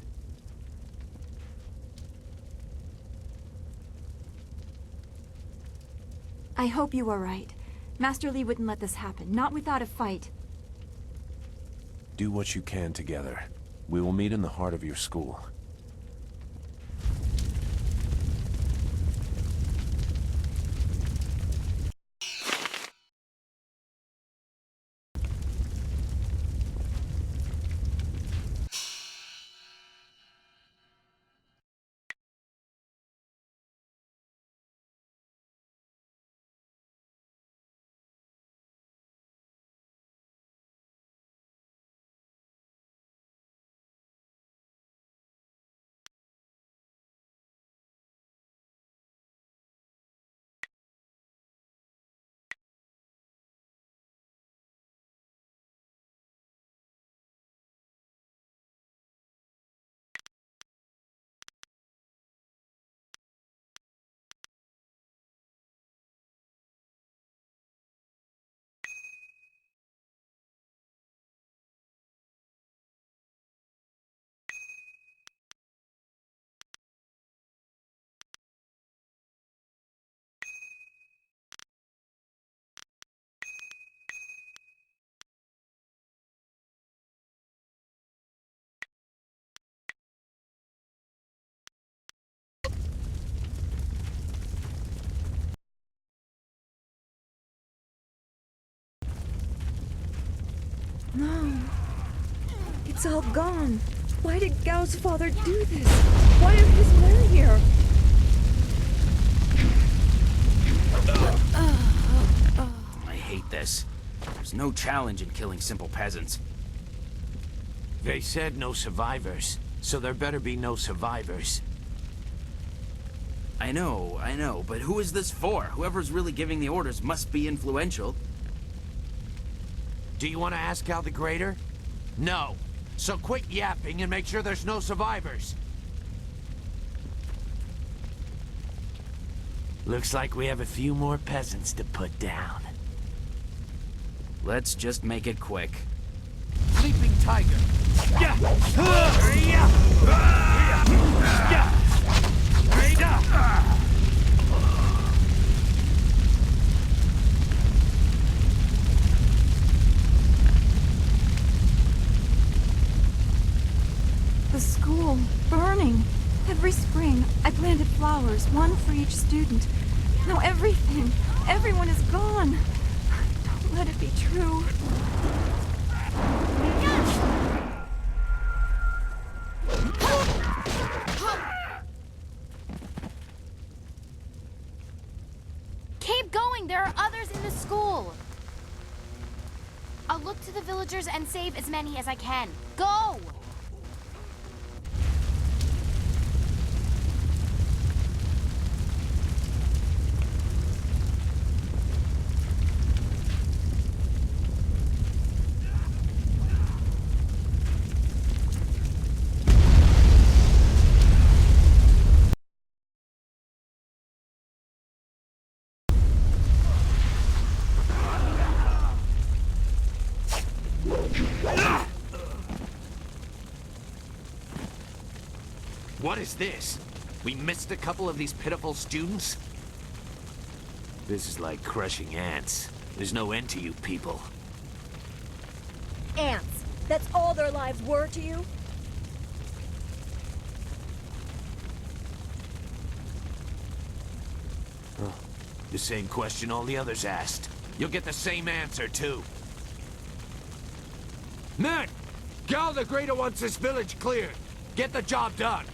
Speaker 4: I hope you are right. Master Li wouldn't let this happen, not without a fight.
Speaker 12: Do what you can together. We will meet in the heart of your school.
Speaker 4: No. It's all gone. Why did Gao's father do this? Why are his men here?
Speaker 17: I hate this. There's no challenge in killing simple peasants.
Speaker 19: They said no survivors, so there better be no survivors.
Speaker 17: I know, but who is this for? Whoever's really giving the orders must be influential.
Speaker 19: Do you want to ask Gal the Greater? No. So quit yapping and make sure there's no survivors. Looks like we have a few more peasants to put down.
Speaker 17: Let's just make it quick.
Speaker 19: Sleeping Tiger!
Speaker 4: The school, burning. Every spring, I planted flowers, one for each student. Now everyone is gone. Don't let it be true.
Speaker 1: Keep going! There are others in the school! I'll look to the villagers and save as many as I can. Go!
Speaker 19: What is this? We missed a couple of these pitiful students? This is like crushing ants. There's no end to you people.
Speaker 4: Ants. That's all their lives were to you?
Speaker 19: The same question all the others asked. You'll get the same answer, too. Men! Gal the Greater wants this village cleared. Get the job done.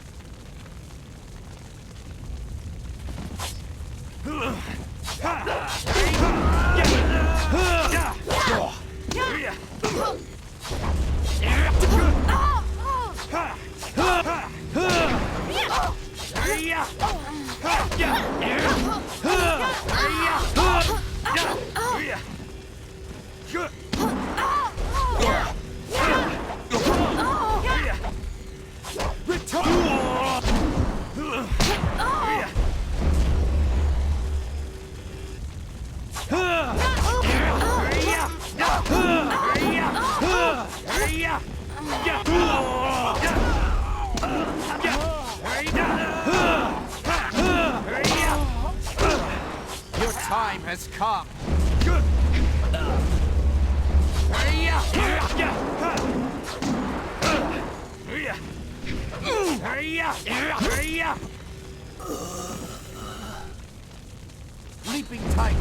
Speaker 19: Your time has come. Leaping Tiger.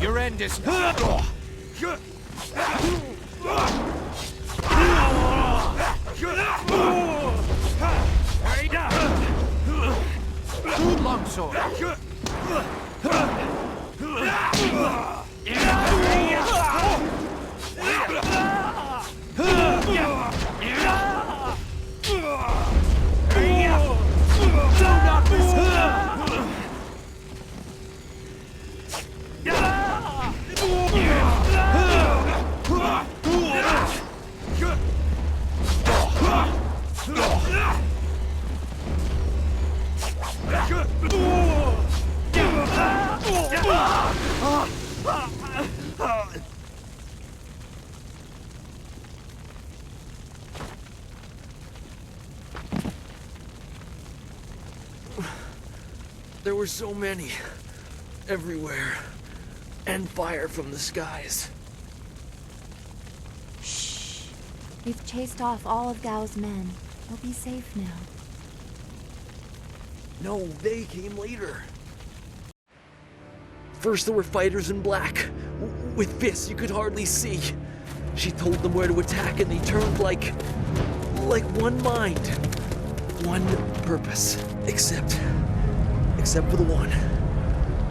Speaker 19: Your end is... Longsword. Do not miss her!
Speaker 7: were so many. Everywhere. And fire from the skies.
Speaker 4: Shh. We've chased off all of Gao's men. We'll be safe now.
Speaker 7: No, they came later. First there were fighters in black, with fists you could hardly see. She told them where to attack and they turned like one mind. One purpose. Except for the one.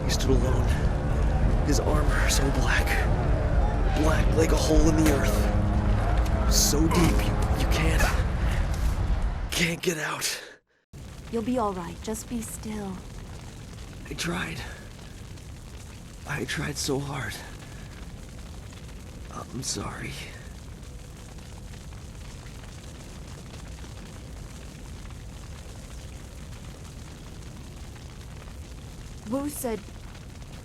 Speaker 7: He stood alone. His armor so black. Black like a hole in the earth. So deep you can't get out.
Speaker 4: You'll be all right. Just be still.
Speaker 7: I tried so hard. I'm sorry.
Speaker 4: Wu said...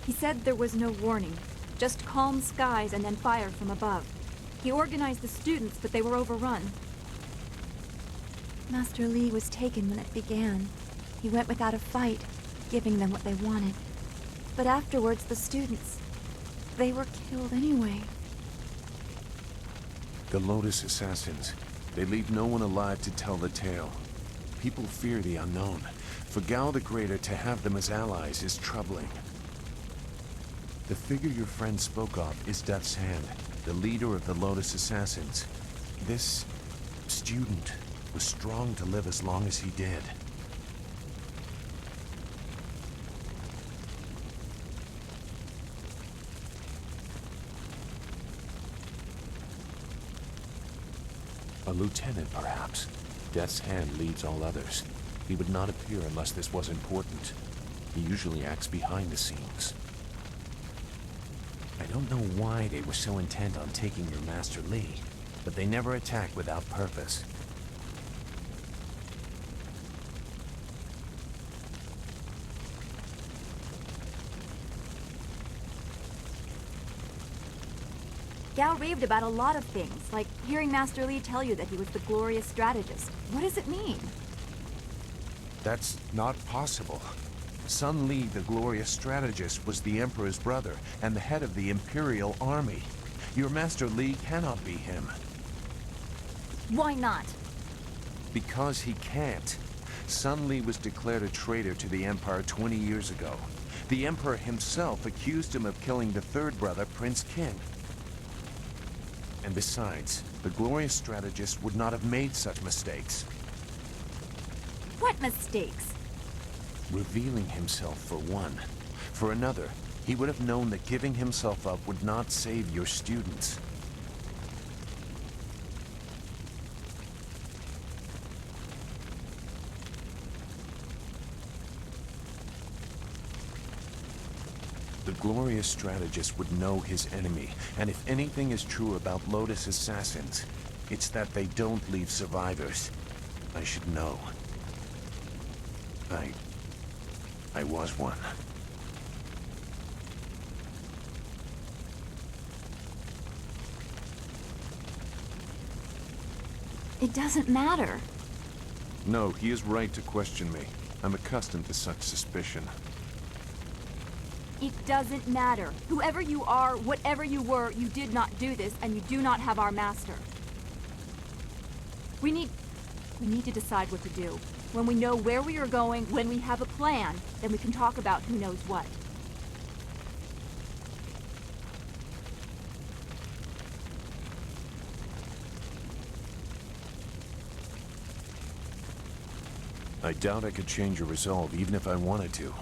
Speaker 4: He said there was no warning. Just calm skies and then fire from above. He organized the students, but they were overrun. Master Li was taken when it began. He went without a fight, giving them what they wanted. But afterwards, the students... they were killed anyway.
Speaker 12: The Lotus Assassins. They leave no one alive to tell the tale. People fear the unknown. For Gao the Greater to have them as allies is troubling. The figure your friend spoke of is Death's Hand, the leader of the Lotus Assassins. This student was strong to live as long as he did. A lieutenant, perhaps. Death's Hand leads all others. He would not appear unless this was important. He usually acts behind the scenes. I don't know why they were so intent on taking your Master Li, but they never attack without purpose.
Speaker 4: Gao raved about a lot of things, like hearing Master Li tell you that he was the glorious strategist. What does it mean?
Speaker 12: That's not possible. Sun Li, the glorious strategist, was the Emperor's brother and the head of the Imperial Army. Your Master Li cannot be him.
Speaker 1: Why not?
Speaker 12: Because he can't. Sun Li was declared a traitor to the Empire 20 years ago. The Emperor himself accused him of killing the third brother, Prince Qin. And besides, the glorious strategist would not have made such mistakes.
Speaker 4: What mistakes?
Speaker 12: Revealing himself, for one. For another, he would have known that giving himself up would not save your students. The glorious strategist would know his enemy, and if anything is true about Lotus Assassins, it's that they don't leave survivors. I should know. I was one.
Speaker 4: It doesn't matter.
Speaker 12: No, he is right to question me. I'm accustomed to such suspicion.
Speaker 4: It doesn't matter. Whoever you are, whatever you were, you did not do this, and you do not have our master. We need to decide what to do. When we know where we are going, when we have a plan, then we can talk about who knows what.
Speaker 12: I doubt I could change your resolve, even if I wanted to.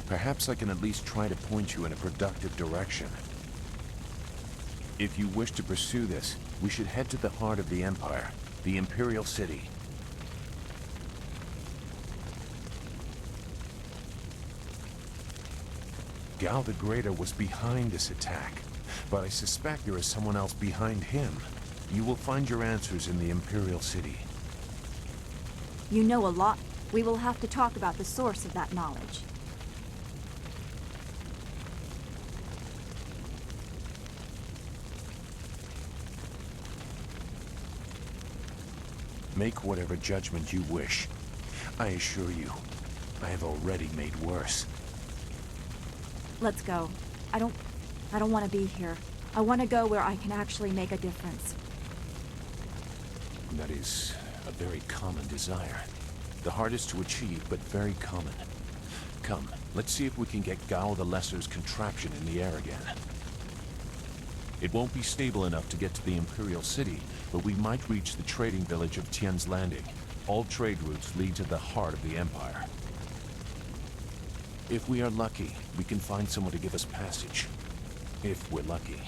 Speaker 12: Perhaps I can at least try to point you in a productive direction. If you wish to pursue this, we should head to the heart of the Empire, the Imperial City. Gao the Greater was behind this attack, but I suspect there is someone else behind him. You will find your answers in the Imperial City.
Speaker 4: You know a lot. We will have to talk about the source of that knowledge.
Speaker 12: Make whatever judgment you wish. I assure you, I have already made worse.
Speaker 4: Let's go. I don't want to be here. I want to go where I can actually make a difference.
Speaker 12: That is a very common desire. The hardest to achieve, but very common. Come, let's see if we can get Gao the Lesser's contraption in the air again. It won't be stable enough to get to the Imperial City, but we might reach the trading village of Tian's Landing. All trade routes lead to the heart of the Empire. If we are lucky, we can find someone to give us passage. If we're lucky.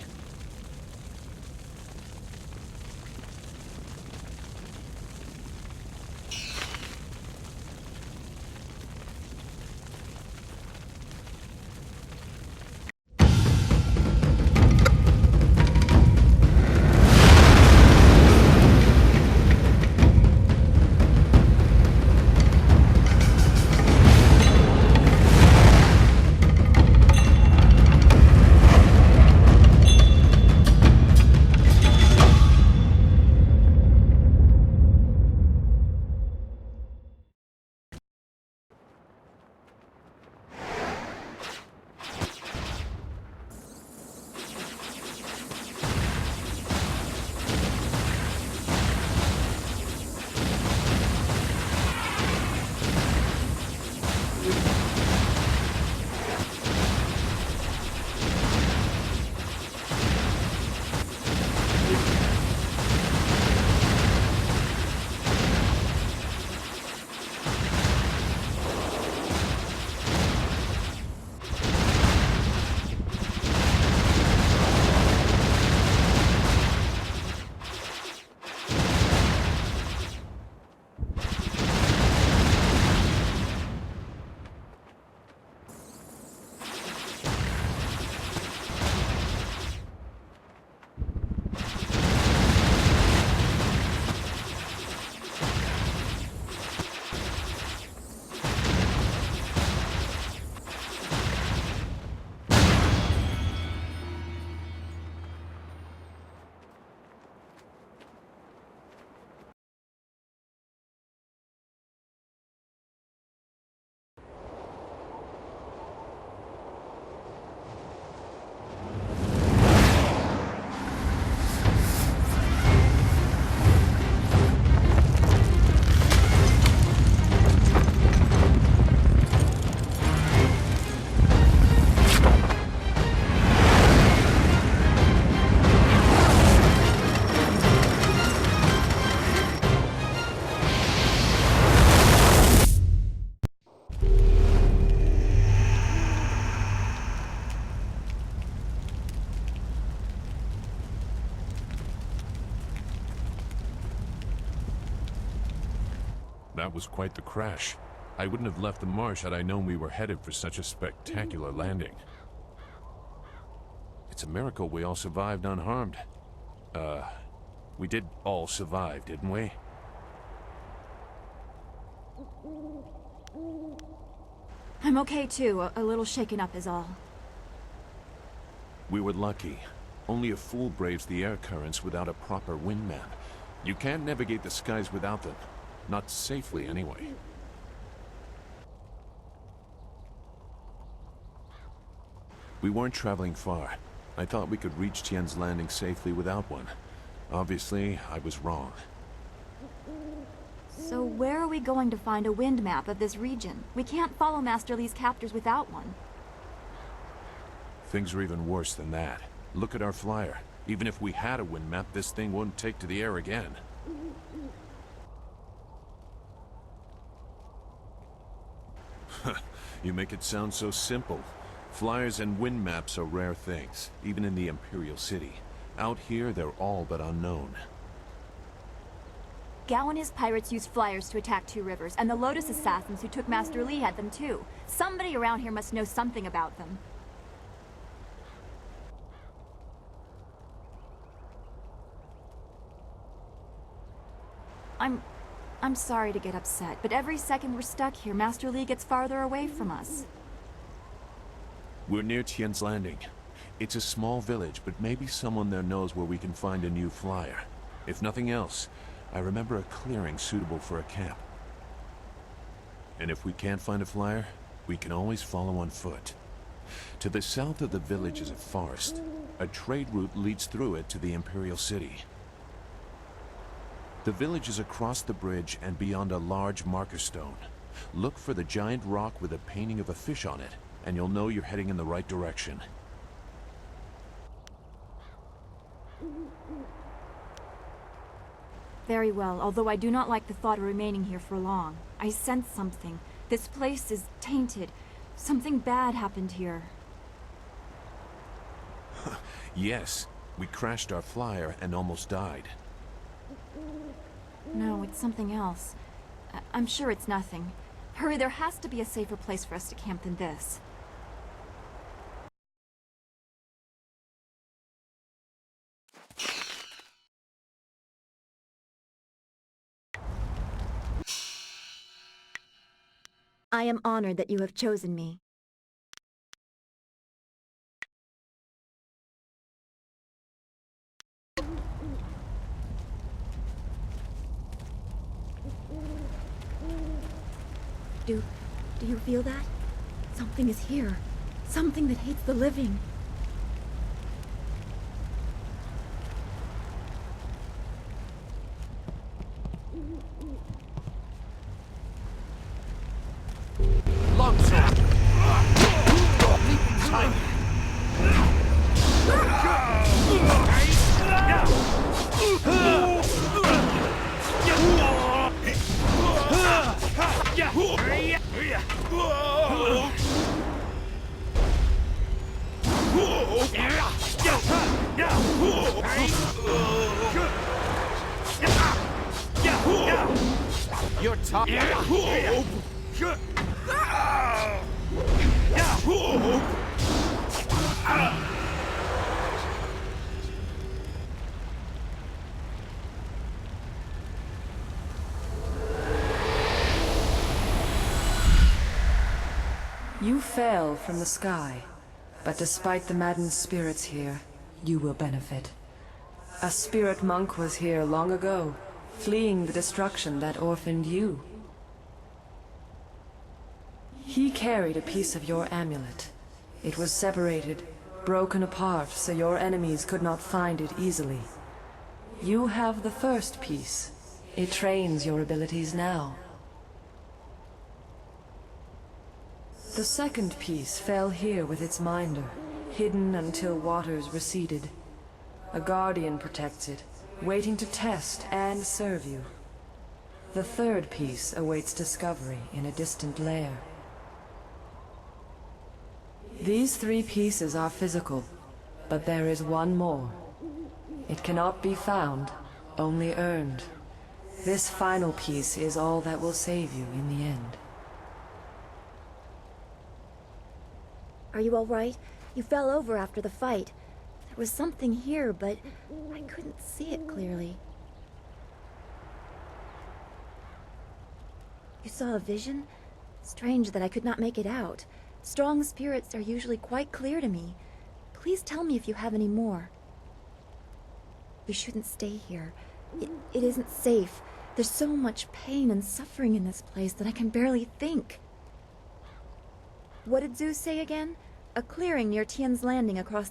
Speaker 12: That was quite the crash. I wouldn't have left the marsh had I known we were headed for such a spectacular landing. It's a miracle we all survived unharmed. We did all survive, didn't we?
Speaker 4: I'm okay too. A little shaken up is all.
Speaker 12: We were lucky. Only a fool braves the air currents without a proper wind map. You can't navigate the skies without them. Not safely, anyway. We weren't traveling far. I thought we could reach Tian's Landing safely without one. Obviously, I was wrong.
Speaker 4: So where are we going to find a wind map of this region? We can't follow Master Li's captors without one.
Speaker 12: Things are even worse than that. Look at our flyer. Even if we had a wind map, this thing wouldn't take to the air again. You make it sound so simple. Flyers and wind maps are rare things, even in the Imperial City. Out here, they're all but unknown.
Speaker 4: Gao and his pirates used flyers to attack Two Rivers, and the Lotus assassins who took Master Li had them too. Somebody around here must know something about them. I'm sorry to get upset, but every second we're stuck here, Master Li gets farther away from us.
Speaker 12: We're near Tian's Landing. It's a small village, but maybe someone there knows where we can find a new flyer. If nothing else, I remember a clearing suitable for a camp. And if we can't find a flyer, we can always follow on foot. To the south of the village is a forest. A trade route leads through it to the Imperial City. The village is across the bridge and beyond a large marker stone. Look for the giant rock with a painting of a fish on it, and you'll know you're heading in the right direction.
Speaker 4: Very well, although I do not like the thought of remaining here for long. I sense something. This place is tainted. Something bad happened here.
Speaker 12: Yes, we crashed our flyer and almost died.
Speaker 4: No, it's something else. I'm sure it's nothing. Hurry, there has to be a safer place for us to camp than this. I am honored that you have chosen me. Do you feel that? Something is here. Something that hates the living.
Speaker 17: Longsword! Leaping tiger! You're tough.
Speaker 20: You fell from the sky, but despite the maddened spirits here, you will benefit. A spirit monk was here long ago, fleeing the destruction that orphaned you. He carried a piece of your amulet. It was separated, broken apart, so your enemies could not find it easily. You have the first piece. It trains your abilities now. The second piece fell here with its minder, hidden until waters receded. A guardian protects it, waiting to test and serve you. The third piece awaits discovery in a distant lair. These three pieces are physical, but there is one more. It cannot be found, only earned. This final piece is all that will save you in the end.
Speaker 4: Are you all right? You fell over after the fight. There was something here, but I couldn't see it clearly. You saw a vision? Strange that I could not make it out. Strong spirits are usually quite clear to me. Please tell me if you have any more. We shouldn't stay here. It isn't safe. There's so much pain and suffering in this place that I can barely think. What did Zeus say again? A clearing near Tien's Landing across